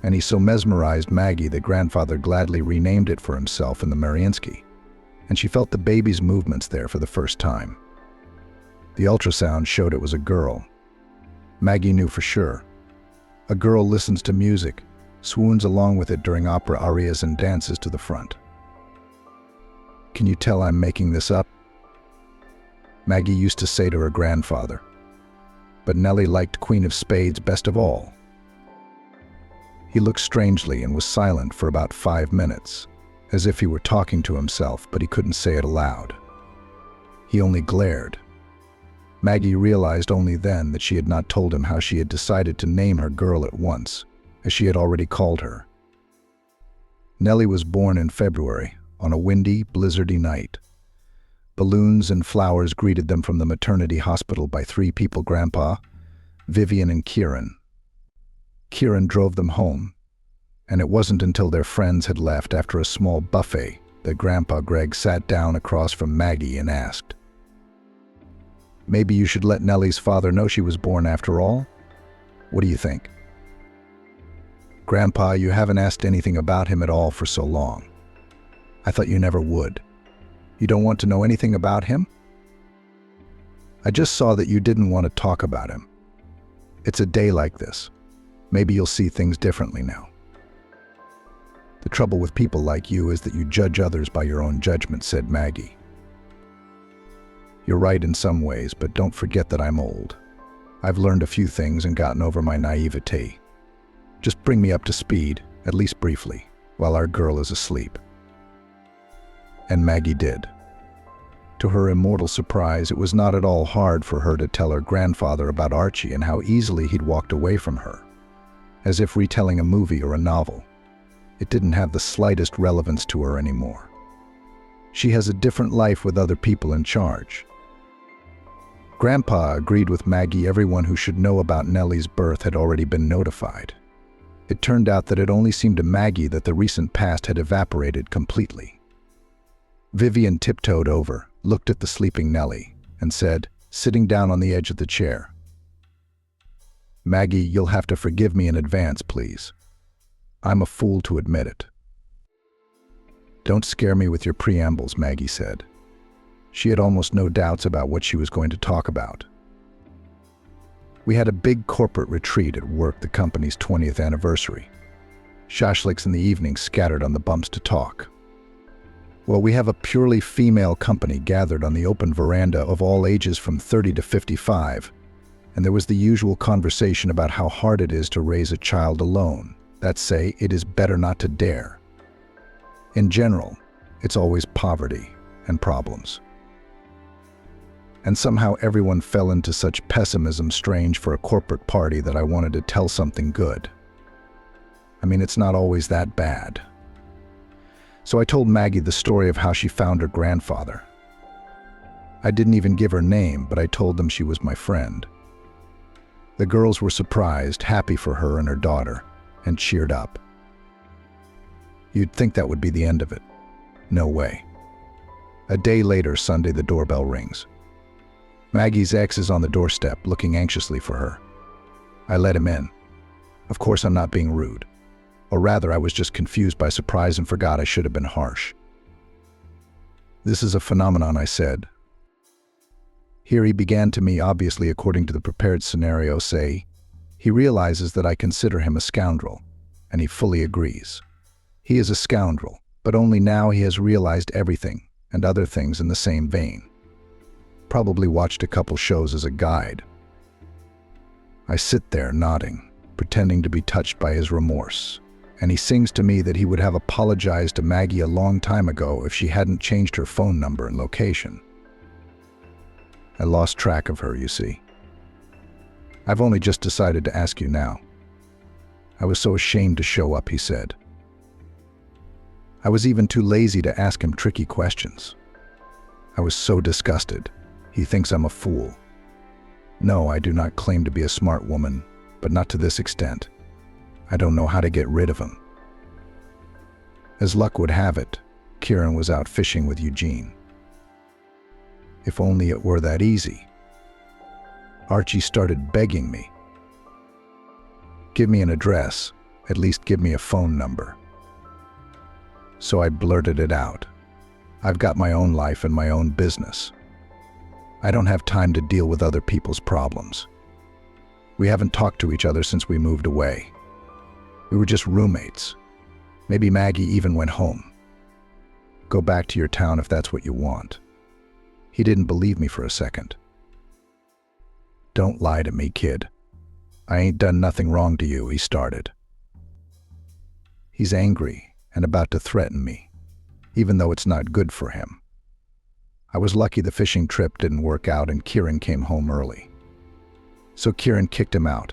and he so mesmerized Maggie that grandfather gladly renamed it for himself in the Mariinsky, and she felt the baby's movements there for the first time. The ultrasound showed it was a girl. Maggie knew for sure. A girl listens to music, swoons along with it during opera arias, and dances to the front. "Can you tell I'm making this up?" Maggie used to say to her grandfather. But Nellie liked Queen of Spades best of all. He looked strangely and was silent for about 5 minutes, as if he were talking to himself, but he couldn't say it aloud. He only glared. Maggie realized only then that she had not told him how she had decided to name her girl at once, as she had already called her. Nellie was born in February, on a windy, blizzardy night. Balloons and flowers greeted them from the maternity hospital by 3 people: Grandpa, Vivian, and Kieran. Kieran drove them home, and it wasn't until their friends had left after a small buffet that Grandpa Greg sat down across from Maggie and asked, "Maybe you should let Nellie's father know she was born after all? What do you think?" "Grandpa, you haven't asked anything about him at all for so long. I thought you never would. You don't want to know anything about him?" "I just saw that you didn't want to talk about him. It's a day like this. Maybe you'll see things differently now. The trouble with people like you is that you judge others by your own judgment," said Maggie. "You're right in some ways, but don't forget that I'm old. I've learned a few things and gotten over my naivete. Just bring me up to speed, at least briefly, while our girl is asleep." And Maggie did. To her immortal surprise, it was not at all hard for her to tell her grandfather about Archie and how easily he'd walked away from her, as if retelling a movie or a novel. It didn't have the slightest relevance to her anymore. She has a different life with other people in charge. Grandpa agreed with Maggie. Everyone who should know about Nellie's birth had already been notified. It turned out that it only seemed to Maggie that the recent past had evaporated completely. Vivian tiptoed over, looked at the sleeping Nellie, and said, sitting down on the edge of the chair, "Maggie, you'll have to forgive me in advance, please. I'm a fool to admit it." "Don't scare me with your preambles," Maggie said. She had almost no doubts about what she was going to talk about. "We had a big corporate retreat at work, the company's 20th anniversary. Shashliks in the evening scattered on the bumps to talk. Well, we have a purely female company gathered on the open veranda of all ages from 30 to 55, and there was the usual conversation about how hard it is to raise a child alone, that say it is better not to dare. In general, it's always poverty and problems. And somehow everyone fell into such pessimism, strange for a corporate party, that I wanted to tell something good. I mean, it's not always that bad. So I told Maggie the story of how she found her grandfather. I didn't even give her name, but I told them she was my friend. The girls were surprised, happy for her and her daughter, and cheered up. You'd think that would be the end of it. No way. A day later, Sunday, the doorbell rings. Maggie's ex is on the doorstep, looking anxiously for her. I let him in. Of course, I'm not being rude. Or rather, I was just confused by surprise and forgot I should have been harsh. "This is a phenomenon," I said. Here he began to me, obviously according to the prepared scenario, say, he realizes that I consider him a scoundrel, and he fully agrees. He is a scoundrel, but only now he has realized everything, and other things in the same vein. Probably watched a couple shows as a guide. I sit there nodding, pretending to be touched by his remorse, and he sings to me that he would have apologized to Maggie a long time ago if she hadn't changed her phone number and location. I lost track of her, you see. I've only just decided to ask you now. I was so ashamed to show up, he said. I was even too lazy to ask him tricky questions. I was so disgusted. He thinks I'm a fool. No, I do not claim to be a smart woman, but not to this extent. I don't know how to get rid of him. As luck would have it, Kieran was out fishing with Eugene. If only it were that easy. Archie started begging me. Give me an address, at least give me a phone number. So I blurted it out. I've got my own life and my own business. I don't have time to deal with other people's problems. We haven't talked to each other since we moved away. We were just roommates. Maybe Maggie even went home. Go back to your town if that's what you want. He didn't believe me for a second. Don't lie to me, kid. I ain't done nothing wrong to you, he started. He's angry and about to threaten me, even though it's not good for him. I was lucky the fishing trip didn't work out and Kieran came home early. So Kieran kicked him out,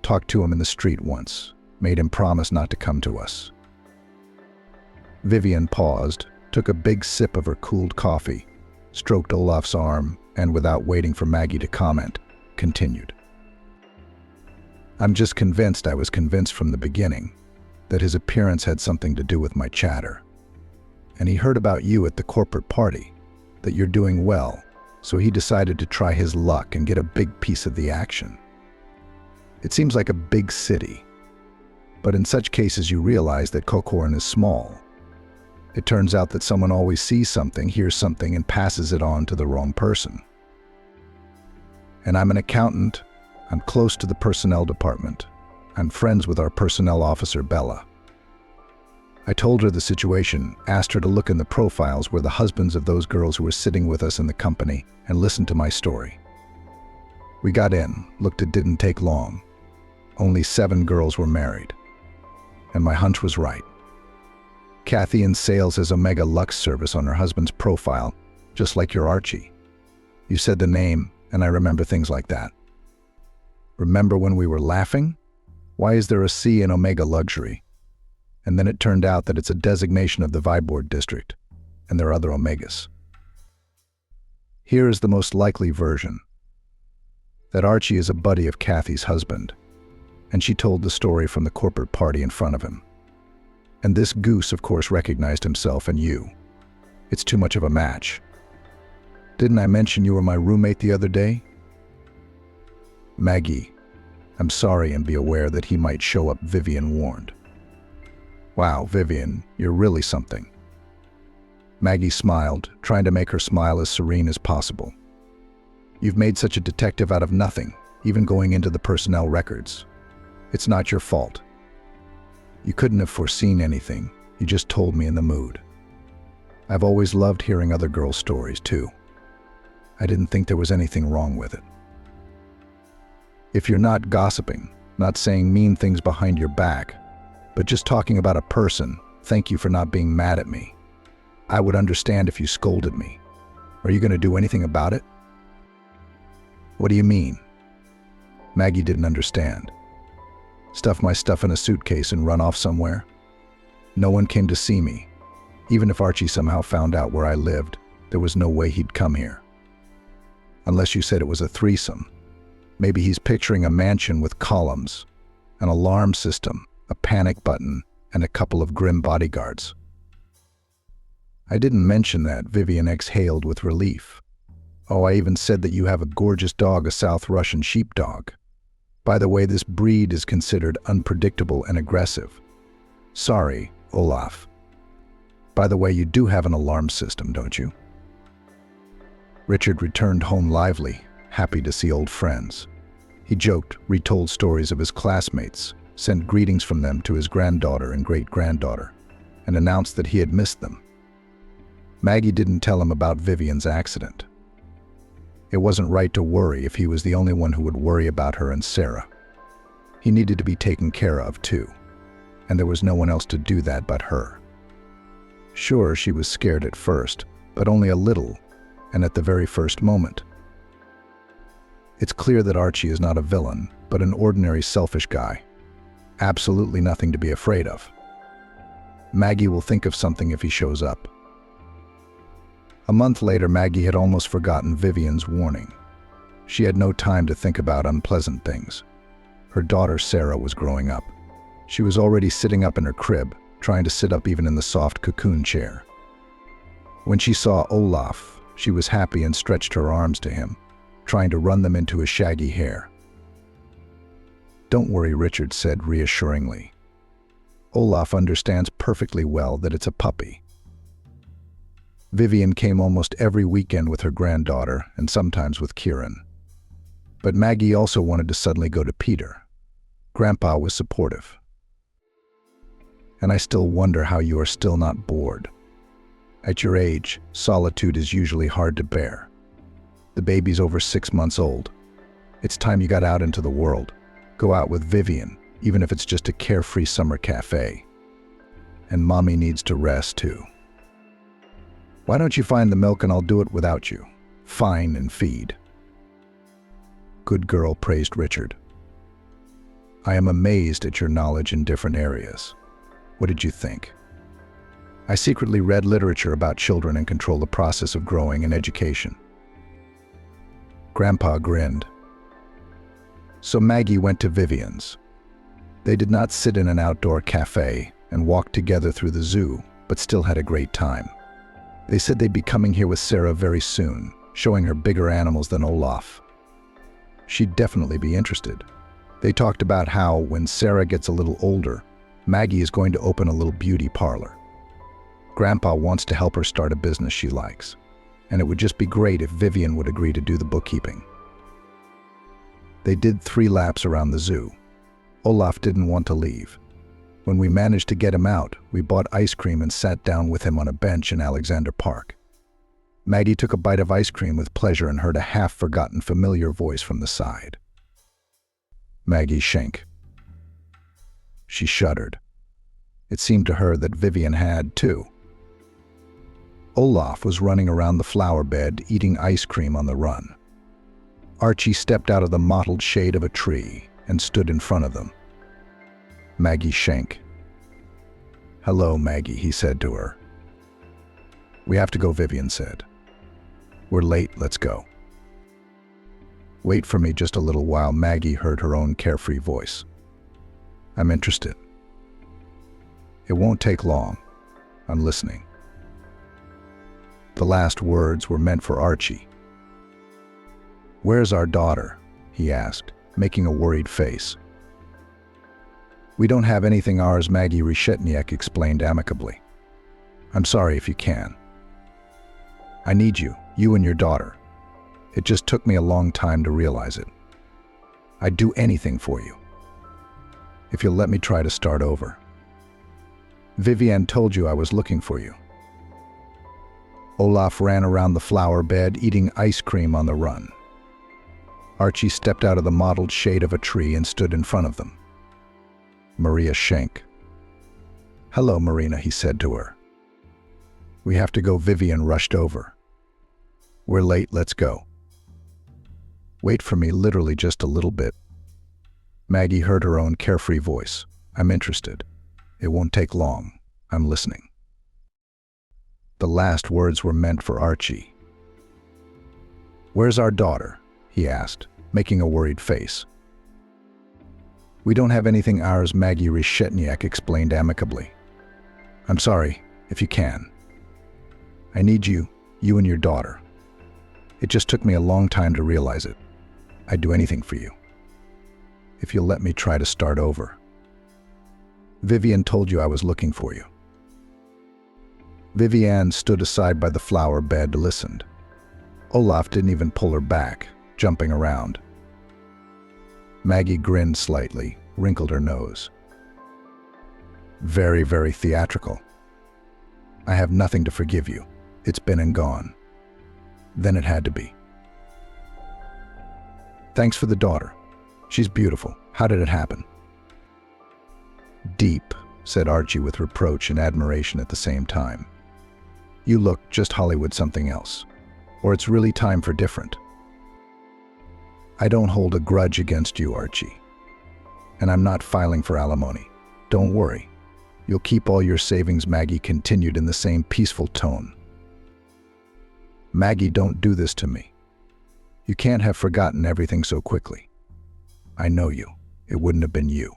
talked to him in the street once, made him promise not to come to us. Vivian paused, took a big sip of her cooled coffee, stroked Olaf's arm, and without waiting for Maggie to comment, continued. I'm just convinced I was convinced from the beginning that his appearance had something to do with my chatter. And he heard about you at the corporate party, that you're doing well, so he decided to try his luck and get a big piece of the action. It seems like a big city, but in such cases you realize that Cocorn is small. It turns out that someone always sees something, hears something, and passes it on to the wrong person. And I'm an accountant. I'm close to the personnel department. I'm friends with our personnel officer, Bella. I told her the situation, asked her to look in the profiles where the husbands of those girls who were sitting with us in the company, and listen to my story. We got in, looked, it didn't take long. Only 7 girls were married. And my hunch was right. Kathy in sales has Omega Lux service on her husband's profile, just like your Archie. You said the name, and I remember things like that. Remember when we were laughing? Why is there a C in Omega Luxury? And then it turned out that it's a designation of the Viborg district, and there are other Omegas. Here is the most likely version. That Archie is a buddy of Kathy's husband, and she told the story from the corporate party in front of him. And this goose, of course, recognized himself and you. It's too much of a match. Didn't I mention you were my roommate the other day? Maggie, I'm sorry, and be aware that he might show up, Vivian warned. Wow, Vivian, you're really something. Maggie smiled, trying to make her smile as serene as possible. You've made such a detective out of nothing, even going into the personnel records. It's not your fault. You couldn't have foreseen anything, you just told me in the mood. I've always loved hearing other girls' stories, too. I didn't think there was anything wrong with it. If you're not gossiping, not saying mean things behind your back, but just talking about a person, thank you for not being mad at me. I would understand if you scolded me. Are you going to do anything about it? What do you mean? Maggie didn't understand. Stuff my stuff in a suitcase and run off somewhere? No one came to see me. Even if Archie somehow found out where I lived, there was no way he'd come here. Unless you said it was a threesome. Maybe he's picturing a mansion with columns, an alarm system, a panic button, and a couple of grim bodyguards. I didn't mention that, Vivian exhaled with relief. Oh, I even said that you have a gorgeous dog, a South Russian sheepdog. By the way, this breed is considered unpredictable and aggressive. Sorry, Olaf. By the way, you do have an alarm system, don't you? Richard returned home lively, happy to see old friends. He joked, retold stories of his classmates, sent greetings from them to his granddaughter and great-granddaughter, and announced that he had missed them. Maggie didn't tell him about Vivian's accident. It wasn't right to worry if he was the only one who would worry about her and Sarah. He needed to be taken care of, too. and there was no one else to do that but her. Sure, she was scared at first, but only a little, and at the very first moment. It's clear that Archie is not a villain, but an ordinary selfish guy. Absolutely nothing to be afraid of. Maggie will think of something if he shows up. A month later, Maggie had almost forgotten Vivian's warning. She had no time to think about unpleasant things. Her daughter Sarah was growing up. She was already sitting up in her crib, trying to sit up even in the soft cocoon chair. When she saw Olaf, she was happy and stretched her arms to him, trying to run them into his shaggy hair. "Don't worry," Richard said reassuringly. "Olaf understands perfectly well that it's a puppy." Vivian came almost every weekend with her granddaughter and sometimes with Kieran. But Maggie also wanted to suddenly go to Peter. Grandpa was supportive. "And I still wonder how you are still not bored. At your age, solitude is usually hard to bear. The baby's over 6 months old. It's time you got out into the world. Go out with Vivian, even if it's just a carefree summer cafe. And Mommy needs to rest too. Why don't you find the milk and I'll do it without you? Fine and feed." "Good girl," praised Richard. "I am amazed at your knowledge in different areas. What did you think?" "I secretly read literature about children and control the process of growing and education." Grandpa grinned. So Maggie went to Vivian's. They did not sit in an outdoor cafe and walk together through the zoo, but still had a great time. They said they'd be coming here with Sarah very soon, showing her bigger animals than Olaf. She'd definitely be interested. They talked about how, when Sarah gets a little older, Maggie is going to open a little beauty parlor. Grandpa wants to help her start a business she likes, and it would just be great if Vivian would agree to do the bookkeeping. They did 3 laps around the zoo. Olaf didn't want to leave. When we managed to get him out, we bought ice cream and sat down with him on a bench in Alexander Park. Maggie took a bite of ice cream with pleasure and heard a half-forgotten familiar voice from the side. "Maggie Schenk." She shuddered. It seemed to her that Vivian had, too. Olaf was running around the flower bed, eating ice cream on the run. Archie stepped out of the mottled shade of a tree and stood in front of them. "Maggie Schenk." "Hello, Maggie," he said to her. "We have to go," Vivian said. "We're late, let's go." "Wait for me just a little while," Maggie heard her own carefree voice. "I'm interested." "It won't take long. I'm listening." The last words were meant for Archie. "Where's our daughter?" he asked, making a worried face. "We don't have anything ours," Maggie Reshetniak explained amicably. "I'm sorry if you can. I need you and your daughter. It just took me a long time to realize it. I'd do anything for you. If you'll let me try to start over. Vivian told you I was looking for you." Olaf ran around the flower bed, eating ice cream on the run. Archie stepped out of the mottled shade of a tree and stood in front of them. "Maria Schenk." "Hello, Marina," he said to her. "We have to go," Vivian rushed over. "We're late, let's go." "Wait for me literally just a little bit." Maggie heard her own carefree voice. "I'm interested. It won't take long. I'm listening." The last words were meant for Archie. "Where's our daughter?" he asked, making a worried face. "We don't have anything ours," Maggie Reshetniak explained amicably. "I'm sorry, if you can. I need you and your daughter. It just took me a long time to realize it. I'd do anything for you. If you'll let me try to start over. Vivian told you I was looking for you." Vivian stood aside by the flower bed, listened. Olaf didn't even pull her back, jumping around. Maggie grinned slightly, wrinkled her nose. "Very, very theatrical. I have nothing to forgive you. It's been and gone. Then it had to be. Thanks for the daughter. She's beautiful. How did it happen?" "Deep," said Archie with reproach and admiration at the same time. You look just Hollywood something else. Or it's really time for different. I don't hold a grudge against you, Archie. And I'm not filing for alimony. Don't worry. You'll keep all your savings, Maggie continued in the same peaceful tone. Maggie, don't do this to me. You can't have forgotten everything so quickly. I know you. It wouldn't have been you.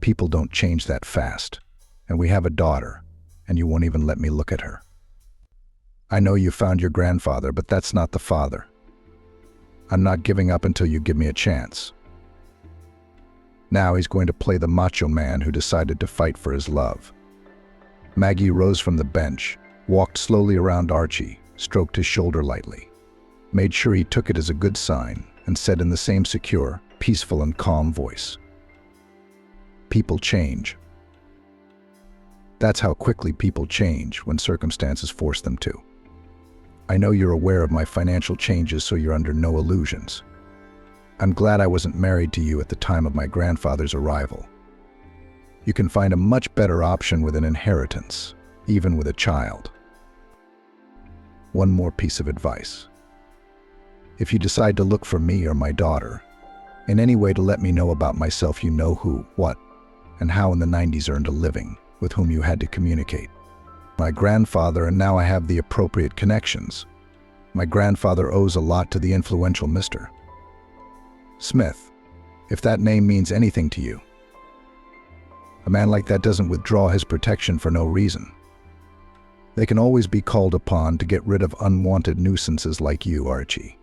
People don't change that fast. And we have a daughter, and you won't even let me look at her. I know you found your grandfather, but that's not the father. I'm not giving up until you give me a chance. Now he's going to play the macho man who decided to fight for his love. Maggie rose from the bench, walked slowly around Archie, stroked his shoulder lightly, made sure he took it as a good sign, and said in the same secure, peaceful and calm voice, "People change. That's how quickly people change when circumstances force them to. I know you're aware of my financial changes, so you're under no illusions. I'm glad I wasn't married to you at the time of my grandfather's arrival. You can find a much better option with an inheritance, even with a child. One more piece of advice. If you decide to look for me or my daughter, in any way to let me know about myself, you know who, what, and how in the 90s earned a living, with whom you had to communicate. My grandfather, and now I have the appropriate connections. My grandfather owes a lot to the influential Mr. Smith, if that name means anything to you. A man like that doesn't withdraw his protection for no reason. They can always be called upon to get rid of unwanted nuisances like you, Archie.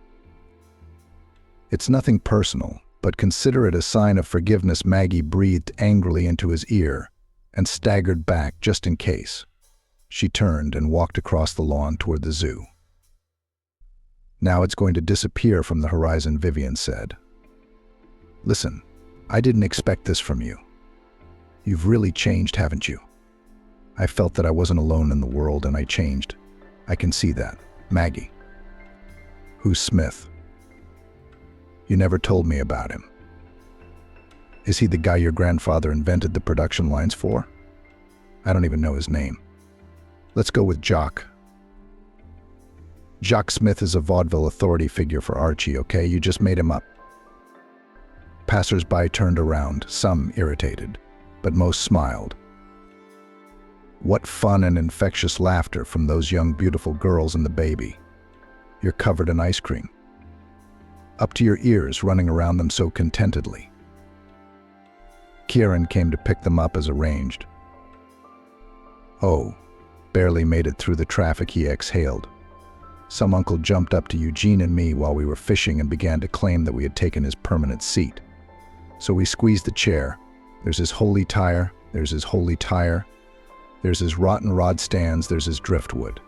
It's nothing personal, but consider it a sign of forgiveness." Maggie breathed angrily into his ear and staggered back just in case. She turned and walked across the lawn toward the zoo. "Now it's going to disappear from the horizon," Vivian said. "Listen, I didn't expect this from you. You've really changed, haven't you? I felt that I wasn't alone in the world, and I changed. I can see that. Maggie." "Who's Smith?" "You never told me about him." "Is he the guy your grandfather invented the production lines for?" "I don't even know his name." "Let's go with Jock." "Jock Smith is a vaudeville authority figure for Archie, okay? You just made him up." Passers-by turned around, some irritated, but most smiled. What fun and infectious laughter from those young beautiful girls and the baby. You're covered in ice cream, up to your ears, running around them so contentedly. Kieran came to pick them up as arranged. "Oh, barely made it through the traffic," he exhaled. "Some uncle jumped up to Eugene and me while we were fishing and began to claim that we had taken his permanent seat. So we squeezed the chair. There's his holy tire, there's his holy tire, there's his rotten rod stands, there's his driftwood."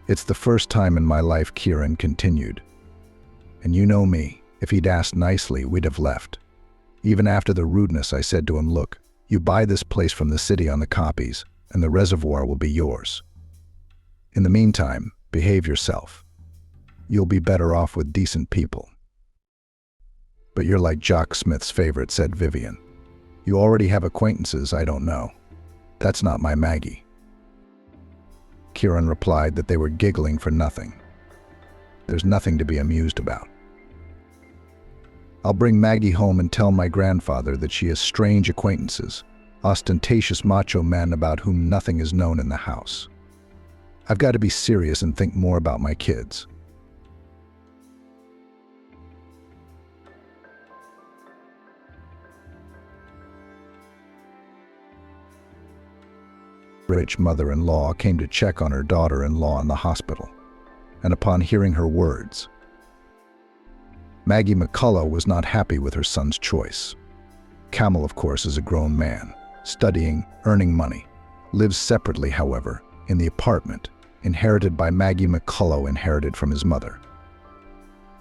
"It's the first time in my life," Kieran continued. "And you know me, if he'd asked nicely, we'd have left. Even after the rudeness, I said to him, look, you buy this place from the city on the copies, and the reservoir will be yours. In the meantime, behave yourself. You'll be better off with decent people." "But you're like Jock Smith's favorite," said Vivian. "You already have acquaintances I don't know. That's not my Maggie." Kieran replied that they were giggling for nothing. There's nothing to be amused about. "I'll bring Maggie home and tell my grandfather that she has strange acquaintances, ostentatious macho men about whom nothing is known in the house. I've got to be serious and think more about my kids." Rich mother-in-law came to check on her daughter-in-law in the hospital, and upon hearing her words, Maggie McCullough was not happy with her son's choice. Camel, of course, is a grown man, studying, earning money, lives separately, however, in the apartment inherited by Maggie McCullough, inherited from his mother.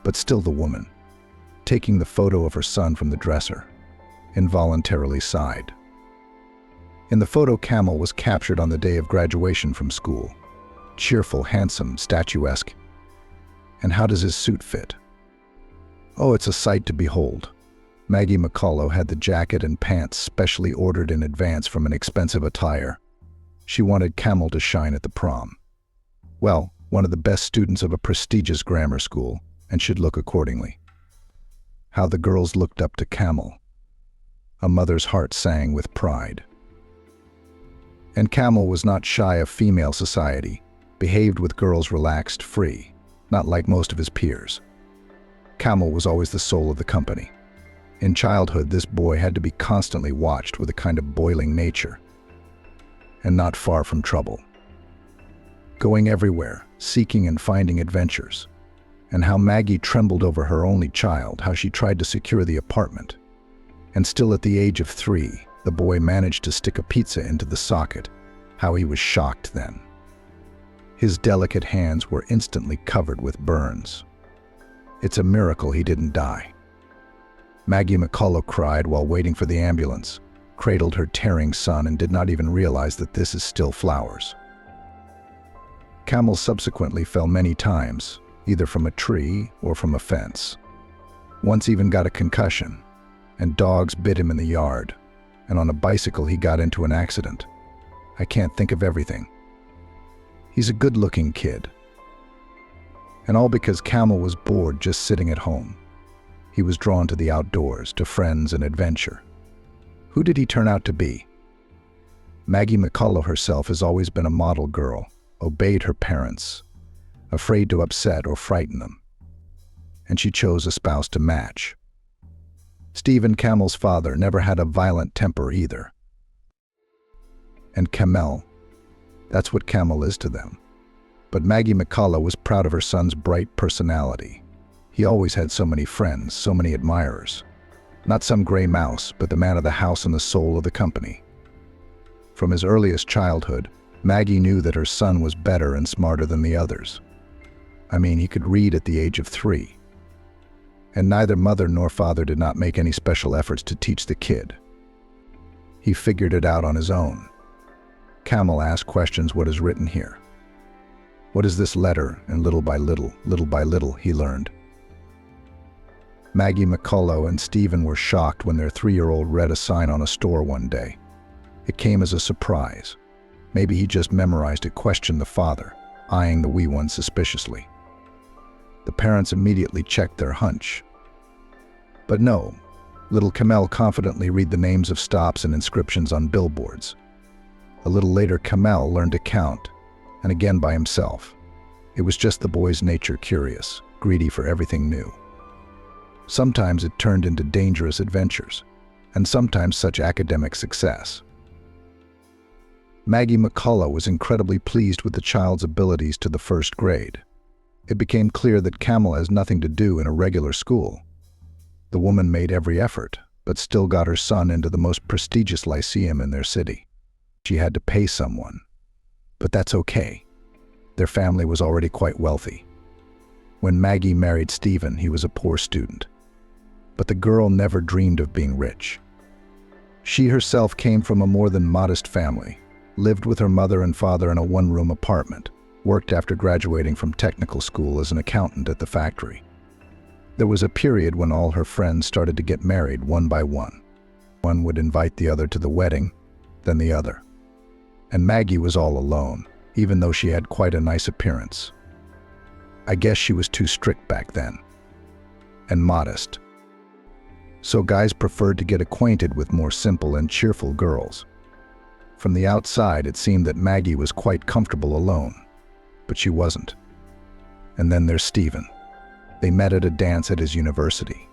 But still the woman, taking the photo of her son from the dresser, involuntarily sighed. In the photo, Camel was captured on the day of graduation from school. Cheerful, handsome, statuesque. And how does his suit fit? Oh, it's a sight to behold. Maggie McCullough had the jacket and pants specially ordered in advance from an expensive attire. She wanted Camel to shine at the prom. Well, one of the best students of a prestigious grammar school, and should look accordingly. How the girls looked up to Camel. A mother's heart sang with pride. And Camel was not shy of female society, behaved with girls relaxed, free, not like most of his peers. Camel was always the soul of the company. In childhood, this boy had to be constantly watched with a kind of boiling nature, and not far from trouble. Going everywhere, seeking and finding adventures. And how Maggie trembled over her only child, how she tried to secure the apartment. And still at the age of 3, the boy managed to stick a pizza into the socket. How he was shocked then. His delicate hands were instantly covered with burns. It's a miracle he didn't die. Maggie McCullough cried while waiting for the ambulance, cradled her tearing son, and did not even realize that this is still flowers. Camel subsequently fell many times, either from a tree or from a fence. Once even got a concussion, and dogs bit him in the yard, and on a bicycle he got into an accident. I can't think of everything. He's a good-looking kid. And all because Camel was bored just sitting at home. He was drawn to the outdoors, to friends and adventure. Who did he turn out to be? Maggie McCullough herself has always been a model girl, obeyed her parents, afraid to upset or frighten them. And she chose a spouse to match. Stephen, Camel's father, never had a violent temper either. And Camel, that's what Camel is to them. But Maggie McCullough was proud of her son's bright personality. He always had so many friends, so many admirers. Not some gray mouse, but the man of the house and the soul of the company. From his earliest childhood, Maggie knew that her son was better and smarter than the others. I mean, he could read at the age of 3. And neither mother nor father did not make any special efforts to teach the kid. He figured it out on his own. Camel asked questions: what is written here? What is this letter? And little by little, he learned. Maggie McCullough and Stephen were shocked when their 3-year-old read a sign on a store one day. It came as a surprise. Maybe he just memorized it, questioned the father, eyeing the wee one suspiciously. The parents immediately checked their hunch. But no, little Camel confidently read the names of stops and inscriptions on billboards. A little later, Camel learned to count, and again by himself. It was just the boy's nature, curious, greedy for everything new. Sometimes it turned into dangerous adventures, and sometimes such academic success. Maggie McCullough was incredibly pleased with the child's abilities to the 1st grade. It became clear that Camel has nothing to do in a regular school. The woman made every effort, but still got her son into the most prestigious lyceum in their city. She had to pay someone. But that's okay. Their family was already quite wealthy. When Maggie married Stephen, he was a poor student. But the girl never dreamed of being rich. She herself came from a more than modest family, lived with her mother and father in a 1-room apartment, worked after graduating from technical school as an accountant at the factory. There was a period when all her friends started to get married one by one. One would invite the other to the wedding, then the other. And Maggie was all alone, even though she had quite a nice appearance. I guess she was too strict back then. And modest. So guys preferred to get acquainted with more simple and cheerful girls. From the outside, it seemed that Maggie was quite comfortable alone. But she wasn't. And then there's Stephen. They met at a dance at his university.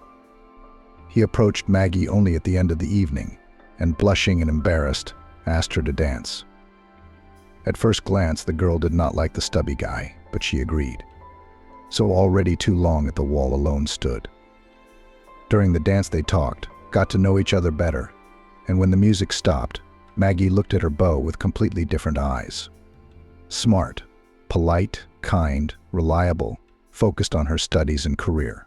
He approached Maggie only at the end of the evening, and blushing and embarrassed, asked her to dance. At first glance, the girl did not like the stubby guy, but she agreed. So already too long at the wall alone stood. During the dance they talked, got to know each other better, and when the music stopped, Maggie looked at her beau with completely different eyes. Smart, polite, kind, reliable, focused on her studies and career.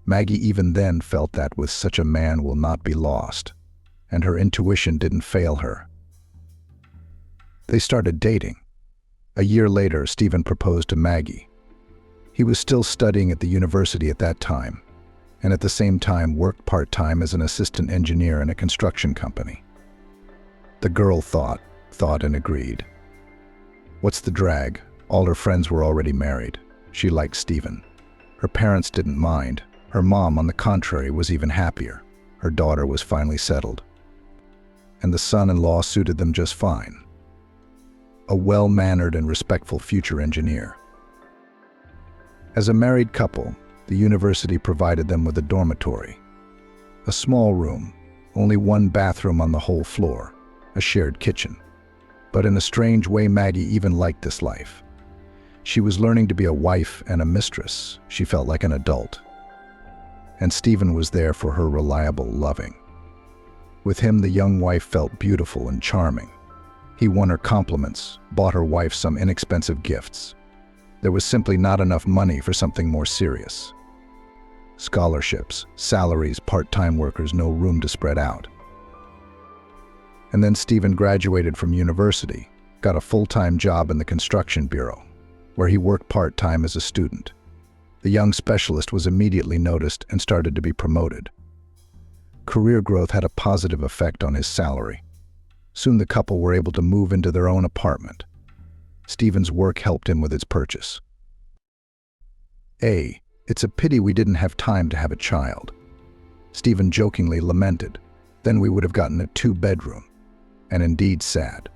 Maggie even then felt that with such a man will not be lost, and her intuition didn't fail her. They started dating. A year later, Stephen proposed to Maggie. He was still studying at the university at that time, and at the same time worked part-time as an assistant engineer in a construction company. The girl thought and agreed. What's the drag? All her friends were already married. She liked Stephen. Her parents didn't mind. Her mom, on the contrary, was even happier. Her daughter was finally settled. And the son-in-law suited them just fine. A well-mannered and respectful future engineer. As a married couple, the university provided them with a dormitory. A small room, only one bathroom on the whole floor, a shared kitchen. But in a strange way, Maggie even liked this life. She was learning to be a wife and a mistress. She felt like an adult. And Stephen was there for her, reliable, loving. With him, the young wife felt beautiful and charming. He won her compliments, bought her wife some inexpensive gifts. There was simply not enough money for something more serious. Scholarships, salaries, part-time workers, no room to spread out. And then Stephen graduated from university, got a full-time job in the construction bureau, where he worked part-time as a student. The young specialist was immediately noticed and started to be promoted. Career growth had a positive effect on his salary. Soon the couple were able to move into their own apartment. Stephen's work helped him with its purchase. It's a pity we didn't have time to have a child. Stephen jokingly lamented. Then we would have gotten a 2-bedroom. And indeed sad.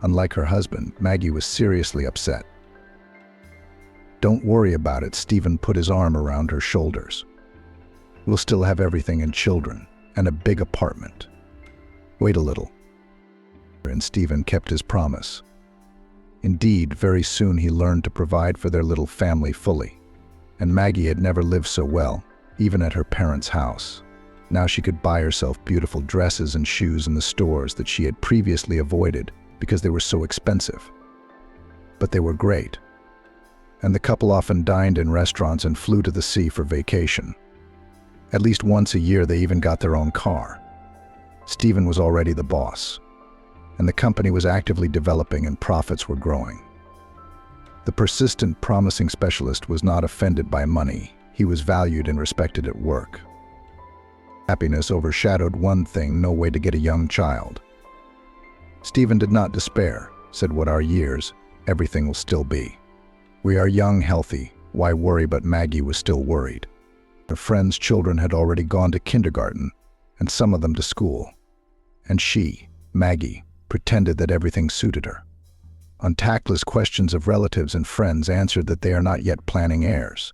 Unlike her husband, Maggie was seriously upset. Don't worry about it, Stephen put his arm around her shoulders. We'll still have everything and children, and a big apartment. Wait a little. And Stephen kept his promise. Indeed, very soon he learned to provide for their little family fully. And Maggie had never lived so well, even at her parents' house. Now she could buy herself beautiful dresses and shoes in the stores that she had previously avoided because they were so expensive. But they were great. And the couple often dined in restaurants and flew to the sea for vacation. At least once a year they even got their own car. Stephen was already the boss, and the company was actively developing and profits were growing. The persistent, promising specialist was not offended by money. He was valued and respected at work. Happiness overshadowed one thing: no way to get a young child. Stephen did not despair, said, what are years? Everything will still be. We are young, healthy. Why worry? But Maggie was still worried. Her friends' children had already gone to kindergarten, and some of them to school. And she, Maggie, pretended that everything suited her. On tactless questions of relatives and friends answered that they are not yet planning heirs.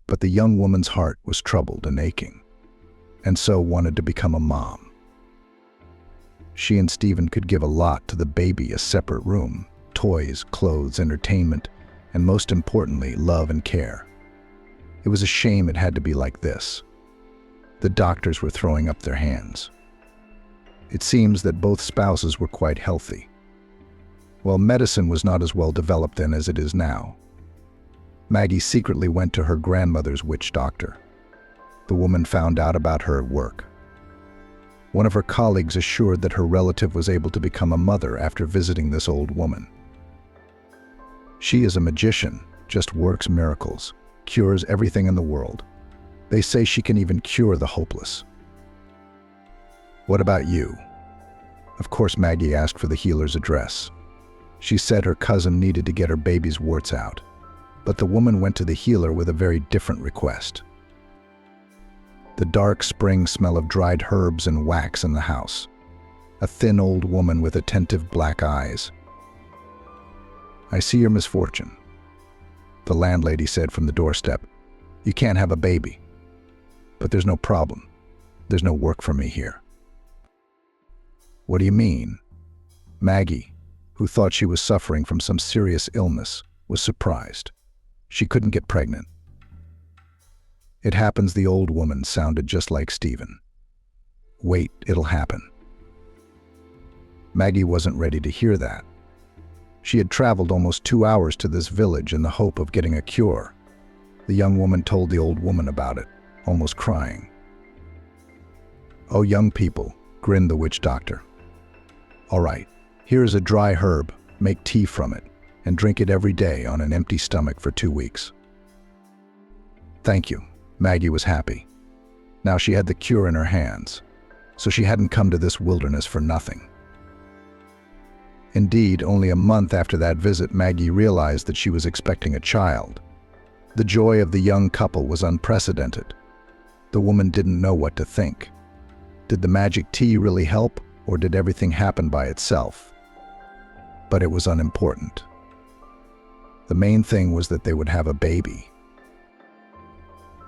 But the young woman's heart was troubled and aching, and so wanted to become a mom. She and Stephen could give a lot to the baby: a separate room, toys, clothes, entertainment, and most importantly, love and care. It was a shame it had to be like this. The doctors were throwing up their hands. It seems that both spouses were quite healthy. Well, medicine was not as well developed then as it is now. Maggie secretly went to her grandmother's witch doctor. The woman found out about her at work. One of her colleagues assured that her relative was able to become a mother after visiting this old woman. She is a magician, just works miracles, cures everything in the world. They say she can even cure the hopeless. What about you? Of course, Maggie asked for the healer's address. She said her cousin needed to get her baby's warts out, but the woman went to the healer with a very different request. The dark spring smell of dried herbs and wax in the house. A thin old woman with attentive black eyes. I see your misfortune, the landlady said from the doorstep. You can't have a baby. But there's no problem. There's no work for me here. What do you mean? Maggie, who thought she was suffering from some serious illness, was surprised. She couldn't get pregnant. It happens the old woman sounded just like Stephen. Wait, it'll happen. Maggie wasn't ready to hear that. She had traveled almost 2 hours to this village in the hope of getting a cure. The young woman told the old woman about it, almost crying. Oh, young people, grinned the witch doctor. All right, here is a dry herb, make tea from it, and drink it every day on an empty stomach for 2 weeks. Thank you. Maggie was happy. Now she had the cure in her hands, so she hadn't come to this wilderness for nothing. Indeed, only a month after that visit, Maggie realized that she was expecting a child. The joy of the young couple was unprecedented. The woman didn't know what to think. Did the magic tea really help, or did everything happen by itself? But it was unimportant. The main thing was that they would have a baby.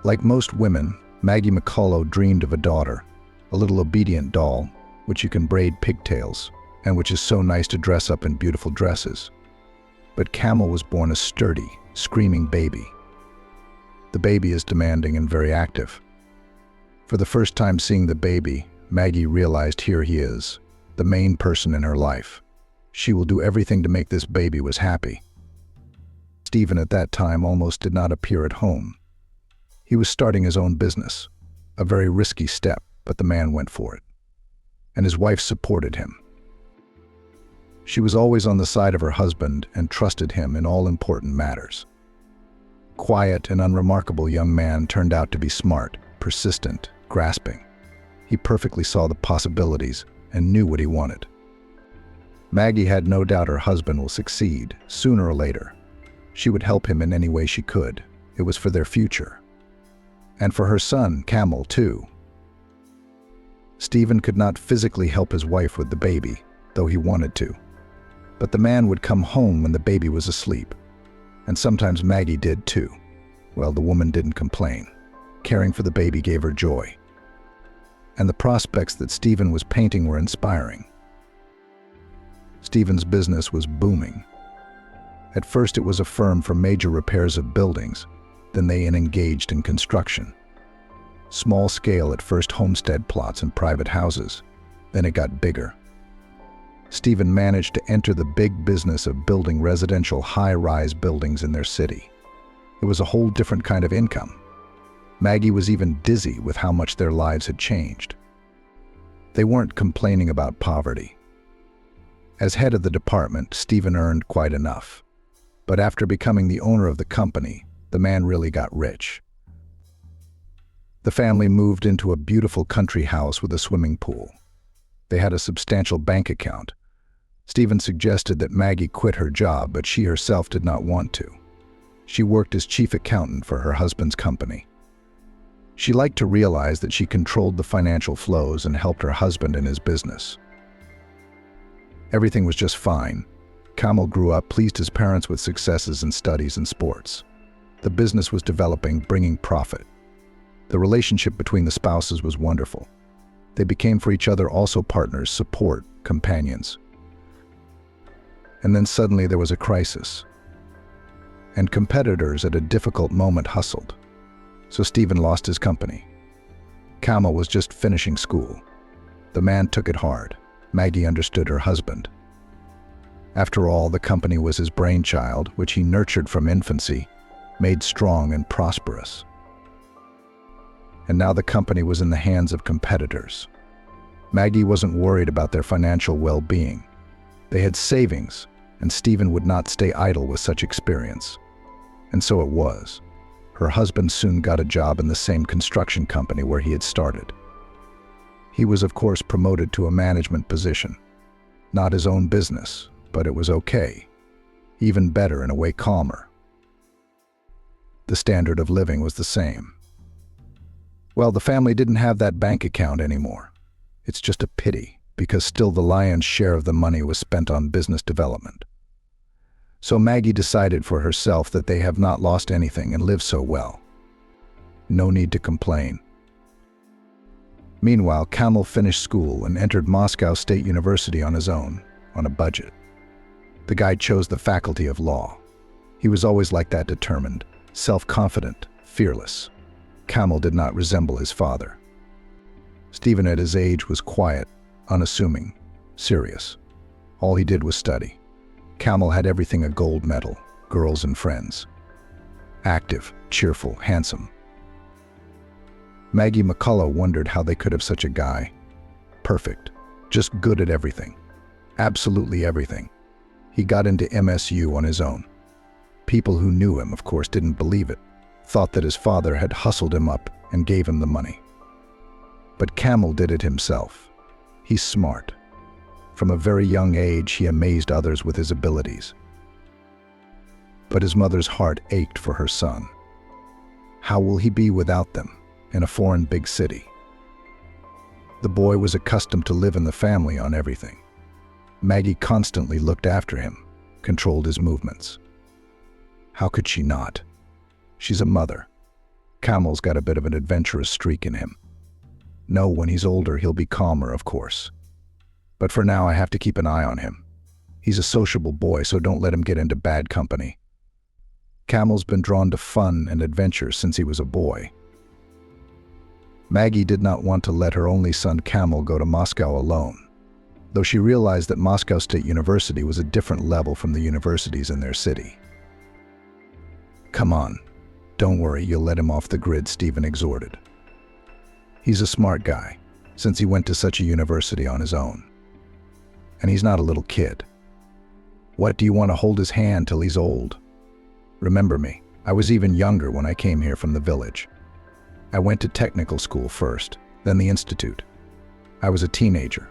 Like most women, Maggie McCullough dreamed of a daughter, a little obedient doll, which you can braid pigtails, and which is so nice to dress up in beautiful dresses. But Camel was born a sturdy, screaming baby. The baby is demanding and very active. For the first time seeing the baby, Maggie realized here he is, the main person in her life. She will do everything to make this baby was happy. Stephen at that time almost did not appear at home. He was starting his own business, a very risky step, but the man went for it. And his wife supported him. She was always on the side of her husband and trusted him in all important matters. Quiet and unremarkable young man turned out to be smart, persistent, grasping. He perfectly saw the possibilities and knew what he wanted. Maggie had no doubt her husband will succeed, sooner or later. She would help him in any way she could. It was for their future. And for her son, Camel, too. Stephen could not physically help his wife with the baby, though he wanted to. But the man would come home when the baby was asleep. And sometimes Maggie did too. Well, the woman didn't complain. Caring for the baby gave her joy. And the prospects that Stephen was painting were inspiring. Stephen's business was booming. At first it was a firm for major repairs of buildings, then they engaged in construction. Small scale at first, homestead plots and private houses, then it got bigger. Stephen managed to enter the big business of building residential high-rise buildings in their city. It was a whole different kind of income. Maggie was even dizzy with how much their lives had changed. They weren't complaining about poverty. As head of the department, Stephen earned quite enough. But after becoming the owner of the company, the man really got rich. The family moved into a beautiful country house with a swimming pool. They had a substantial bank account. Stephen suggested that Maggie quit her job, but she herself did not want to. She worked as chief accountant for her husband's company. She liked to realize that she controlled the financial flows and helped her husband in his business. Everything was just fine. Camel grew up, pleased his parents with successes in studies and sports. The business was developing, bringing profit. The relationship between the spouses was wonderful. They became for each other also partners, support, companions. And then suddenly there was a crisis. And competitors at a difficult moment hustled. So Stephen lost his company. Camel was just finishing school. The man took it hard. Maggie understood her husband. After all, the company was his brainchild, which he nurtured from infancy, made strong and prosperous. And now the company was in the hands of competitors. Maggie wasn't worried about their financial well-being. They had savings, and Stephen would not stay idle with such experience. And so it was. Her husband soon got a job in the same construction company where he had started. He was, of course, promoted to a management position. Not his own business, but it was okay. Even better, in a way, calmer. The standard of living was the same. Well, the family didn't have that bank account anymore. It's just a pity, because still the lion's share of the money was spent on business development. So Maggie decided for herself that they have not lost anything and live so well. No need to complain. Meanwhile, Camel finished school and entered Moscow State University on his own, on a budget. The guy chose the faculty of law. He was always like that, determined, self-confident, fearless. Camel did not resemble his father. Stephen at his age was quiet, unassuming, serious. All he did was study. Camel had everything: a gold medal, girls and friends. Active, cheerful, handsome. Maggie McCullough wondered how they could have such a guy. Perfect, just good at everything. Absolutely everything. He got into MSU on his own. People who knew him, of course, didn't believe it. thought that his father had hustled him up and gave him the money. But Camel did it himself. He's smart. From a very young age, he amazed others with his abilities. But his mother's heart ached for her son. How will he be without them in a foreign big city? The boy was accustomed to live in the family on everything. Maggie constantly looked after him, controlled his movements. How could she not? She's a mother. Camel's got a bit of an adventurous streak in him. No, when he's older, he'll be calmer, of course. But for now, I have to keep an eye on him. He's a sociable boy, so don't let him get into bad company. Camel's been drawn to fun and adventure since he was a boy. Maggie did not want to let her only son Camel go to Moscow alone, though she realized that Moscow State University was a different level from the universities in their city. "Come on, don't worry, you'll let him off the grid," Stephen exhorted. He's a smart guy, since he went to such a university on his own. And he's not a little kid. What, do you want to hold his hand till he's old? Remember me, I was even younger when I came here from the village. I went to technical school first, then the institute. I was a teenager.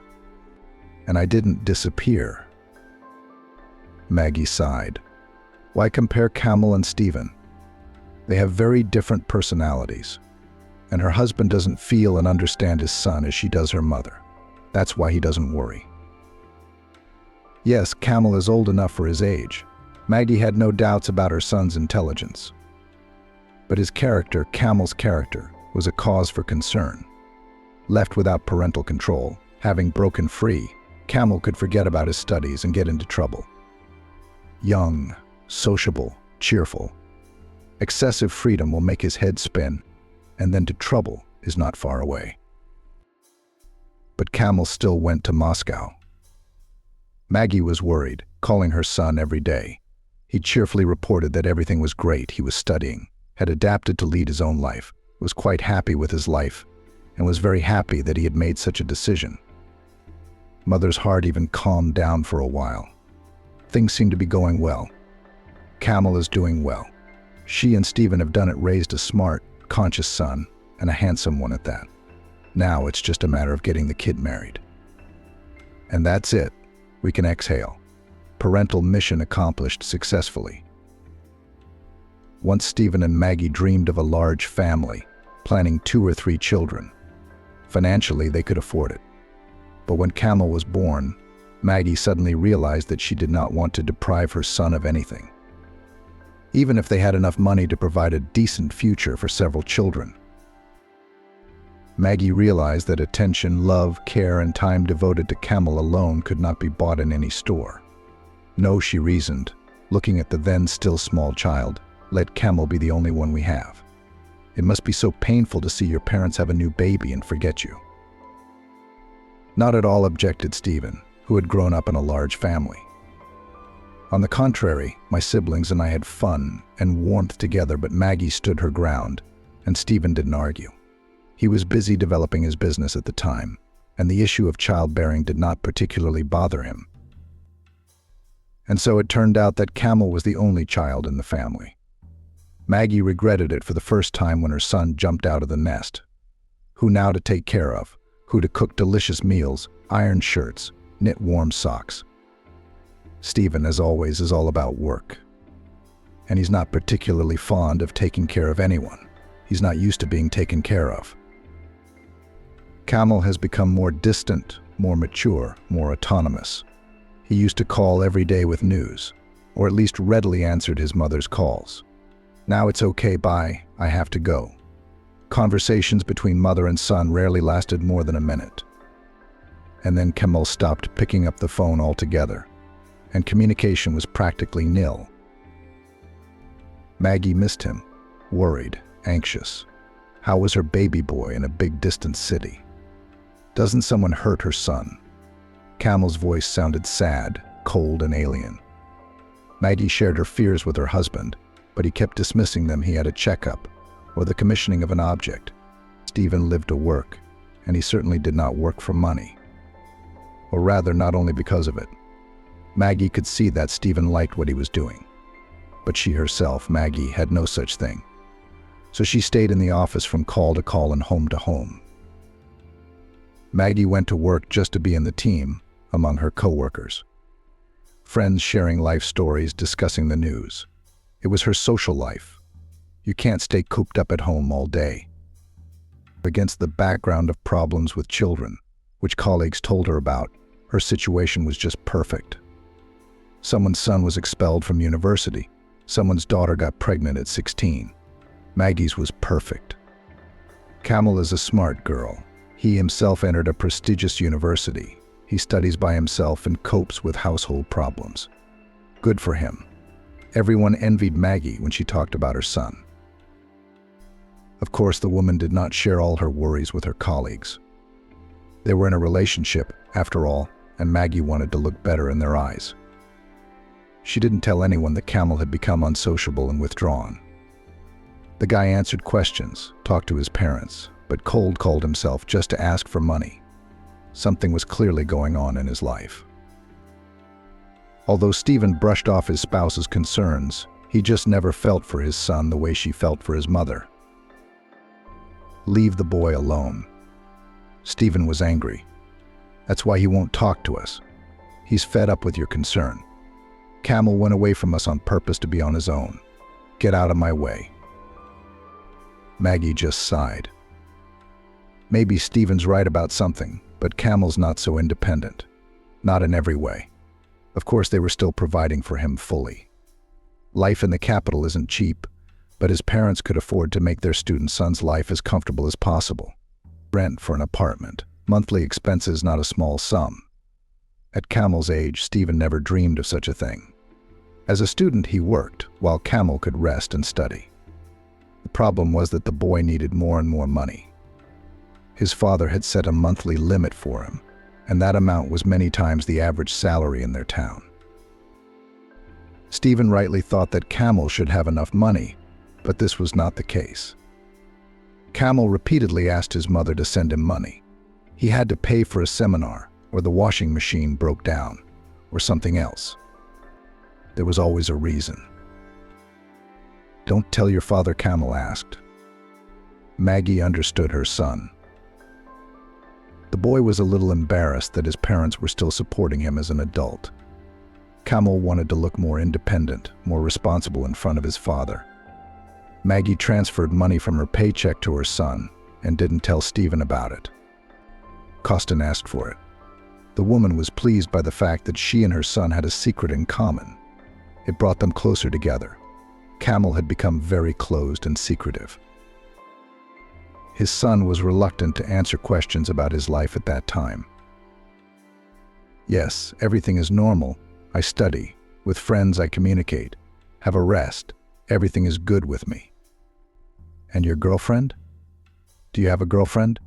And I didn't disappear. Maggie sighed. Why compare Camel and Stephen? They have very different personalities. And her husband doesn't feel and understand his son as she does her mother. That's why he doesn't worry. Yes, Camel is old enough for his age. Maggie had no doubts about her son's intelligence. But his character, Camel's character, was a cause for concern. Left without parental control, having broken free, Camel could forget about his studies and get into trouble. Young, sociable, cheerful. Excessive freedom will make his head spin, and then to trouble is not far away. But Camel still went to Moscow. Maggie was worried, calling her son every day. He cheerfully reported that everything was great. He was studying, had adapted to lead his own life, was quite happy with his life, and was very happy that he had made such a decision. Mother's heart even calmed down for a while. Things seem to be going well. Camel is doing well. She and Stephen have done it, raised a smart, conscious son, and a handsome one at that. Now it's just a matter of getting the kid married. And that's it. We can exhale. Parental mission accomplished successfully. Once Stephen and Maggie dreamed of a large family, planning 2 or 3 children. Financially, they could afford it. But when Camel was born, Maggie suddenly realized that she did not want to deprive her son of anything. Even if they had enough money to provide a decent future for several children. Maggie realized that attention, love, care, and time devoted to Camel alone could not be bought in any store. No, she reasoned, looking at the then still small child, let Camel be the only one we have. It must be so painful to see your parents have a new baby and forget you. Not at all, objected Stephen, who had grown up in a large family. On the contrary, my siblings and I had fun and warmth together, but Maggie stood her ground, and Stephen didn't argue. He was busy developing his business at the time, and the issue of childbearing did not particularly bother him. And so it turned out that Camel was the only child in the family. Maggie regretted it for the first time when her son jumped out of the nest. Who now to take care of? Who to cook delicious meals, iron shirts, knit warm socks? Stephen, as always, is all about work. And he's not particularly fond of taking care of anyone. He's not used to being taken care of. Camel has become more distant, more mature, more autonomous. He used to call every day with news, or at least readily answered his mother's calls. Now it's okay, bye, I have to go. Conversations between mother and son rarely lasted more than a minute. And then Camel stopped picking up the phone altogether, and communication was practically nil. Maggie missed him, worried, anxious. How was her baby boy in a big distant city? Doesn't someone hurt her son? Camel's voice sounded sad, cold, and alien. Maggie shared her fears with her husband, but he kept dismissing them. He had a checkup, or the commissioning of an object. Stephen lived to work, and he certainly did not work for money. Or rather, not only because of it. Maggie could see that Stephen liked what he was doing. But she herself, Maggie, had no such thing. so she stayed in the office from call to call and home to home. Maggie went to work just to be in the team, among her coworkers. Friends sharing life stories, discussing the news. It was her social life. You can't stay cooped up at home all day. Against the background of problems with children, which colleagues told her about, her situation was just perfect. Someone's son was expelled from university. Someone's daughter got pregnant at 16. Maggie's was perfect. Camel is a smart girl. He himself entered a prestigious university. He studies by himself and copes with household problems. Good for him. Everyone envied Maggie when she talked about her son. Of course, the woman did not share all her worries with her colleagues. They were in a relationship, after all, and Maggie wanted to look better in their eyes. She didn't tell anyone that Camel had become unsociable and withdrawn. The guy answered questions, talked to his parents, but cold called himself just to ask for money. Something was clearly going on in his life. Although Stephen brushed off his spouse's concerns, he just never felt for his son the way she felt for his mother. Leave the boy alone. Stephen was angry. That's why he won't talk to us. He's fed up with your concern. Camel went away from us on purpose to be on his own. Get out of my way. Maggie just sighed. Maybe Stephen's right about something, but Camel's not so independent. Not in every way. Of course, they were still providing for him fully. Life in the capital isn't cheap, but his parents could afford to make their student son's life as comfortable as possible. Rent for an apartment, monthly expenses not a small sum. At Camel's age, Stephen never dreamed of such a thing. As a student, he worked, while Camel could rest and study. The problem was that the boy needed more and more money. His father had set a monthly limit for him, and that amount was many times the average salary in their town. Stephen rightly thought that Camel should have enough money, but this was not the case. Camel repeatedly asked his mother to send him money. He had to pay for a seminar, or the washing machine broke down, or something else. There was always a reason. "Don't tell your father," Camel asked. Maggie understood her son. The boy was a little embarrassed that his parents were still supporting him as an adult. Camel wanted to look more independent, more responsible in front of his father. Maggie transferred money from her paycheck to her son and didn't tell Stephen about it. Costin asked for it. The woman was pleased by the fact that she and her son had a secret in common. It brought them closer together. Camel had become very closed and secretive. His son was reluctant to answer questions about his life at that time. "Yes, everything is normal. I study. With friends I communicate. Have a rest. Everything is good with me." "And your girlfriend? Do you have a girlfriend?"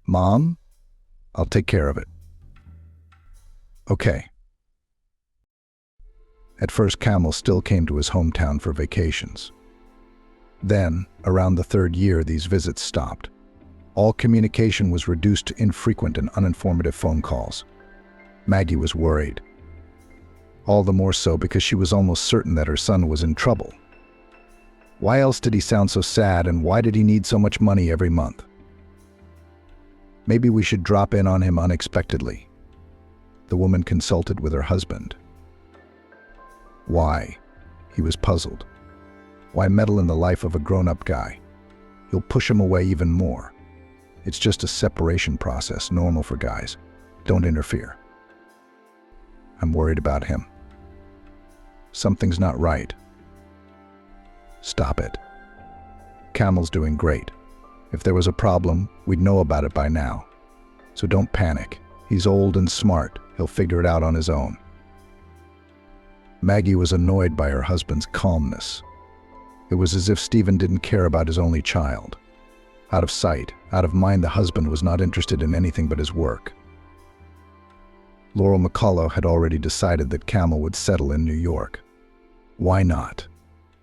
"Mom? I'll take care of it." "Okay." At first, Camel still came to his hometown for vacations. Then, around the third year, these visits stopped. All communication was reduced to infrequent and uninformative phone calls. Maggie was worried. All the more so because she was almost certain that her son was in trouble. Why else did he sound so sad, and why did he need so much money every month? Maybe we should drop in on him unexpectedly. The woman consulted with her husband. Why? He was puzzled. Why meddle in the life of a grown-up guy? You'll push him away even more. It's just a separation process, normal for guys. Don't interfere. I'm worried about him. Something's not right. Stop it. Camel's doing great. If there was a problem, we'd know about it by now. So don't panic. He's old and smart. He'll figure it out on his own. Maggie was annoyed by her husband's calmness. It was as if Stephen didn't care about his only child. Out of sight, out of mind, the husband was not interested in anything but his work. Laurel McCullough had already decided that Camel would settle in New York. Why not?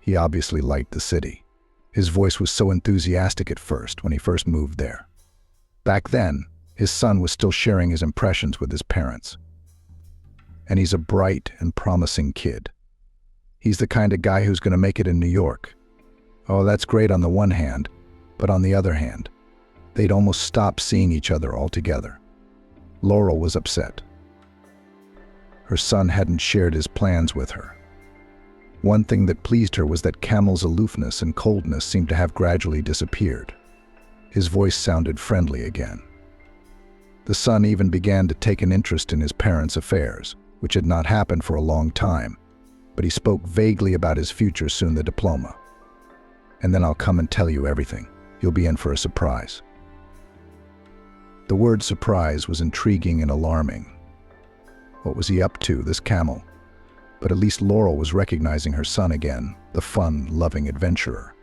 He obviously liked the city. His voice was so enthusiastic at first when he first moved there. Back then, his son was still sharing his impressions with his parents. And he's a bright and promising kid. He's the kind of guy who's going to make it in New York. Oh, that's great on the one hand, but on the other hand, they'd almost stopped seeing each other altogether. Laurel was upset. Her son hadn't shared his plans with her. One thing that pleased her was that Camel's aloofness and coldness seemed to have gradually disappeared. His voice sounded friendly again. The son even began to take an interest in his parents' affairs, which had not happened for a long time, but he spoke vaguely about his future, soon the diploma. And then I'll come and tell you everything. You'll be in for a surprise. The word surprise was intriguing and alarming. What was he up to, this Camel? But at least Laurel was recognizing her son again, the fun-loving adventurer.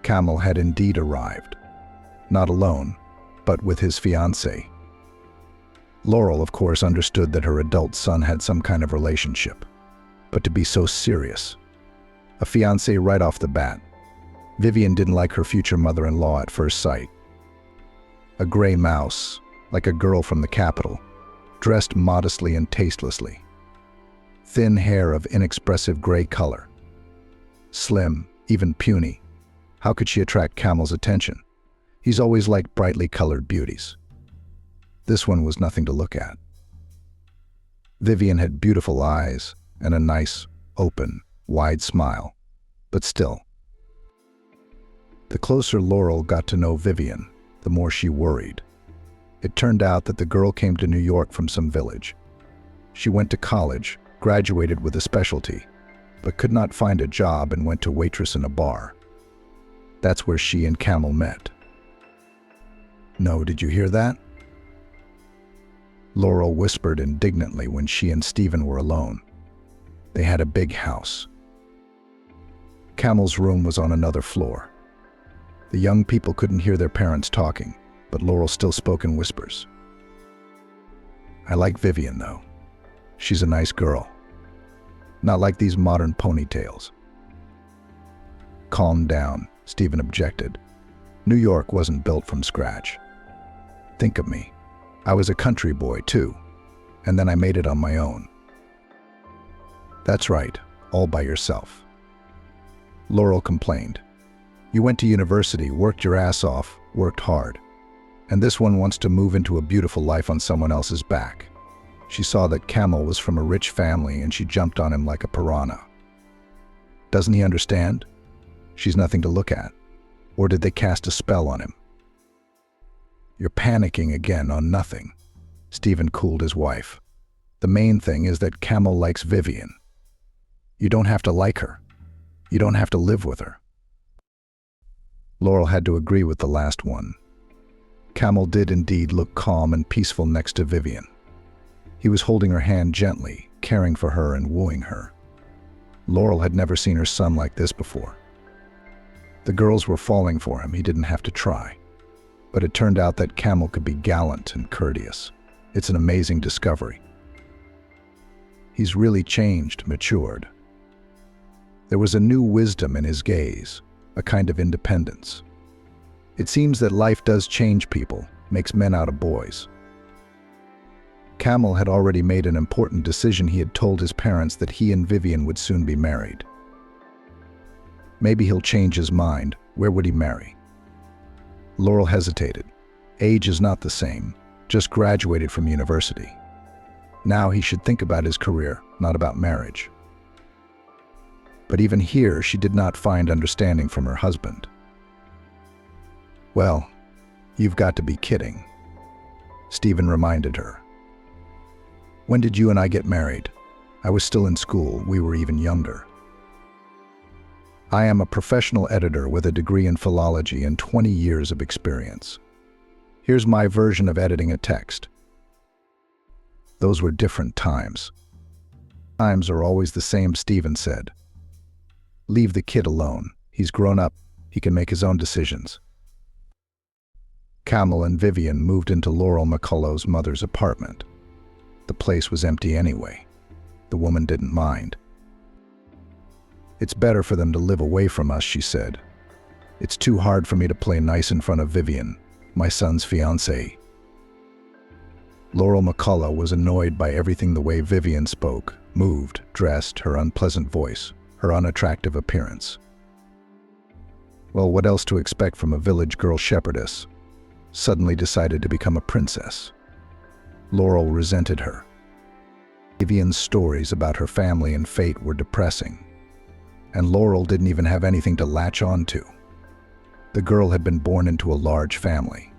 Camel had indeed arrived. Not alone, but with his fiancée. Laurel, of course, understood that her adult son had some kind of relationship. But to be so serious. A fiancée right off the bat. Vivian didn't like her future mother-in-law at first sight. A gray mouse, like a girl from the capital, dressed modestly and tastelessly. Thin hair of inexpressive gray color. Slim, even puny. How could she attract Camel's attention? He's always liked brightly colored beauties. This one was nothing to look at. Vivian had beautiful eyes and a nice, open, wide smile, but still. The closer Laurel got to know Vivian, the more she worried. It turned out that the girl came to New York from some village. She went to college, graduated with a specialty, but could not find a job and went to waitress in a bar. That's where she and Camel met. No, did you hear that? Laurel whispered indignantly when she and Stephen were alone. They had a big house. Camel's room was on another floor. The young people couldn't hear their parents talking, but Laurel still spoke in whispers. I like Vivian, though. She's a nice girl. Not like these modern ponytails. Calm down, Stephen objected. New York wasn't built from scratch. Think of me. I was a country boy, too, and then I made it on my own. That's right, all by yourself. Laurel complained. You went to university, worked your ass off, worked hard. And this one wants to move into a beautiful life on someone else's back. She saw that Camel was from a rich family and she jumped on him like a piranha. Doesn't he understand? She's nothing to look at. Or did they cast a spell on him? You're panicking again on nothing. Stephen cooled his wife. The main thing is that Camel likes Vivian. You don't have to like her. You don't have to live with her. Laurel had to agree with the last one. Camel did indeed look calm and peaceful next to Vivian. He was holding her hand gently, caring for her and wooing her. Laurel had never seen her son like this before. The girls were falling for him, he didn't have to try. But it turned out that Camel could be gallant and courteous. It's an amazing discovery. He's really changed, matured. There was a new wisdom in his gaze, a kind of independence. It seems that life does change people, makes men out of boys. Camel had already made an important decision. He had told his parents that he and Vivian would soon be married. Maybe he'll change his mind. Where would he marry? Laurel hesitated. Age is not the same, just graduated from university. Now he should think about his career, not about marriage. But even here, she did not find understanding from her husband. Well, you've got to be kidding, Stephen reminded her. When did you and I get married? I was still in school, we were even younger. I am a professional editor with a degree in philology and 20 years of experience. Here's my version of editing a text. Those were different times. Times are always the same, Stephen said. Leave the kid alone. He's grown up. He can make his own decisions. Camel and Vivian moved into Laurel McCullough's mother's apartment. The place was empty anyway. The woman didn't mind. It's better for them to live away from us, she said. It's too hard for me to play nice in front of Vivian, my son's fiancée. Laurel McCullough was annoyed by everything: the way Vivian spoke, moved, dressed, her unpleasant voice, her unattractive appearance. Well, what else to expect from a village girl shepherdess? Suddenly decided to become a princess. Laurel resented her. Vivian's stories about her family and fate were depressing, and Laurel didn't even have anything to latch on to. The girl had been born into a large family.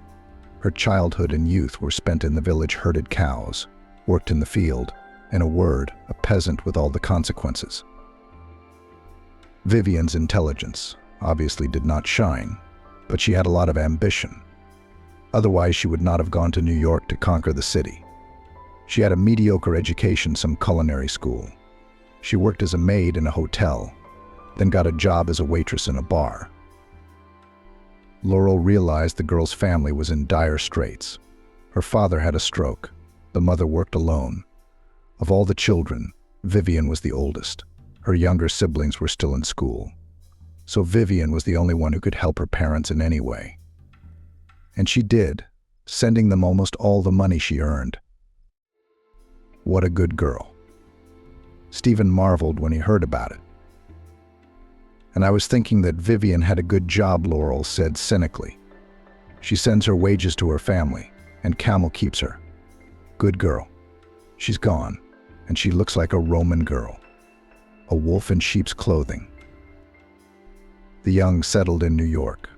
Her childhood and youth were spent in the village, herded cows, worked in the field, in a word, a peasant with all the consequences. Vivian's intelligence obviously did not shine, but she had a lot of ambition. Otherwise, she would not have gone to New York to conquer the city. She had a mediocre education, some culinary school. She worked as a maid in a hotel, then got a job as a waitress in a bar. Laurel realized the girl's family was in dire straits. Her father had a stroke. The mother worked alone. Of all the children, Vivian was the oldest. Her younger siblings were still in school. So Vivian was the only one who could help her parents in any way. And she did, sending them almost all the money she earned. What a good girl. Stephen marveled when he heard about it. And I was thinking that Vivian had a good job, Laurel said cynically. She sends her wages to her family, and Camel keeps her. Good girl. She's gone, and she looks like a Roman girl. A wolf in sheep's clothing. The young settled in New York.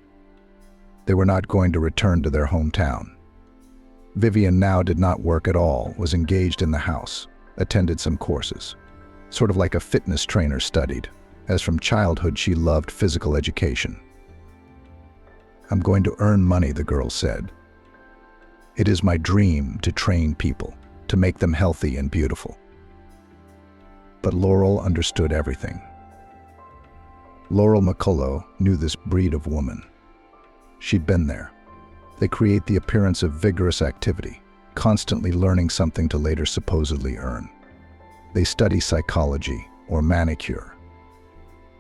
They were not going to return to their hometown. Vivian now did not work at all, was engaged in the house, attended some courses. Sort of like a fitness trainer studied, as from childhood she loved physical education. I'm going to earn money, the girl said. It is my dream to train people, to make them healthy and beautiful. But Laurel understood everything. Laurel McCullough knew this breed of woman. She'd been there. They create the appearance of vigorous activity, constantly learning something to later supposedly earn. They study psychology or manicure.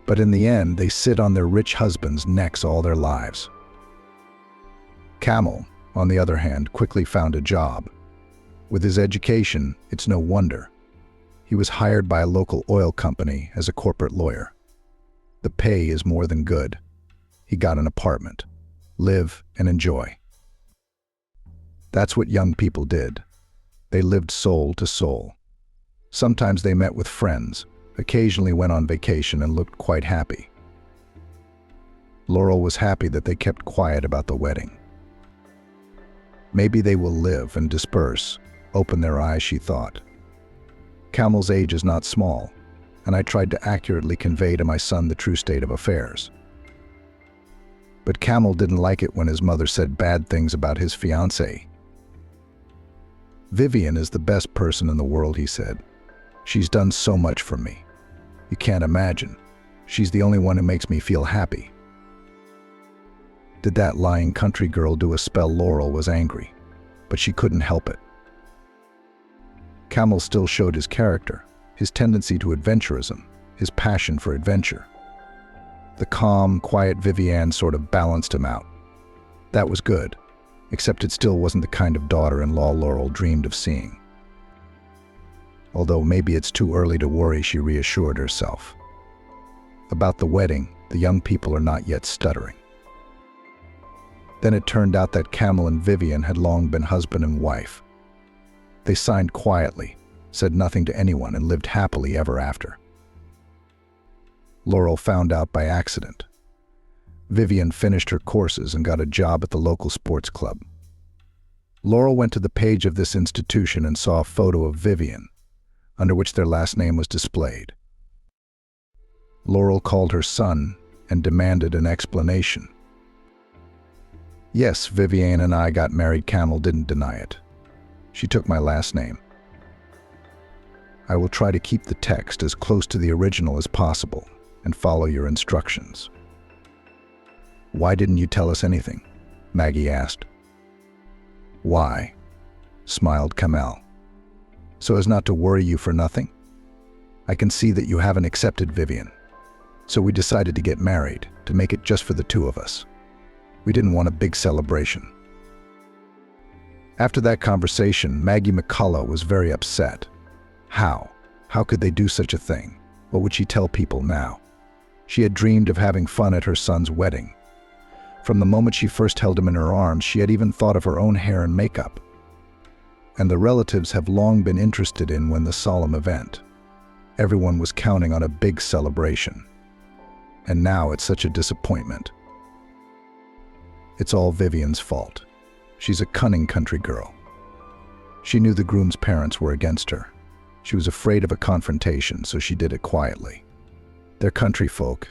But in the end, they sit on their rich husbands' necks all their lives. Camel, on the other hand, quickly found a job. With his education, it's no wonder. He was hired by a local oil company as a corporate lawyer. The pay is more than good. He got an apartment. Live and enjoy. That's what young people did. They lived soul to soul. Sometimes they met with friends, occasionally went on vacation and looked quite happy. Laurel was happy that they kept quiet about the wedding. Maybe they will live and disperse, open their eyes, she thought. Camel's age is not small, and I tried to accurately convey to my son the true state of affairs. But Camel didn't like it when his mother said bad things about his fiancée. Vivian is the best person in the world, he said. She's done so much for me. You can't imagine. She's the only one who makes me feel happy. Did that lying country girl do a spell? Laurel was angry, but she couldn't help it. Camel still showed his character, his tendency to adventurism, his passion for adventure. The calm, quiet Vivian sort of balanced him out. That was good, except it still wasn't the kind of daughter-in-law Laurel dreamed of seeing. Although maybe it's too early to worry, she reassured herself. About the wedding, the young people are not yet stuttering. Then it turned out that Camel and Vivian had long been husband and wife. They signed quietly, said nothing to anyone, and lived happily ever after. Laurel found out by accident. Vivian finished her courses and got a job at the local sports club. Laurel went to the page of this institution and saw a photo of Vivian, under which their last name was displayed. Laurel called her son and demanded an explanation. Yes, Vivian and I got married. Camel didn't deny it. She took my last name. I will try to keep the text as close to the original as possible and follow your instructions. Why didn't you tell us anything? Maggie asked. Why? Smiled Kamel. So as not to worry you for nothing? I can see that you haven't accepted Vivian. So we decided to get married, to make it just for the two of us. We didn't want a big celebration. After that conversation, Maggie McCullough was very upset. How? How could they do such a thing? What would she tell people now? She had dreamed of having fun at her son's wedding, From the moment she first held him in her arms, she had even thought of her own hair and makeup. And the relatives have long been interested in when the solemn event. Everyone was counting on a big celebration. And now it's such a disappointment. It's all Vivian's fault. She's a cunning country girl. She knew the groom's parents were against her. She was afraid of a confrontation, so she did it quietly. They're country folk,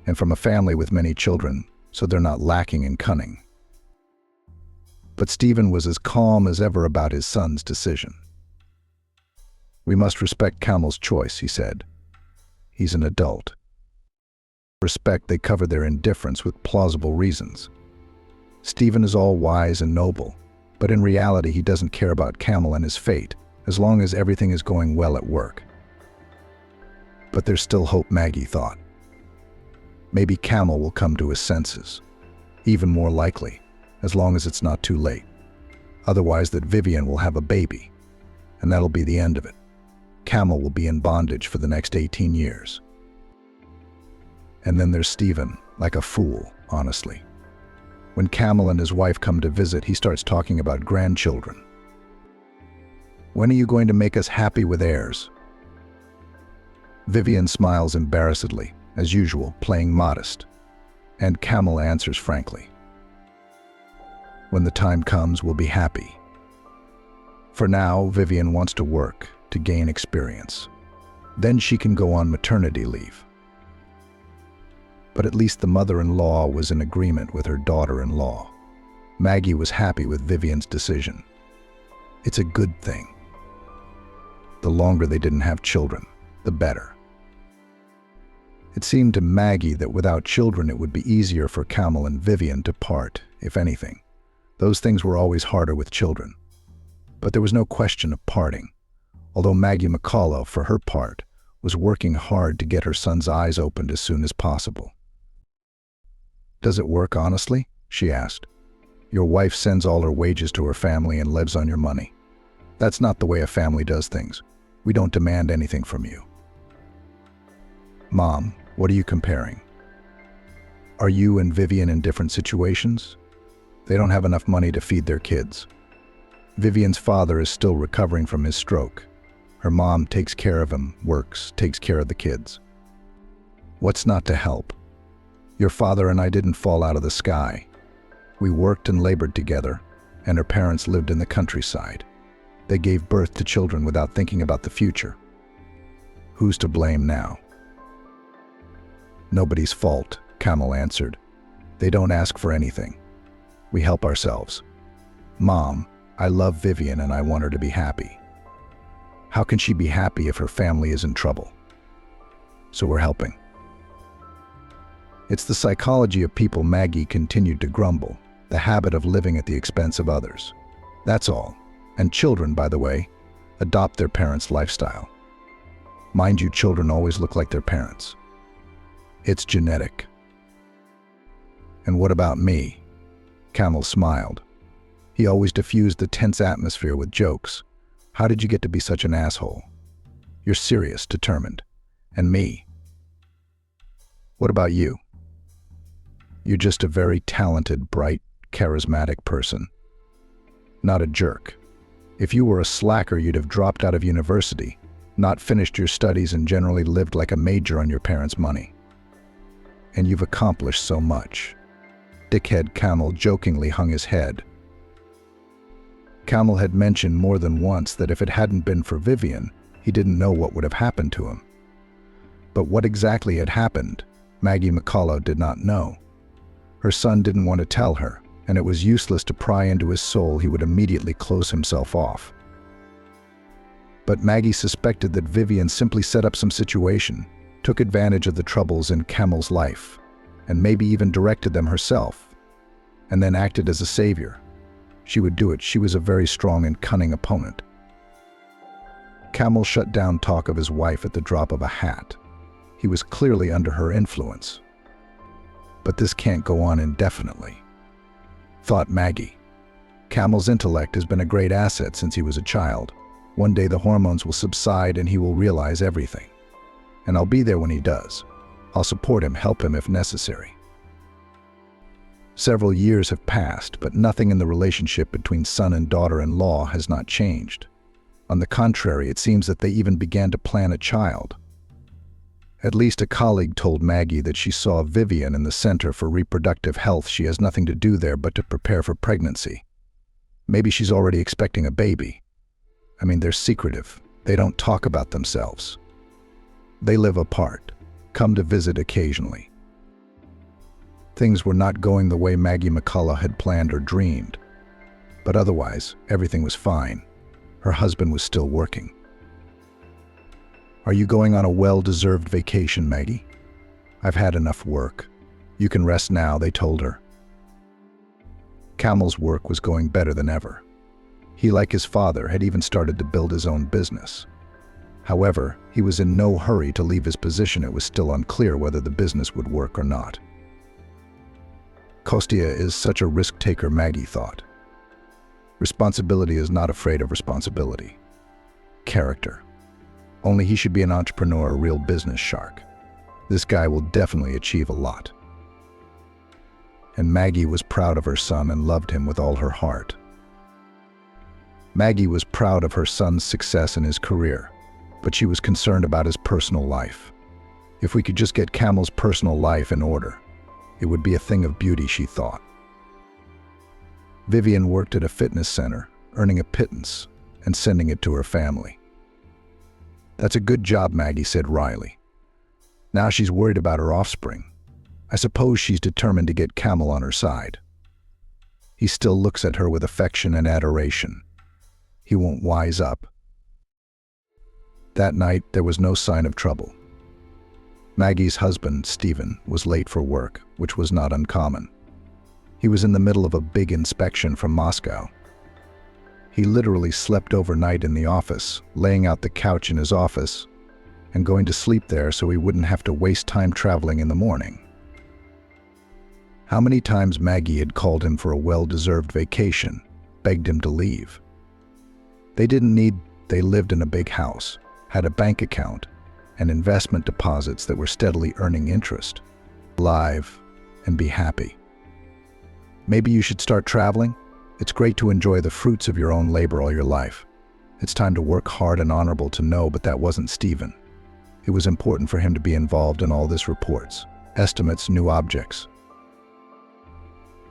and from a family with many children, so they're not lacking in cunning. But Stephen was as calm as ever about his son's decision. "We must respect Camel's choice," he said. "He's an adult." Respect, they cover their indifference with plausible reasons. Stephen is all wise and noble, but in reality he doesn't care about Camel and his fate, as long as everything is going well at work. But there's still hope, Maggie thought. Maybe Camel will come to his senses. Even more likely, as long as it's not too late. Otherwise, that Vivian will have a baby, and that'll be the end of it. Camel will be in bondage for the next 18 years. And then there's Stephen, like a fool, honestly. When Camel and his wife come to visit, he starts talking about grandchildren. "When are you going to make us happy with heirs?" Vivian smiles embarrassedly, as usual, playing modest, and Camel answers frankly. "When the time comes, we'll be happy." For now, Vivian wants to work to gain experience. Then she can go on maternity leave. But at least the mother-in-law was in agreement with her daughter-in-law. Maggie was happy with Vivian's decision. It's a good thing. The longer they didn't have children, the better. It seemed to Maggie that without children it would be easier for Camel and Vivian to part, if anything. Those things were always harder with children. But there was no question of parting, although Maggie McCullough, for her part, was working hard to get her son's eyes opened as soon as possible. "Does it work honestly?" she asked. "Your wife sends all her wages to her family and lives on your money. That's not the way a family does things. We don't demand anything from you." "Mom, what are you comparing? Are you and Vivian in different situations? They don't have enough money to feed their kids. Vivian's father is still recovering from his stroke. Her mom takes care of him, works, takes care of the kids. What's not to help? Your father and I didn't fall out of the sky. We worked and labored together, and her parents lived in the countryside. They gave birth to children without thinking about the future. Who's to blame now?" "Nobody's fault," Camel answered. "They don't ask for anything. We help ourselves. Mom, I love Vivian and I want her to be happy. How can she be happy if her family is in trouble? So we're helping." It's the psychology of people. Maggie continued to grumble, the habit of living at the expense of others. That's all. And children, by the way, adopt their parents' lifestyle. Mind you, children always look like their parents. It's genetic. "And what about me?" Camel smiled. He always diffused the tense atmosphere with jokes. "How did you get to be such an asshole? You're serious, determined. And me? What about you? You're just a very talented, bright, charismatic person. Not a jerk. If you were a slacker, you'd have dropped out of university, not finished your studies, and generally lived like a major on your parents' money. And you've accomplished so much." Dickhead Camel jokingly hung his head. Camel had mentioned more than once that if it hadn't been for Vivian, he didn't know what would have happened to him. But what exactly had happened, Maggie McCullough did not know. Her son didn't want to tell her, and it was useless to pry into his soul. He would immediately close himself off. But Maggie suspected that Vivian simply set up some situation, took advantage of the troubles in Camel's life, and maybe even directed them herself, and then acted as a savior. She would do it. She was a very strong and cunning opponent. Camel shut down talk of his wife at the drop of a hat. He was clearly under her influence. But this can't go on indefinitely, thought Maggie. Camel's intellect has been a great asset since he was a child. One day the hormones will subside and he will realize everything. And I'll be there when he does. I'll support him, help him if necessary. Several years have passed, but nothing in the relationship between son and daughter-in-law has not changed. On the contrary, it seems that they even began to plan a child. At least a colleague told Maggie that she saw Vivian in the Center for Reproductive Health. She has nothing to do there but to prepare for pregnancy. Maybe she's already expecting a baby. I mean, they're secretive. They don't talk about themselves. They live apart, come to visit occasionally. Things were not going the way Maggie McCullough had planned or dreamed. But otherwise, everything was fine. Her husband was still working. "Are you going on a well-deserved vacation, Maggie?" "I've had enough work. You can rest now," they told her. Camel's work was going better than ever. He, like his father, had even started to build his own business. However, he was in no hurry to leave his position. It was still unclear whether the business would work or not. Kostya is such a risk-taker, Maggie thought. Responsibility is not afraid of responsibility. Character. Only he should be an entrepreneur, a real business shark. This guy will definitely achieve a lot. And Maggie was proud of her son and loved him with all her heart. Maggie was proud of her son's success in his career, but she was concerned about his personal life. If we could just get Camel's personal life in order, it would be a thing of beauty, she thought. Vivian worked at a fitness center, earning a pittance and sending it to her family. "That's a good job," Maggie said wryly. Now she's worried about her offspring. I suppose she's determined to get Camel on her side. He still looks at her with affection and adoration. He won't wise up. That night, there was no sign of trouble. Maggie's husband, Stephen, was late for work, which was not uncommon. He was in the middle of a big inspection from Moscow. He literally slept overnight in the office, laying out the couch in his office and going to sleep there so he wouldn't have to waste time traveling in the morning. How many times Maggie had called him for a well-deserved vacation, begged him to leave. They lived in a big house, had a bank account, and investment deposits that were steadily earning interest. Live and be happy. Maybe you should start traveling? It's great to enjoy the fruits of your own labor all your life. It's time to work hard and honorable to know, but that wasn't Stephen. It was important for him to be involved in all this reports, estimates, new objects.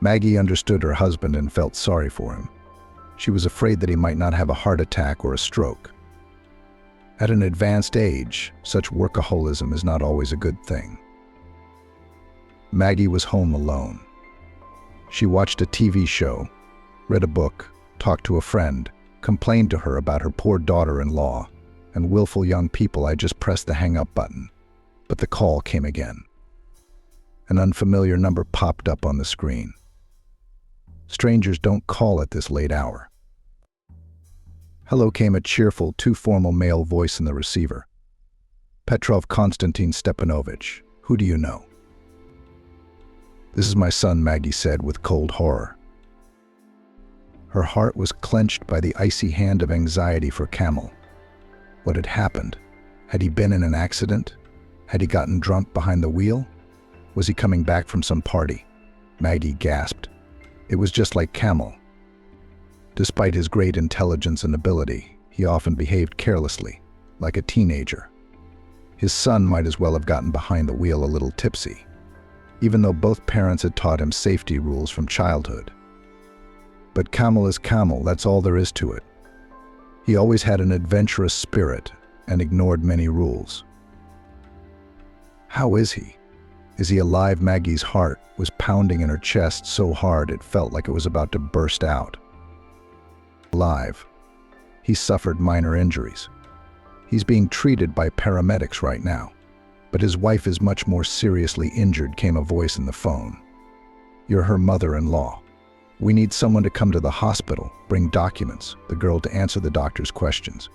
Maggie understood her husband and felt sorry for him. She was afraid that he might not have a heart attack or a stroke. At an advanced age, such workaholism is not always a good thing. Maggie was home alone. She watched a TV show, read a book, talked to a friend, complained to her about her poor daughter-in-law and willful young people. I just pressed the hang-up button, but the call came again. An unfamiliar number popped up on the screen. Strangers don't call at this late hour. "Hello," came a cheerful, too formal male voice in the receiver. "Petrov Konstantin Stepanovich, who do you know?" "This is my son," Maggie said with cold horror. Her heart was clenched by the icy hand of anxiety for Camel. What had happened? Had he been in an accident? Had he gotten drunk behind the wheel? Was he coming back from some party? Maggie gasped. It was just like Camel. Despite his great intelligence and ability, he often behaved carelessly, like a teenager. His son might as well have gotten behind the wheel a little tipsy, even though both parents had taught him safety rules from childhood. But Camel is Camel, that's all there is to it. He always had an adventurous spirit and ignored many rules. How is he? Is he alive? Maggie's heart was pounding in her chest so hard it felt like it was about to burst out. Alive. He suffered minor injuries. He's being treated by paramedics right now. But his wife is much more seriously injured, came a voice in the phone. You're her mother-in-law. We need someone to come to the hospital, bring documents, the girl to answer the doctor's questions.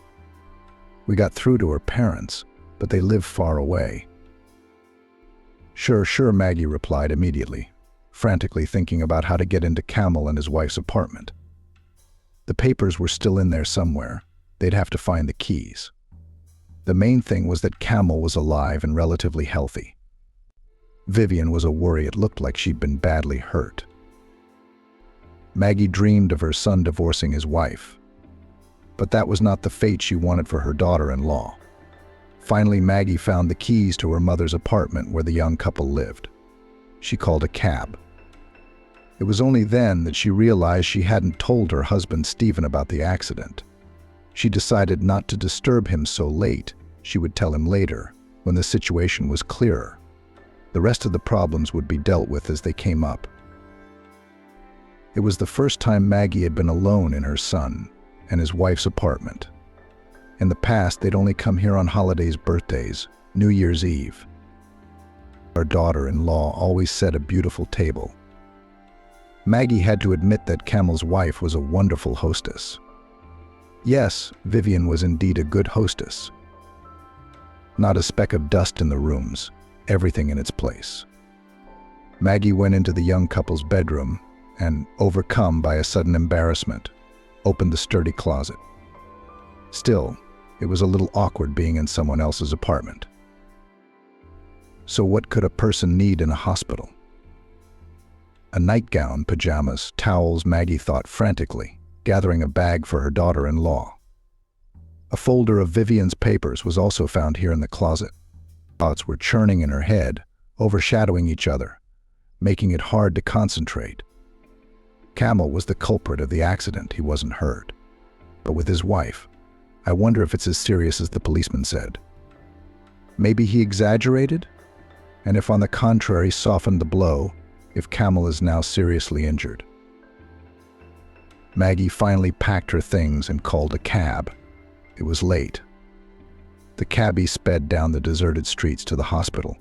We got through to her parents, but they live far away. Sure, Maggie replied immediately, frantically thinking about how to get into Camel and his wife's apartment. The papers were still in there somewhere. They'd have to find the keys. The main thing was that Camel was alive and relatively healthy. Vivian was a worry. It looked like she'd been badly hurt. Maggie dreamed of her son divorcing his wife. But that was not the fate she wanted for her daughter-in-law. Finally, Maggie found the keys to her mother's apartment where the young couple lived. She called a cab. It was only then that she realized she hadn't told her husband Stephen about the accident. She decided not to disturb him so late. She would tell him later, when the situation was clearer. The rest of the problems would be dealt with as they came up. It was the first time Maggie had been alone in her son and his wife's apartment. In the past, they'd only come here on holidays, birthdays, New Year's Eve. Her daughter-in-law always set a beautiful table. Maggie had to admit that Camel's wife was a wonderful hostess. Yes, Vivian was indeed a good hostess. Not a speck of dust in the rooms, everything in its place. Maggie went into the young couple's bedroom and, overcome by a sudden embarrassment, opened the sturdy closet. Still, it was a little awkward being in someone else's apartment. So what could a person need in a hospital? A nightgown, pajamas, towels, Maggie thought frantically, gathering a bag for her daughter-in-law. A folder of Vivian's papers was also found here in the closet. Thoughts were churning in her head, overshadowing each other, making it hard to concentrate. Camel was the culprit of the accident. He wasn't hurt. But with his wife, I wonder if it's as serious as the policeman said. Maybe he exaggerated? And if on the contrary softened the blow, if Camel is now seriously injured? Maggie finally packed her things and called a cab. It was late. The cabbie sped down the deserted streets to the hospital.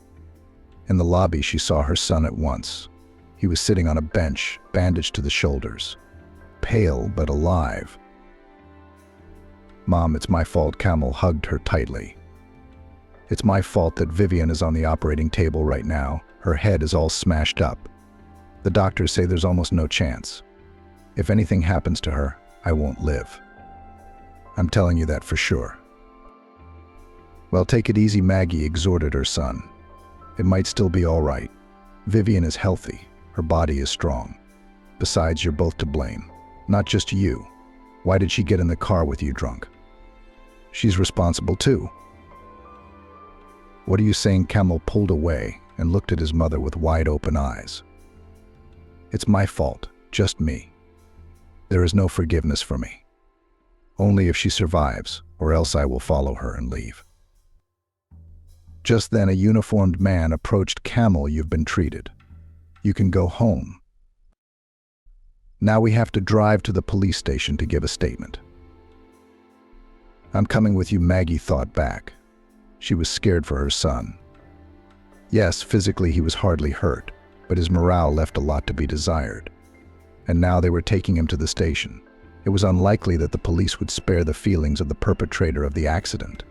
In the lobby, she saw her son at once. He was sitting on a bench, bandaged to the shoulders, pale but alive. "Mom, it's my fault," Camel hugged her tightly. "It's my fault that Vivian is on the operating table right now. Her head is all smashed up. The doctors say there's almost no chance. If anything happens to her, I won't live. I'm telling you that for sure." "Well, take it easy," Maggie exhorted her son. "It might still be all right. Vivian is healthy. Her body is strong. Besides, you're both to blame. Not just you. Why did she get in the car with you drunk? She's responsible too." "What are you saying?" Camel pulled away and looked at his mother with wide-open eyes. "It's my fault, just me. There is no forgiveness for me. Only if she survives, or else I will follow her and leave." Just then, a uniformed man approached. "Camel, you've been treated. You can go home. Now we have to drive to the police station to give a statement." "I'm coming with you," Maggie thought back. She was scared for her son. Yes, physically he was hardly hurt, but his morale left a lot to be desired. And now they were taking him to the station. It was unlikely that the police would spare the feelings of the perpetrator of the accident.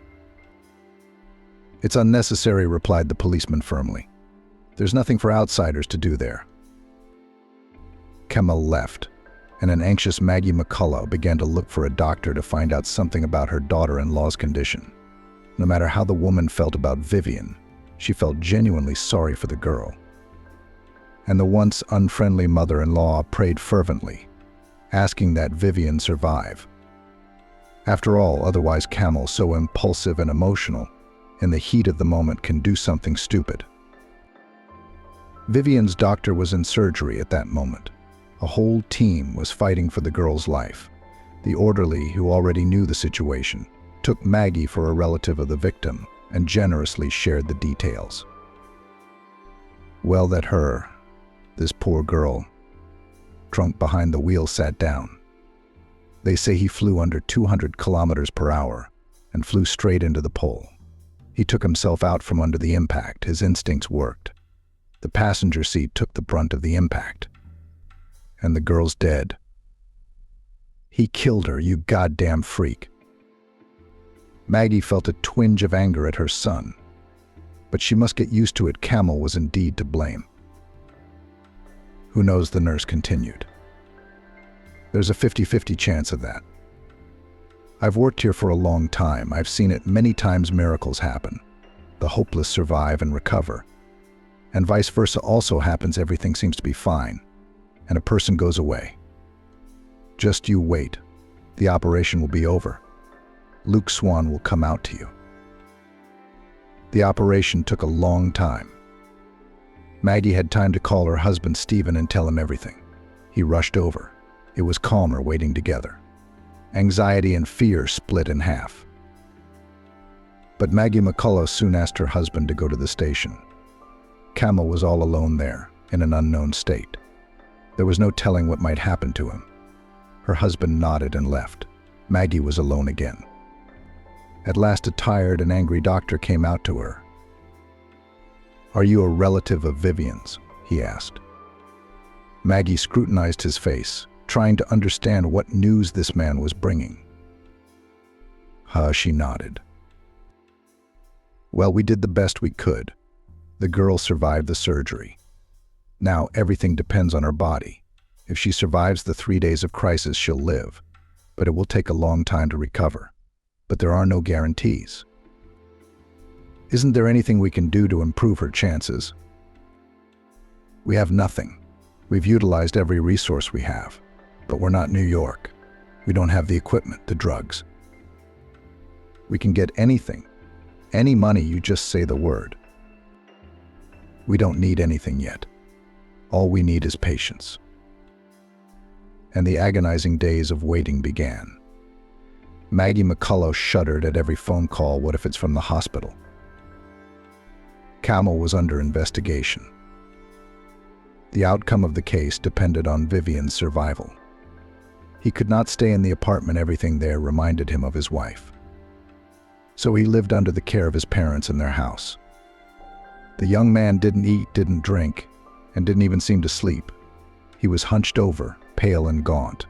"It's unnecessary," replied the policeman firmly. "There's nothing for outsiders to do there." Camel left, and an anxious Maggie McCullough began to look for a doctor to find out something about her daughter-in-law's condition. No matter how the woman felt about Vivian, she felt genuinely sorry for the girl. And the once unfriendly mother-in-law prayed fervently, asking that Vivian survive. After all, otherwise Camel, so impulsive and emotional, in the heat of the moment can do something stupid. Vivian's doctor was in surgery at that moment. A whole team was fighting for the girl's life. The orderly, who already knew the situation, took Maggie for a relative of the victim and generously shared the details. Well, that her, this poor girl, drunk behind the wheel, sat down. They say he flew under 200 kilometers per hour and flew straight into the pole. He took himself out from under the impact. His instincts worked. The passenger seat took the brunt of the impact. And the girl's dead. He killed her, you goddamn freak. Maggie felt a twinge of anger at her son, but she must get used to it. Camel was indeed to blame. "Who knows?" the nurse continued. "There's a 50-50 chance of that. I've worked here for a long time. I've seen it many times. Miracles happen. The hopeless survive and recover. And vice versa also happens. Everything seems to be fine, and a person goes away. Just you wait. The operation will be over. Luke Swan will come out to you. The operation took a long time. Maggie had time to call her husband Stephen and tell him everything. He rushed over. It was calmer waiting together. Anxiety and fear split in half. But Maggie McCullough soon asked her husband to go to the station. Camel was all alone there, in an unknown state. There was no telling what might happen to him. Her husband nodded and left. Maggie was alone again. At last, a tired and angry doctor came out to her. "Are you a relative of Vivian's?" he asked. Maggie scrutinized his face, trying to understand what news this man was bringing. She nodded. "Well, we did the best we could. The girl survived the surgery. Now everything depends on her body. If she survives the 3 days of crisis, she'll live, but it will take a long time to recover. But there are no guarantees. Isn't there anything we can do to improve her chances?" "We have nothing. We've utilized every resource we have, but we're not New York. We don't have the equipment, the drugs. We can get anything, any money, you just say the word. We don't need anything yet. All we need is patience." And the agonizing days of waiting began. Maggie McCullough shuddered at every phone call. What if it's from the hospital? Camel was under investigation. The outcome of the case depended on Vivian's survival. He could not stay in the apartment. Everything there reminded him of his wife. So he lived under the care of his parents in their house. The young man didn't eat, didn't drink, and didn't even seem to sleep. He was hunched over, pale and gaunt.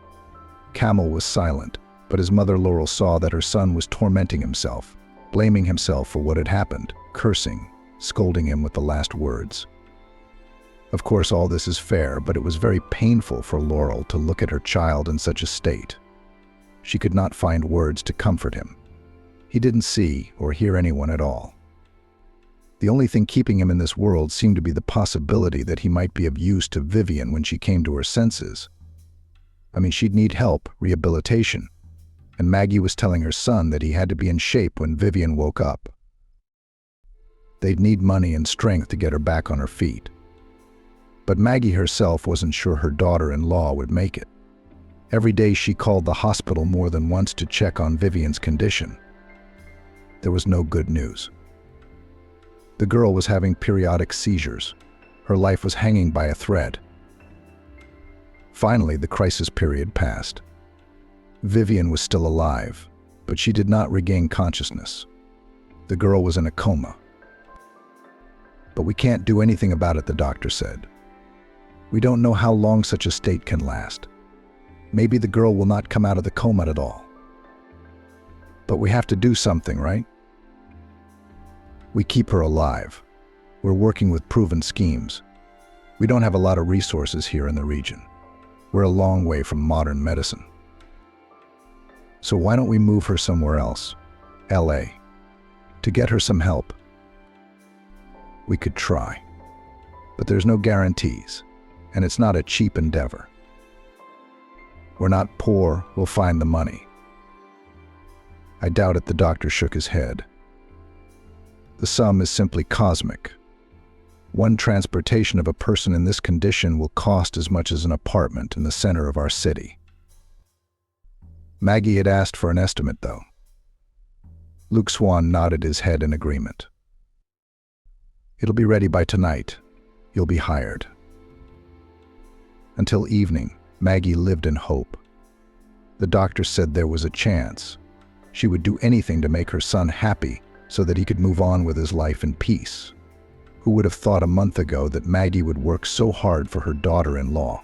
Camel was silent, but his mother Laurel saw that her son was tormenting himself, blaming himself for what had happened, cursing, scolding him with the last words. Of course, all this is fair, but it was very painful for Laurel to look at her child in such a state. She could not find words to comfort him. He didn't see or hear anyone at all. The only thing keeping him in this world seemed to be the possibility that he might be of use to Vivian when she came to her senses. She'd need help, rehabilitation, and Maggie was telling her son that he had to be in shape when Vivian woke up. They'd need money and strength to get her back on her feet. But Maggie herself wasn't sure her daughter-in-law would make it. Every day she called the hospital more than once to check on Vivian's condition. There was no good news. The girl was having periodic seizures. Her life was hanging by a thread. Finally, the crisis period passed. Vivian was still alive, but she did not regain consciousness. The girl was in a coma. "But we can't do anything about it," the doctor said. "We don't know how long such a state can last. Maybe the girl will not come out of the coma at all. But we have to do something, right? We keep her alive. We're working with proven schemes. We don't have a lot of resources here in the region. We're a long way from modern medicine. So why don't we move her somewhere else, LA, to get her some help? We could try, but there's no guarantees, and it's not a cheap endeavor. We're not poor, we'll find the money." "I doubt it," the doctor shook his head. "The sum is simply cosmic. One transportation of a person in this condition will cost as much as an apartment in the center of our city." Maggie had asked for an estimate, though. Luke Swan nodded his head in agreement. "It'll be ready by tonight. You'll be hired." Until evening, Maggie lived in hope. The doctor said there was a chance. She would do anything to make her son happy so that he could move on with his life in peace. Who would have thought a month ago that Maggie would work so hard for her daughter-in-law?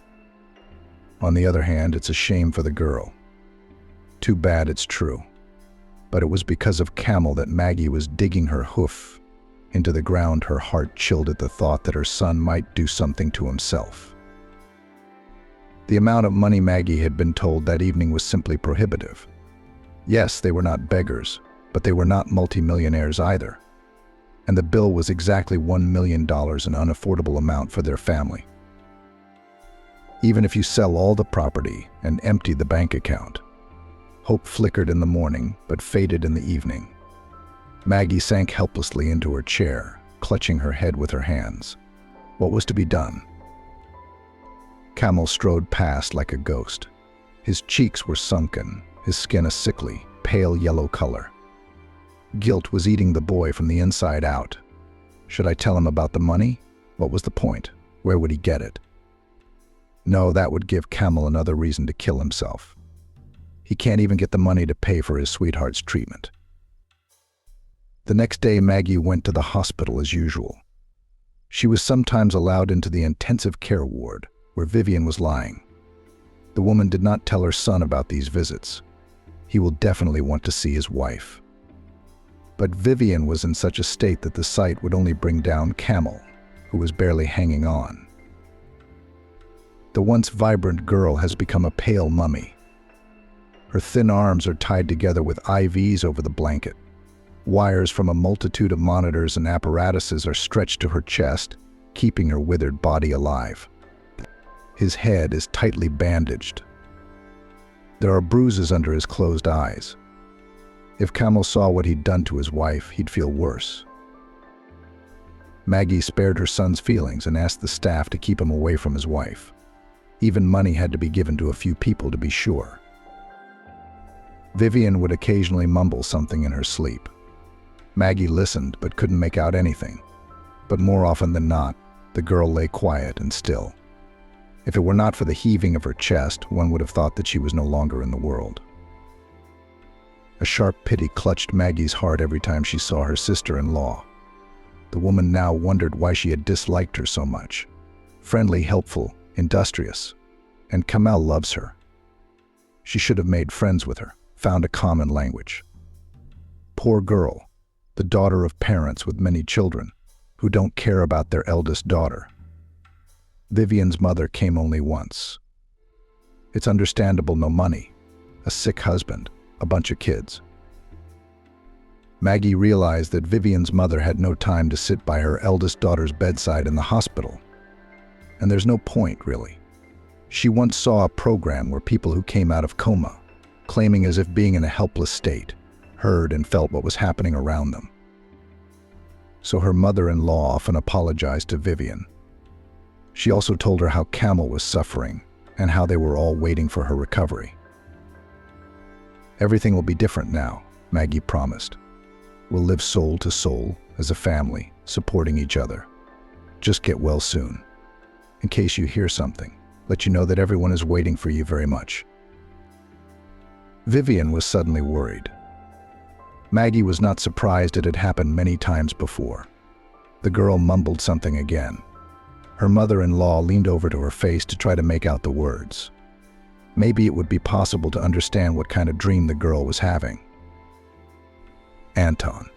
On the other hand, it's a shame for the girl. Too bad it's true. But it was because of Camel that Maggie was digging her hoof into the ground. Her heart chilled at the thought that her son might do something to himself. The amount of money Maggie had been told that evening was simply prohibitive. Yes, they were not beggars, but they were not multimillionaires either. And the bill was exactly $1 million, an unaffordable amount for their family. even if you sell all the property and empty the bank account. Hope flickered in the morning, but faded in the evening. Maggie sank helplessly into her chair, clutching her head with her hands. What was to be done? Camel strode past like a ghost. His cheeks were sunken, his skin a sickly, pale yellow color. Guilt was eating the boy from the inside out. Should I tell him about the money? What was the point? Where would he get it? No, that would give Camel another reason to kill himself. He can't even get the money to pay for his sweetheart's treatment. The next day, Maggie went to the hospital as usual. She was sometimes allowed into the intensive care ward, where Vivian was lying. The woman did not tell her son about these visits. He will definitely want to see his wife. But Vivian was in such a state that the sight would only bring down Camel, who was barely hanging on. The once vibrant girl has become a pale mummy. Her thin arms are tied together with IVs over the blanket. Wires from a multitude of monitors and apparatuses are stretched to her chest, keeping her withered body alive. His head is tightly bandaged. There are bruises under his closed eyes. If Camel saw what he'd done to his wife, he'd feel worse. Maggie spared her son's feelings and asked the staff to keep him away from his wife. Even money had to be given to a few people to be sure. Vivian would occasionally mumble something in her sleep. Maggie listened but couldn't make out anything. But more often than not, the girl lay quiet and still. If it were not for the heaving of her chest, one would have thought that she was no longer in the world. A sharp pity clutched Maggie's heart every time she saw her sister-in-law. The woman now wondered why she had disliked her so much. Friendly, helpful, industrious, and Kamel loves her. She should have made friends with her, found a common language. Poor girl, the daughter of parents with many children, who don't care about their eldest daughter. Vivian's mother came only once. It's understandable, no money, a sick husband, a bunch of kids. Maggie realized that Vivian's mother had no time to sit by her eldest daughter's bedside in the hospital. And there's no point, really. She once saw a program where people who came out of coma, claiming as if being in a helpless state, heard and felt what was happening around them. So her mother-in-law often apologized to Vivian. She also told her how Camel was suffering and how they were all waiting for her recovery. Everything will be different now, Maggie promised. We'll live soul to soul as a family, supporting each other. Just get well soon. In case you hear something, let you know that everyone is waiting for you very much. Vivian was suddenly worried. Maggie was not surprised it had happened many times before. The girl mumbled something again. Her mother-in-law leaned over to her face to try to make out the words. Maybe it would be possible to understand what kind of dream the girl was having. Anton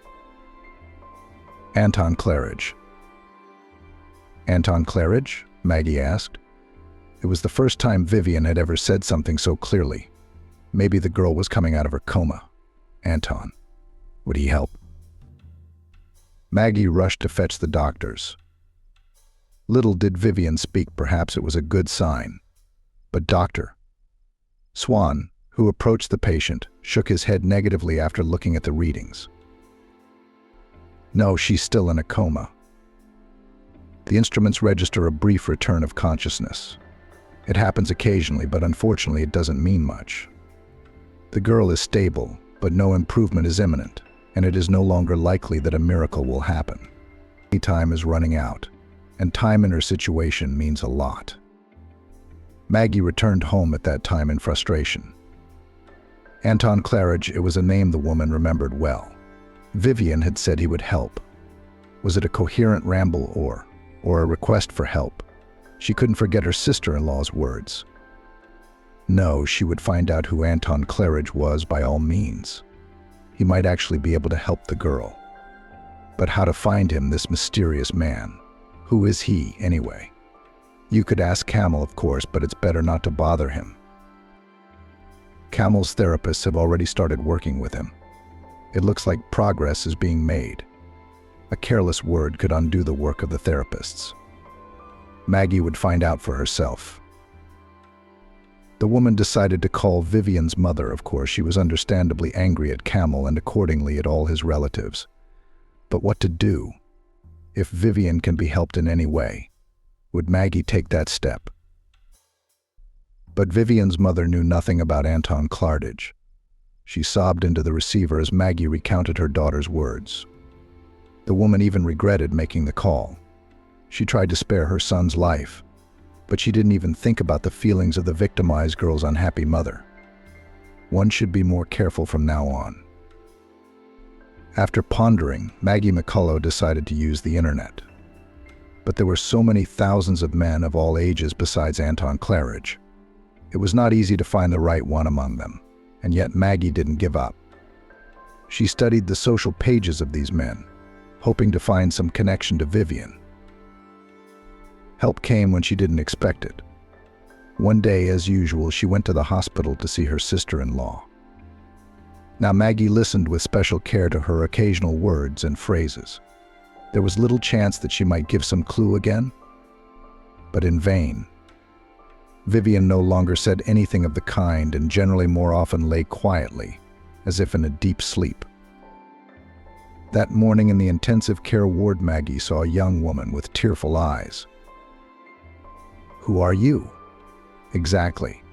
Claridge. Anton Claridge? Maggie asked. It was the first time Vivian had ever said something so clearly. Maybe the girl was coming out of her coma. Anton. Would he help? Maggie rushed to fetch the doctors. Little did Vivian speak, perhaps it was a good sign. But Dr. Swan, who approached the patient, shook his head negatively after looking at the readings. No, she's still in a coma. The instruments register a brief return of consciousness. It happens occasionally, but unfortunately it doesn't mean much. The girl is stable, but no improvement is imminent, and it is no longer likely that a miracle will happen. Time is running out, and time in her situation means a lot. Maggie returned home at that time in frustration. Anton Claridge, it was a name the woman remembered well. Vivian had said he would help. Was it a coherent ramble or a request for help? She couldn't forget her sister-in-law's words. No, she would find out who Anton Claridge was by all means. He might actually be able to help the girl. But how to find him, this mysterious man? Who is he, anyway? You could ask Camel, of course, but it's better not to bother him. Camel's therapists have already started working with him. It looks like progress is being made. A careless word could undo the work of the therapists. Maggie would find out for herself. The woman decided to call Vivian's mother, of course. She was understandably angry at Camel and accordingly at all his relatives. But what to do? If Vivian can be helped in any way, would Maggie take that step? But Vivian's mother knew nothing about Anton Claridge. She sobbed into the receiver as Maggie recounted her daughter's words. The woman even regretted making the call. She tried to spare her son's life, but she didn't even think about the feelings of the victimized girl's unhappy mother. One should be more careful from now on. After pondering, Maggie McCullough decided to use the internet. But there were so many thousands of men of all ages besides Anton Claridge. It was not easy to find the right one among them, and yet Maggie didn't give up. She studied the social pages of these men, hoping to find some connection to Vivian. Help came when she didn't expect it. One day, as usual, she went to the hospital to see her sister-in-law. Now Maggie listened with special care to her occasional words and phrases. There was little chance that she might give some clue again, but in vain. Vivian no longer said anything of the kind and generally more often lay quietly, as if in a deep sleep. That morning in the intensive care ward, Maggie saw a young woman with tearful eyes. "Who are you?" "Exactly,"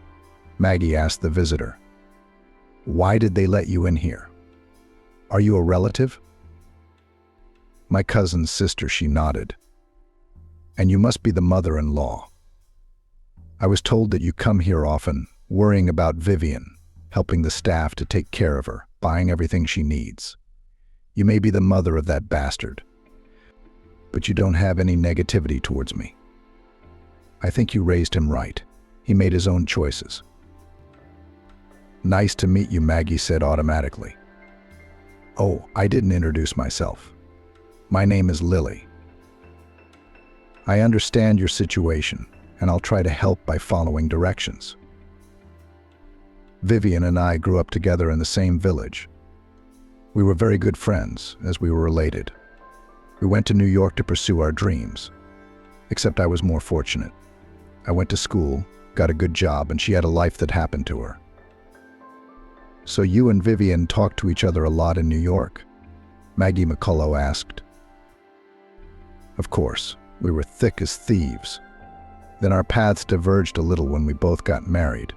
Maggie asked the visitor. "Why did they let you in here? Are you a relative?" "My cousin's sister," she nodded. "And you must be the mother-in-law. I was told that you come here often, worrying about Vivian, helping the staff to take care of her, buying everything she needs. You may be the mother of that bastard, but you don't have any negativity towards me. I think you raised him right. He made his own choices." "Nice to meet you," Maggie said automatically. "Oh, I didn't introduce myself. My name is Lily. I understand your situation, and I'll try to help by following directions. Vivian and I grew up together in the same village. We were very good friends, as we were related. We went to New York to pursue our dreams. Except I was more fortunate. I went to school, got a good job, and she had a life that happened to her." "So you and Vivian talked to each other a lot in New York?" Maggie McCullough asked. "Of course, we were thick as thieves. Then our paths diverged a little when we both got married,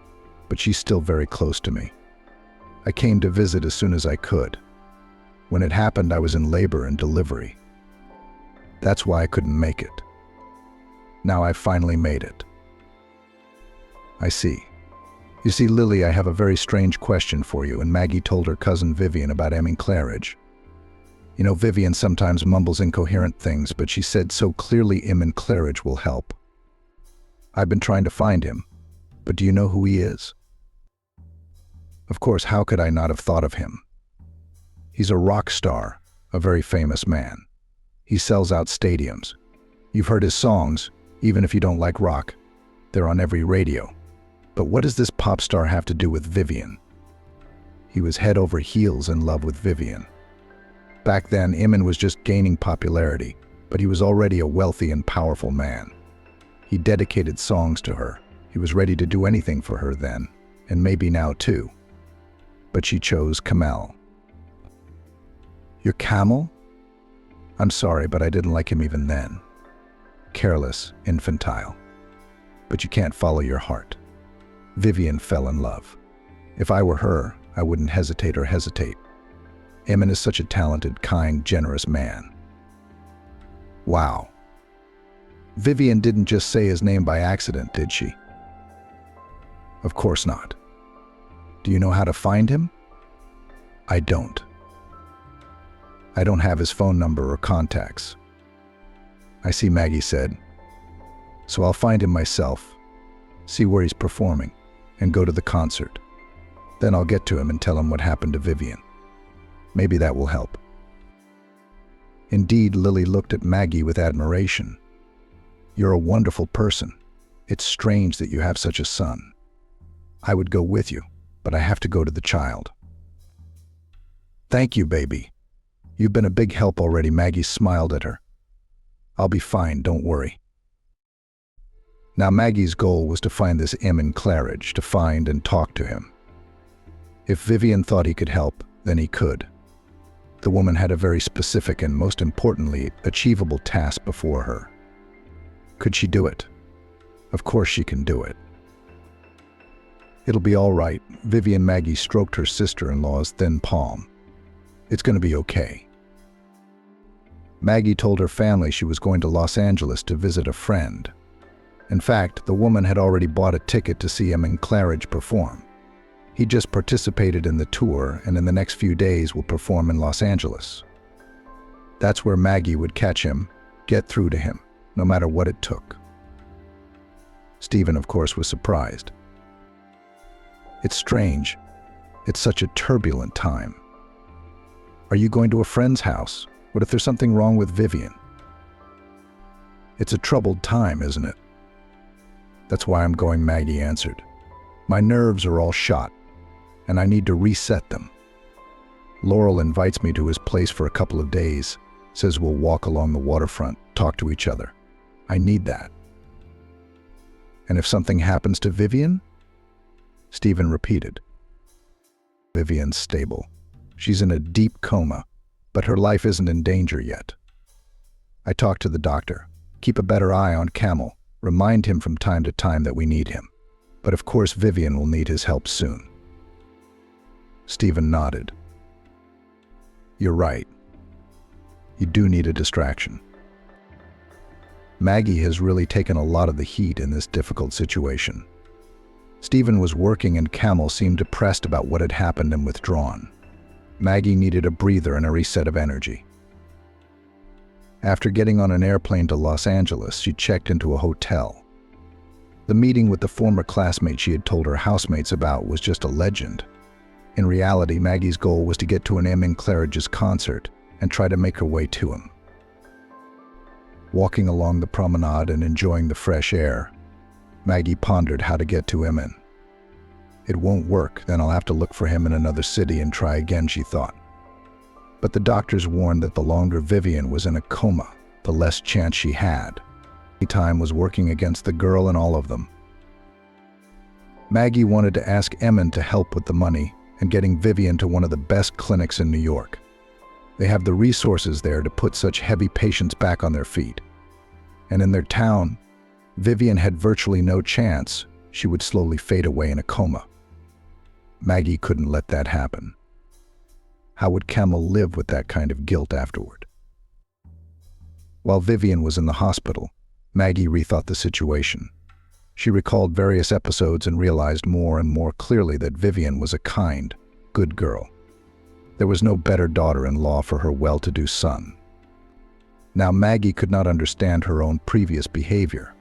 but she's still very close to me. I came to visit as soon as I could. When it happened, I was in labor and delivery. That's why I couldn't make it. Now I've finally made it." "I see. You see, Lily, I have a very strange question for you," and Maggie told her cousin Vivian about Emin Claridge. "You know, Vivian sometimes mumbles incoherent things, but she said so clearly Emin Claridge will help. I've been trying to find him, but do you know who he is?" Of course, how could I not have thought of him? He's a rock star, a very famous man. He sells out stadiums. You've heard his songs, even if you don't like rock. They're on every radio. But what does this pop star have to do with Vivian? He was head over heels in love with Vivian. Back then, Emin was just gaining popularity, but he was already a wealthy and powerful man. He dedicated songs to her. He was ready to do anything for her then, and maybe now too. But she chose Kamel. "You're Camel?" "I'm sorry, but I didn't like him even then. Careless, infantile. But you can't follow your heart. Vivian fell in love. If I were her, I wouldn't hesitate. Emin is such a talented, kind, generous man." "Wow. Vivian didn't just say his name by accident, did she?" "Of course not. Do you know how to find him?" "I don't. I don't have his phone number or contacts." "I see," Maggie said. "So I'll find him myself, see where he's performing, and go to the concert. Then I'll get to him and tell him what happened to Vivian. Maybe that will help." Indeed, Lily looked at Maggie with admiration. "You're a wonderful person. It's strange that you have such a son. I would go with you, but I have to go to the child." "Thank you, baby. You've been a big help already," Maggie smiled at her. "I'll be fine, don't worry." Now Maggie's goal was to find this Eamon Claridge, to find and talk to him. If Vivian thought he could help, then he could. The woman had a very specific and, most importantly, achievable task before her. Could she do it? Of course she can do it. It'll be all right. Vivian Maggie stroked her sister-in-law's thin palm. It's going to be okay. Maggie told her family she was going to Los Angeles to visit a friend. In fact, the woman had already bought a ticket to see Eamon Claridge perform. He just participated in the tour and in the next few days will perform in Los Angeles. That's where Maggie would catch him, get through to him, no matter what it took. Stephen, of course, was surprised. It's strange. It's such a turbulent time. Are you going to a friend's house? What if there's something wrong with Vivian? It's a troubled time, isn't it? That's why I'm going, Maggie answered. My nerves are all shot, and I need to reset them. Laurel invites me to his place for a couple of days, says we'll walk along the waterfront, talk to each other. I need that. And if something happens to Vivian? Stephen repeated. Vivian's stable. She's in a deep coma, but her life isn't in danger yet. I talked to the doctor. Keep a better eye on Camel. Remind him from time to time that we need him. But of course Vivian will need his help soon. Stephen nodded. You're right. You do need a distraction. Maggie has really taken a lot of the heat in this difficult situation. Stephen was working and Camel seemed depressed about what had happened and withdrawn. Maggie needed a breather and a reset of energy. After getting on an airplane to Los Angeles, she checked into a hotel. The meeting with the former classmate she had told her housemates about was just a legend. In reality, Maggie's goal was to get to an Eamon Claridge's concert and try to make her way to him. Walking along the promenade and enjoying the fresh air, Maggie pondered how to get to Eamon. It won't work, then I'll have to look for him in another city and try again, she thought. But the doctors warned that the longer Vivian was in a coma, the less chance she had. Time was working against the girl and all of them. Maggie wanted to ask Eamon to help with the money and getting Vivian to one of the best clinics in New York. They have the resources there to put such heavy patients back on their feet. And in their town, Vivian had virtually no chance. She would slowly fade away in a coma. Maggie couldn't let that happen. How would Camel live with that kind of guilt afterward? While Vivian was in the hospital, Maggie rethought the situation. She recalled various episodes and realized more and more clearly that Vivian was a kind, good girl. There was no better daughter-in-law for her well-to-do son. Now Maggie could not understand her own previous behavior.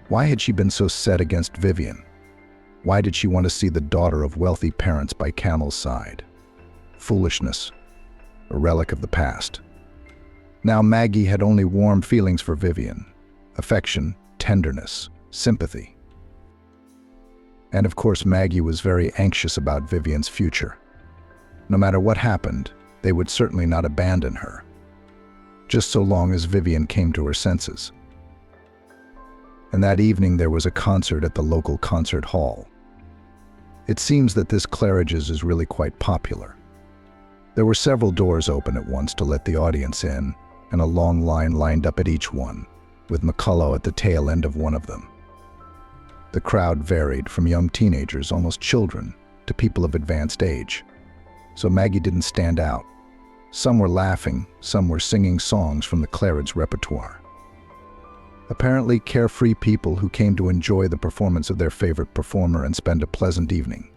Why had she been so set against Vivian? Why did she want to see the daughter of wealthy parents by Camel's side? Foolishness, a relic of the past. Now Maggie had only warm feelings for Vivian, affection, tenderness, sympathy. And of course Maggie was very anxious about Vivian's future. No matter what happened, they would certainly not abandon her, just so long as Vivian came to her senses. And that evening there was a concert at the local concert hall. It seems that this Claridge's is really quite popular. There were several doors open at once to let the audience in, and a long line lined up at each one, with McCullough at the tail end of one of them. The crowd varied from young teenagers, almost children, to people of advanced age. So Maggie didn't stand out. Some were laughing, some were singing songs from the Claridge repertoire. Apparently carefree people who came to enjoy the performance of their favorite performer and spend a pleasant evening.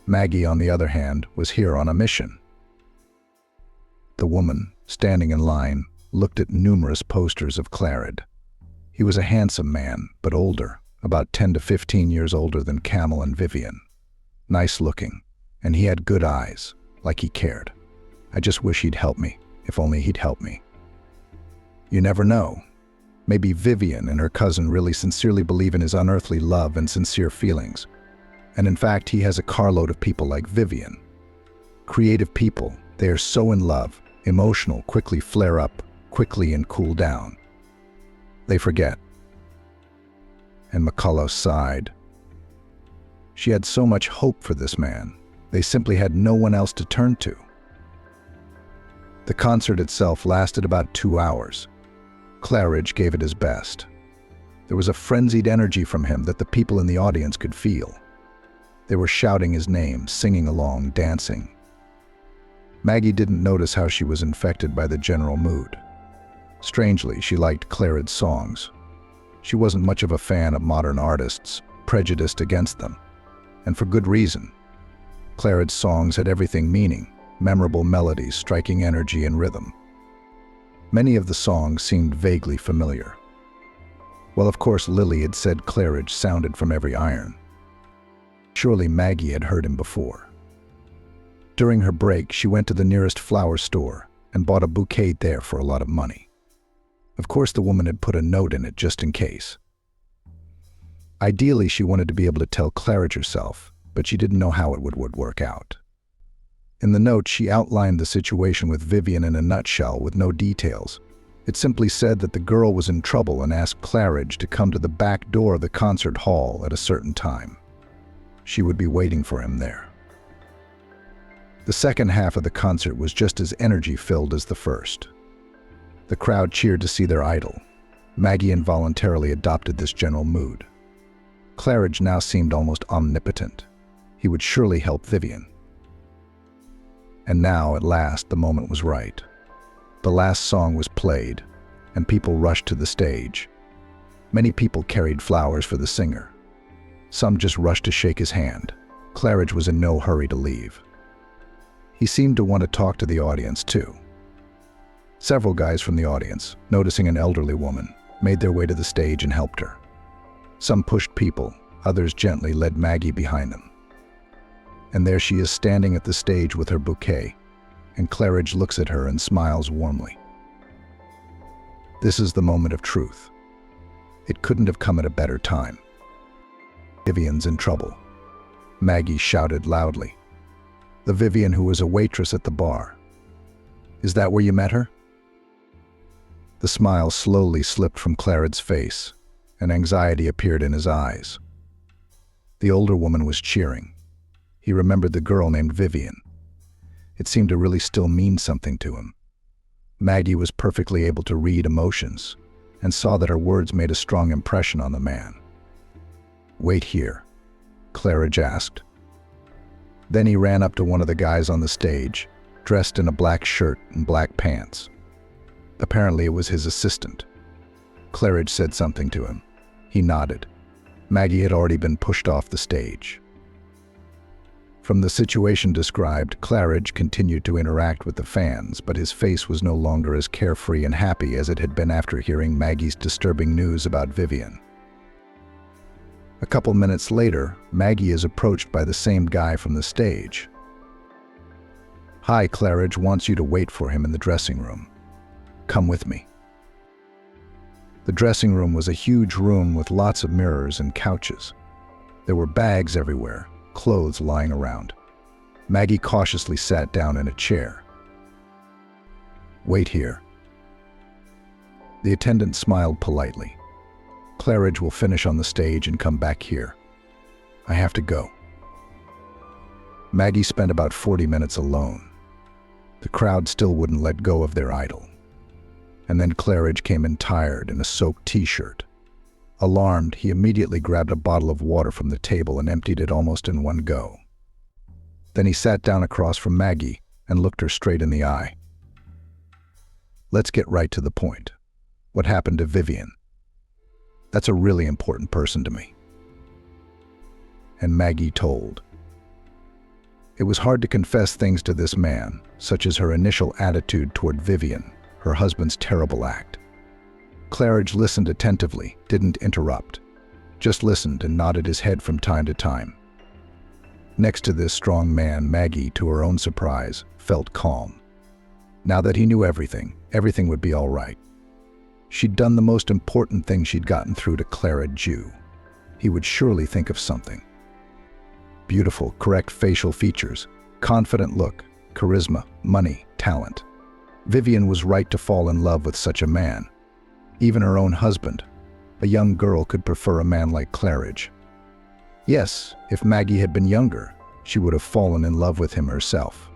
Maggie, on the other hand, was here on a mission. The woman, standing in line, looked at numerous posters of Claridge. He was a handsome man, but older, about 10 to 15 years older than Camel and Vivian. Nice looking, and he had good eyes, like he cared. I just wish he'd help me, if only he'd help me. You never know. Maybe Vivian and her cousin really sincerely believe in his unearthly love and sincere feelings. And in fact, he has a carload of people like Vivian. Creative people, they are so in love, emotional, quickly flare up, quickly and cool down. They forget. And McCullough sighed. She had so much hope for this man. They simply had no one else to turn to. The concert itself lasted about 2 hours. Claridge gave it his best. There was a frenzied energy from him that the people in the audience could feel. They were shouting his name, singing along, dancing. Maggie didn't notice how she was infected by the general mood. Strangely, she liked Claridge's songs. She wasn't much of a fan of modern artists, prejudiced against them. And for good reason. Claridge's songs had everything meaning, memorable melodies, striking energy and rhythm. Many of the songs seemed vaguely familiar. Well, of course, Lily had said Claridge sounded from every iron. Surely Maggie had heard him before. During her break, she went to the nearest flower store and bought a bouquet there for a lot of money. Of course, the woman had put a note in it just in case. Ideally, she wanted to be able to tell Claridge herself, but she didn't know how it would work out. In the note, she outlined the situation with Vivian in a nutshell with no details. It simply said that the girl was in trouble and asked Claridge to come to the back door of the concert hall at a certain time. She would be waiting for him there. The second half of the concert was just as energy-filled as the first. The crowd cheered to see their idol. Maggie involuntarily adopted this general mood. Claridge now seemed almost omnipotent. He would surely help Vivian. And now, at last, the moment was right. The last song was played, and people rushed to the stage. Many people carried flowers for the singer. Some just rushed to shake his hand. Claridge was in no hurry to leave. He seemed to want to talk to the audience, too. Several guys from the audience, noticing an elderly woman, made their way to the stage and helped her. Some pushed people, others gently led Maggie behind them. And there she is standing at the stage with her bouquet, and Claridge looks at her and smiles warmly. This is the moment of truth. It couldn't have come at a better time. Vivian's in trouble. Maggie shouted loudly. The Vivian who was a waitress at the bar. Is that where you met her? The smile slowly slipped from Claridge's face, and anxiety appeared in his eyes. The older woman was cheering. He remembered the girl named Vivian. It seemed to really still mean something to him. Maggie was perfectly able to read emotions, and saw that her words made a strong impression on the man. Wait here, Claridge asked. Then he ran up to one of the guys on the stage, dressed in a black shirt and black pants. Apparently it was his assistant. Claridge said something to him. He nodded. Maggie had already been pushed off the stage. From the situation described, Claridge continued to interact with the fans, but his face was no longer as carefree and happy as it had been after hearing Maggie's disturbing news about Vivian. A couple minutes later, Maggie is approached by the same guy from the stage. Hi, Claridge wants you to wait for him in the dressing room. Come with me. The dressing room was a huge room with lots of mirrors and couches. There were bags everywhere, clothes lying around. Maggie cautiously sat down in a chair. Wait here. The attendant smiled politely. Claridge will finish on the stage and come back here. I have to go. Maggie spent about 40 minutes alone. The crowd still wouldn't let go of their idol. And then Claridge came in tired in a soaked t-shirt. Alarmed, he immediately grabbed a bottle of water from the table and emptied it almost in one go. Then he sat down across from Maggie and looked her straight in the eye. Let's get right to the point. What happened to Vivian? That's a really important person to me. And Maggie told. It was hard to confess things to this man, such as her initial attitude toward Vivian, her husband's terrible act. Claridge listened attentively, didn't interrupt, just listened and nodded his head from time to time. Next to this strong man, Maggie, to her own surprise, felt calm. Now that he knew everything, everything would be all right. She'd done the most important thing she'd gotten through to Claridge. He would surely think of something. Beautiful, correct facial features, confident look, charisma, money, talent. Vivian was right to fall in love with such a man. Even her own husband, A young girl could prefer a man like Claridge. Yes, if Maggie had been younger, she would have fallen in love with him herself.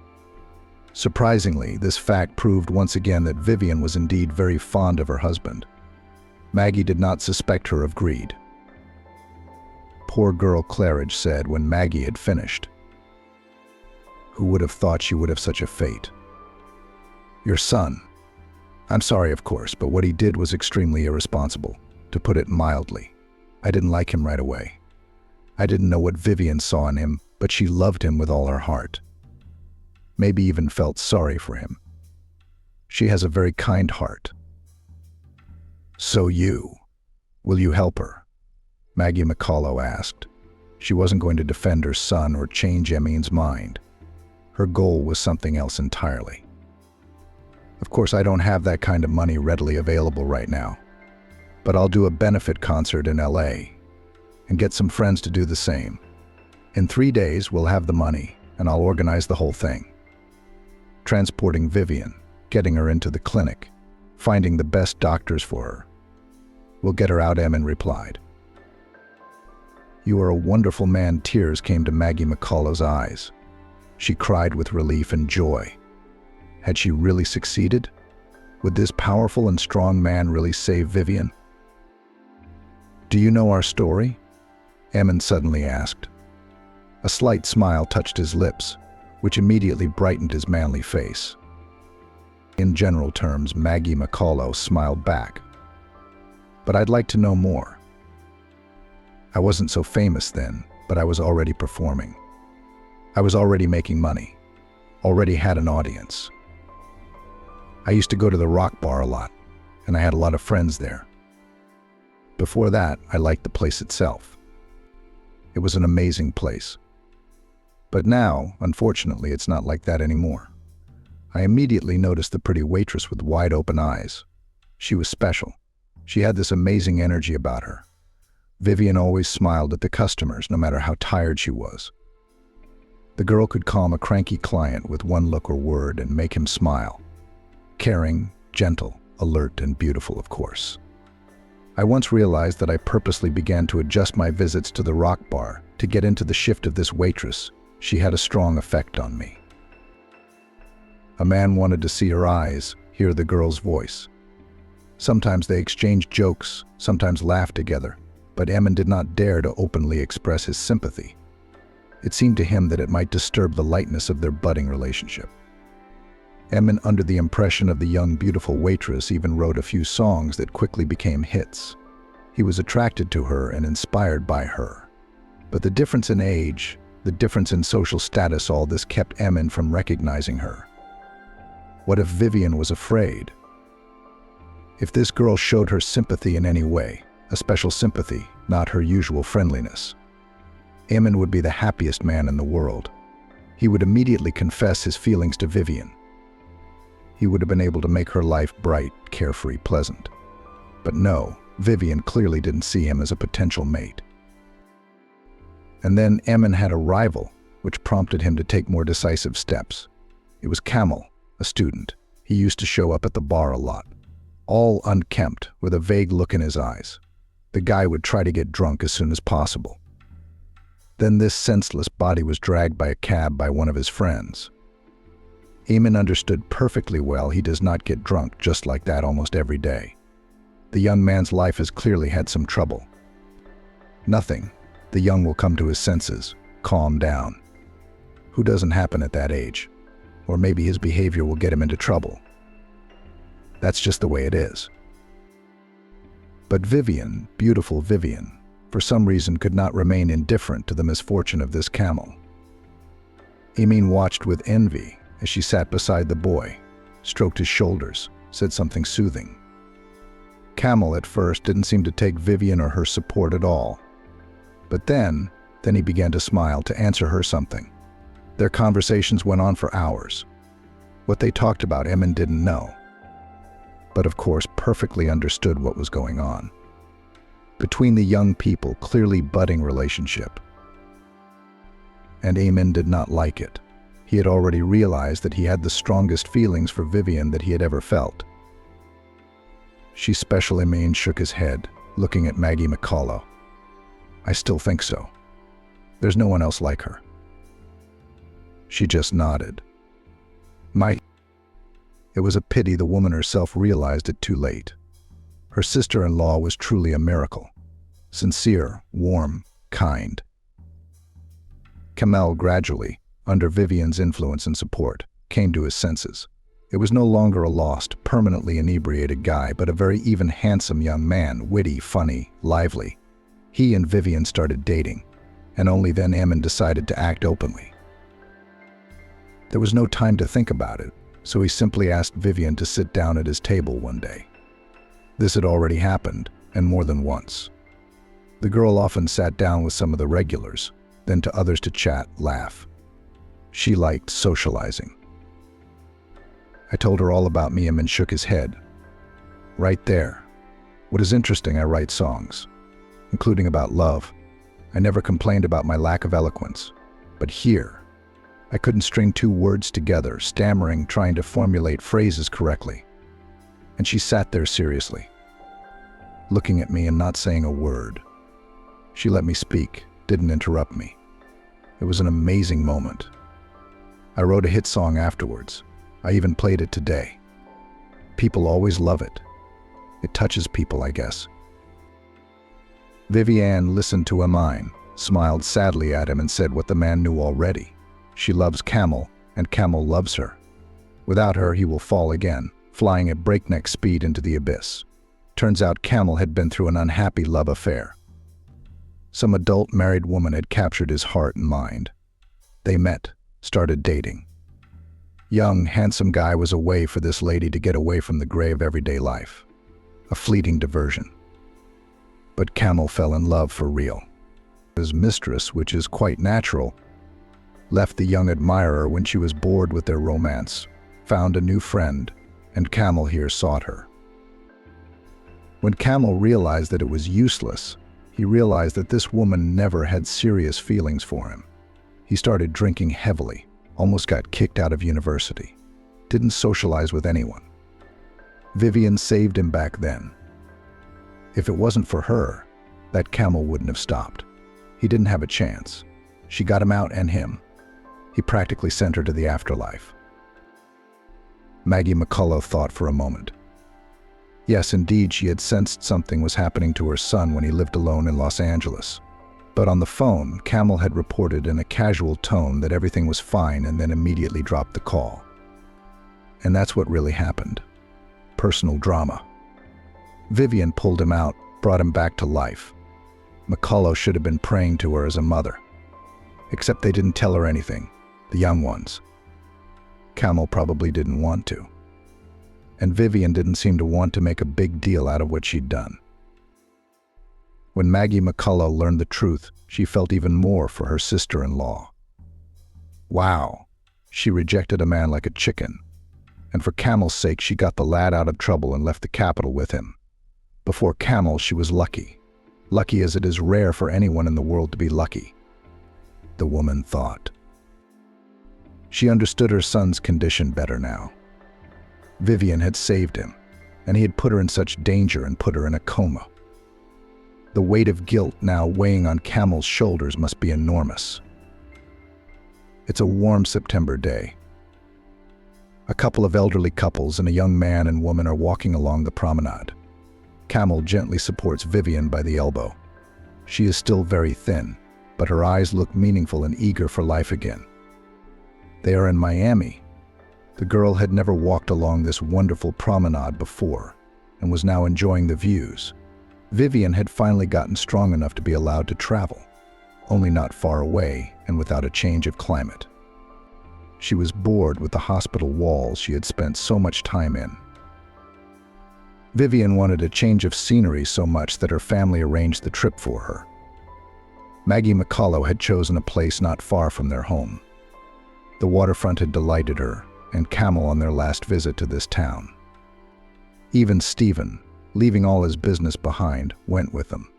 Surprisingly, this fact proved once again that Vivian was indeed very fond of her husband. Maggie did not suspect her of greed. Poor girl, Claridge said when Maggie had finished. Who would have thought she would have such a fate? Your son. I'm sorry, of course, but what he did was extremely irresponsible, to put it mildly. I didn't like him right away. I didn't know what Vivian saw in him, but she loved him with all her heart. Maybe even felt sorry for him. She has a very kind heart. So will you help her? Maggie McCullough asked. She wasn't going to defend her son or change Emmeen's mind. Her goal was something else entirely. Of course, I don't have that kind of money readily available right now, but I'll do a benefit concert in LA and get some friends to do the same. In 3 days, we'll have the money, and I'll organize the whole thing. Transporting Vivian, getting her into the clinic, finding the best doctors for her. We'll get her out, Emmon replied. You are a wonderful man. Tears came to Maggie McCullough's eyes. She cried with relief and joy. Had she really succeeded? Would this powerful and strong man really save Vivian? Do you know our story? Emmon suddenly asked. A slight smile touched his lips, which immediately brightened his manly face. In general terms, Maggie McCullough smiled back. But I'd like to know more. I wasn't so famous then, but I was already performing. I was already making money, already had an audience. I used to go to the Rock Bar a lot, and I had a lot of friends there. Before that, I liked the place itself. It was an amazing place. But now, unfortunately, it's not like that anymore. I immediately noticed the pretty waitress with wide open eyes. She was special. She had this amazing energy about her. Vivian always smiled at the customers, no matter how tired she was. The girl could calm a cranky client with one look or word and make him smile. Caring, gentle, alert, and beautiful, of course. I once realized that I purposely began to adjust my visits to the Rock Bar to get into the shift of this waitress. She had a strong effect on me. A man wanted to see her eyes, hear the girl's voice. Sometimes they exchanged jokes, sometimes laughed together, but Emmon did not dare to openly express his sympathy. It seemed to him that it might disturb the lightness of their budding relationship. Emmon, under the impression of the young, beautiful waitress, even wrote a few songs that quickly became hits. He was attracted to her and inspired by her. But the difference in age, the difference in social status, all this kept Emmon from recognizing her. What if Vivian was afraid? If this girl showed her sympathy in any way, a special sympathy, not her usual friendliness, Emmon would be the happiest man in the world. He would immediately confess his feelings to Vivian. He would have been able to make her life bright, carefree, pleasant. But no, Vivian clearly didn't see him as a potential mate. And then Emmon had a rival, which prompted him to take more decisive steps. It was Camel, a student. He used to show up at the bar a lot, all unkempt, with a vague look in his eyes. The guy would try to get drunk as soon as possible. Then this senseless body was dragged by a cab by one of his friends. Eamon understood perfectly well he does not get drunk just like that almost every day. The young man's life has clearly had some trouble. Nothing. The young will come to his senses, calm down. Who doesn't happen at that age? Or maybe his behavior will get him into trouble. That's just the way it is. But Vivian, beautiful Vivian, for some reason could not remain indifferent to the misfortune of this camel. Eamon watched with envy as she sat beside the boy, stroked his shoulders, said something soothing. Camel at first didn't seem to take Vivian or her support at all. But then he began to smile, to answer her something. Their conversations went on for hours. What they talked about, Eamon didn't know, but of course perfectly understood what was going on. Between the young people, clearly budding relationship. And Eamon did not like it. He had already realized that he had the strongest feelings for Vivian that he had ever felt. She specially shook his head, looking at Maggie McCullough. I still think so. There's no one else like her. She just nodded. It was a pity the woman herself realized it too late. Her sister-in-law was truly a miracle. Sincere, warm, kind. Kamel gradually, under Vivian's influence and support, came to his senses. It was no longer a lost, permanently inebriated guy, but a very even handsome young man, witty, funny, lively. He and Vivian started dating, and only then Emin decided to act openly. There was no time to think about it, so he simply asked Vivian to sit down at his table one day. This had already happened, and more than once. The girl often sat down with some of the regulars, then to others to chat, laugh. She liked socializing. I told her all about me, and shook his head. Right there. What is interesting, I write songs, including about love. I never complained about my lack of eloquence. But here, I couldn't string two words together, stammering, trying to formulate phrases correctly. And she sat there seriously, looking at me and not saying a word. She let me speak, didn't interrupt me. It was an amazing moment. I wrote a hit song afterwards. I even played it today. People always love it. It touches people, I guess. Vivian listened to Emin, smiled sadly at him and said what the man knew already. She loves Kamel, and Kamel loves her. Without her, he will fall again, flying at breakneck speed into the abyss. Turns out Kamel had been through an unhappy love affair. Some adult married woman had captured his heart and mind. They met, started dating. Young, handsome guy was a way for this lady to get away from the gray of everyday life. A fleeting diversion. But Kamel fell in love for real. His mistress, which is quite natural, left the young admirer when she was bored with their romance, found a new friend, and Kamel here sought her. When Kamel realized that it was useless, he realized that this woman never had serious feelings for him. He started drinking heavily, almost got kicked out of university, didn't socialize with anyone. Vivian saved him back then. If it wasn't for her, that Kamel wouldn't have stopped. He didn't have a chance. She got him out and him. He practically sent her to the afterlife. Maggie McCullough thought for a moment. Yes, indeed, she had sensed something was happening to her son when he lived alone in Los Angeles. But on the phone, Kamel had reported in a casual tone that everything was fine and then immediately dropped the call. And that's what really happened. Personal drama. Vivian pulled him out, brought him back to life. McCullough should have been praying to her as a mother. Except they didn't tell her anything, the young ones. Kamel probably didn't want to. And Vivian didn't seem to want to make a big deal out of what she'd done. When Maggie McCullough learned the truth, she felt even more for her sister-in-law. Wow, she rejected a man like a chicken. And for Kamel's sake, she got the lad out of trouble and left the capital with him. Before Kamel, she was lucky. Lucky as it is rare for anyone in the world to be lucky, the woman thought. She understood her son's condition better now. Vivian had saved him, and he had put her in such danger and put her in a coma. The weight of guilt now weighing on Kamel's shoulders must be enormous. It's a warm September day. A couple of elderly couples and a young man and woman are walking along the promenade. Kamel gently supports Vivian by the elbow. She is still very thin, but her eyes look meaningful and eager for life again. They are in Miami. The girl had never walked along this wonderful promenade before and was now enjoying the views. Vivian had finally gotten strong enough to be allowed to travel, only not far away and without a change of climate. She was bored with the hospital walls she had spent so much time in. Vivian wanted a change of scenery so much that her family arranged the trip for her. Maggie McCullough had chosen a place not far from their home. The waterfront had delighted her, and Kamel on their last visit to this town. Even Stephen, leaving all his business behind, went with them.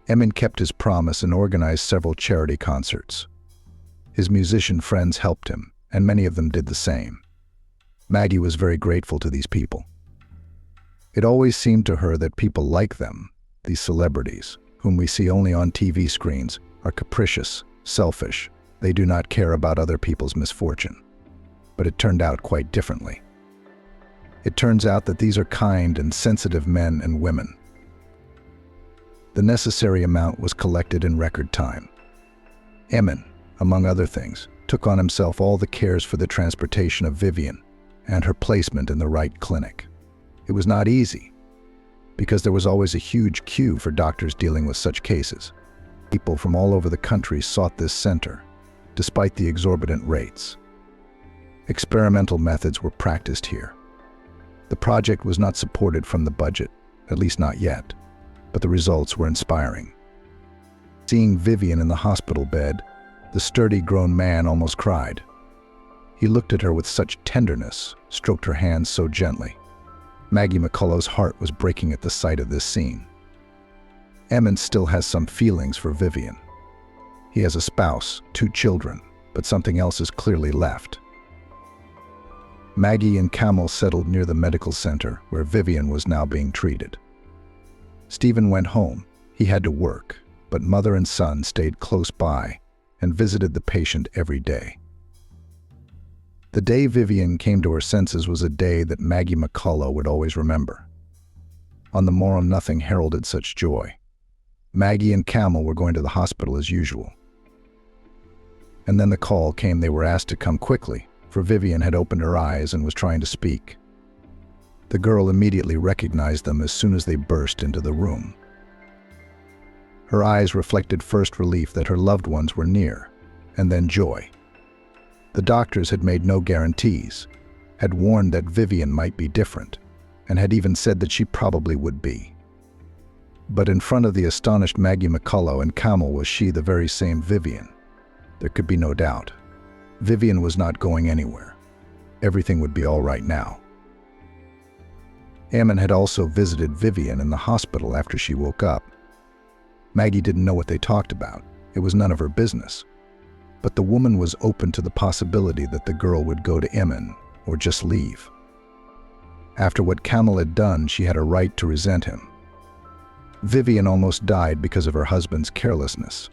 Emin kept his promise and organized several charity concerts. His musician friends helped him, and many of them did the same. Maggie was very grateful to these people. It always seemed to her that people like them, these celebrities, whom we see only on TV screens, are capricious, selfish. They do not care about other people's misfortune. But it turned out quite differently. It turns out that these are kind and sensitive men and women. The necessary amount was collected in record time. Emin, among other things, took on himself all the cares for the transportation of Vivian and her placement in the right clinic. It was not easy, because there was always a huge queue for doctors dealing with such cases. People from all over the country sought this center, despite the exorbitant rates. Experimental methods were practiced here. The project was not supported from the budget, at least not yet, but the results were inspiring. Seeing Vivian in the hospital bed, the sturdy grown man almost cried. He looked at her with such tenderness, stroked her hands so gently. Maggie McCullough's heart was breaking at the sight of this scene. Emin still has some feelings for Vivian. He has a spouse, 2 children, but something else is clearly left. Maggie and Camel settled near the medical center where Vivian was now being treated. Stephen went home. He had to work, but mother and son stayed close by and visited the patient every day. The day Vivian came to her senses was a day that Maggie McCullough would always remember. On the morrow, nothing heralded such joy. Maggie and Camel were going to the hospital as usual. And then the call came. They were asked to come quickly, for Vivian had opened her eyes and was trying to speak. The girl immediately recognized them as soon as they burst into the room. Her eyes reflected first relief that her loved ones were near, and then joy. The doctors had made no guarantees, had warned that Vivian might be different, and had even said that she probably would be. But in front of the astonished Maggie McCullough and Camel was she, the very same Vivian. There could be no doubt. Vivian was not going anywhere. Everything would be all right now. Emin had also visited Vivian in the hospital after she woke up. Maggie didn't know what they talked about. It was none of her business. But the woman was open to the possibility that the girl would go to Emin or just leave. After what Camel had done, she had a right to resent him. Vivian almost died because of her husband's carelessness.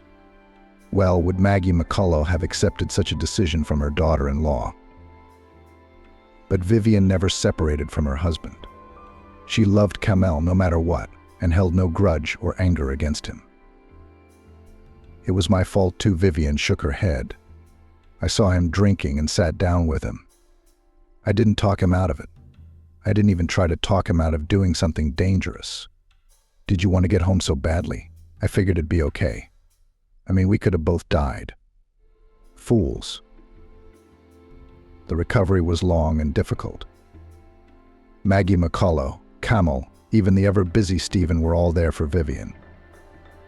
Well, would Maggie McCullough have accepted such a decision from her daughter-in-law? But Vivian never separated from her husband. She loved Kamel no matter what, and held no grudge or anger against him. It was my fault too. Vivian shook her head. I saw him drinking and sat down with him. I didn't talk him out of it. I didn't even try to talk him out of doing something dangerous. Did you want to get home so badly? I figured it'd be okay. I mean, we could have both died. Fools. The recovery was long and difficult. Maggie McCullough, Camel, even the ever-busy Stephen were all there for Vivian,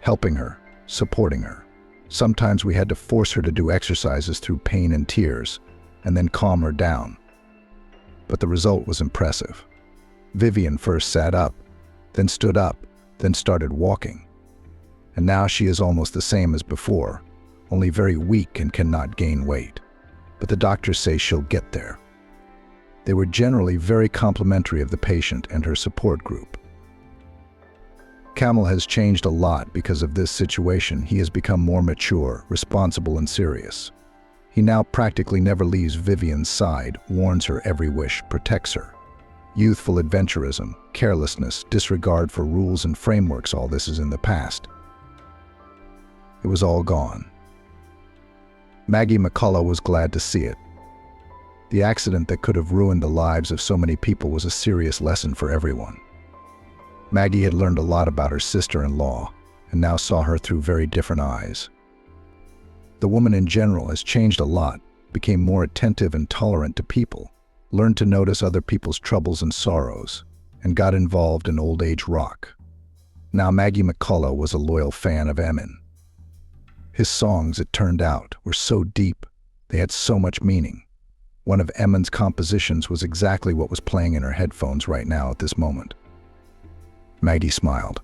helping her, supporting her. Sometimes we had to force her to do exercises through pain and tears, and then calm her down. But the result was impressive. Vivian first sat up, then stood up, then started walking. And now she is almost the same as before, only very weak and cannot gain weight. But the doctors say she'll get there. They were generally very complimentary of the patient and her support group. Camel has changed a lot because of this situation. He has become more mature, responsible, and serious. He now practically never leaves Vivian's side, warns her every wish, protects her. Youthful adventurism, carelessness, disregard for rules and frameworks, all this is in the past. It was all gone. Maggie McCullough was glad to see it. The accident that could have ruined the lives of so many people was a serious lesson for everyone. Maggie had learned a lot about her sister-in-law and now saw her through very different eyes. The woman in general has changed a lot, became more attentive and tolerant to people, learned to notice other people's troubles and sorrows, and got involved in old age rock. Now Maggie McCullough was a loyal fan of Emin. His songs, it turned out, were so deep, they had so much meaning. One of Emin's compositions was exactly what was playing in her headphones right now at this moment. Maggie smiled.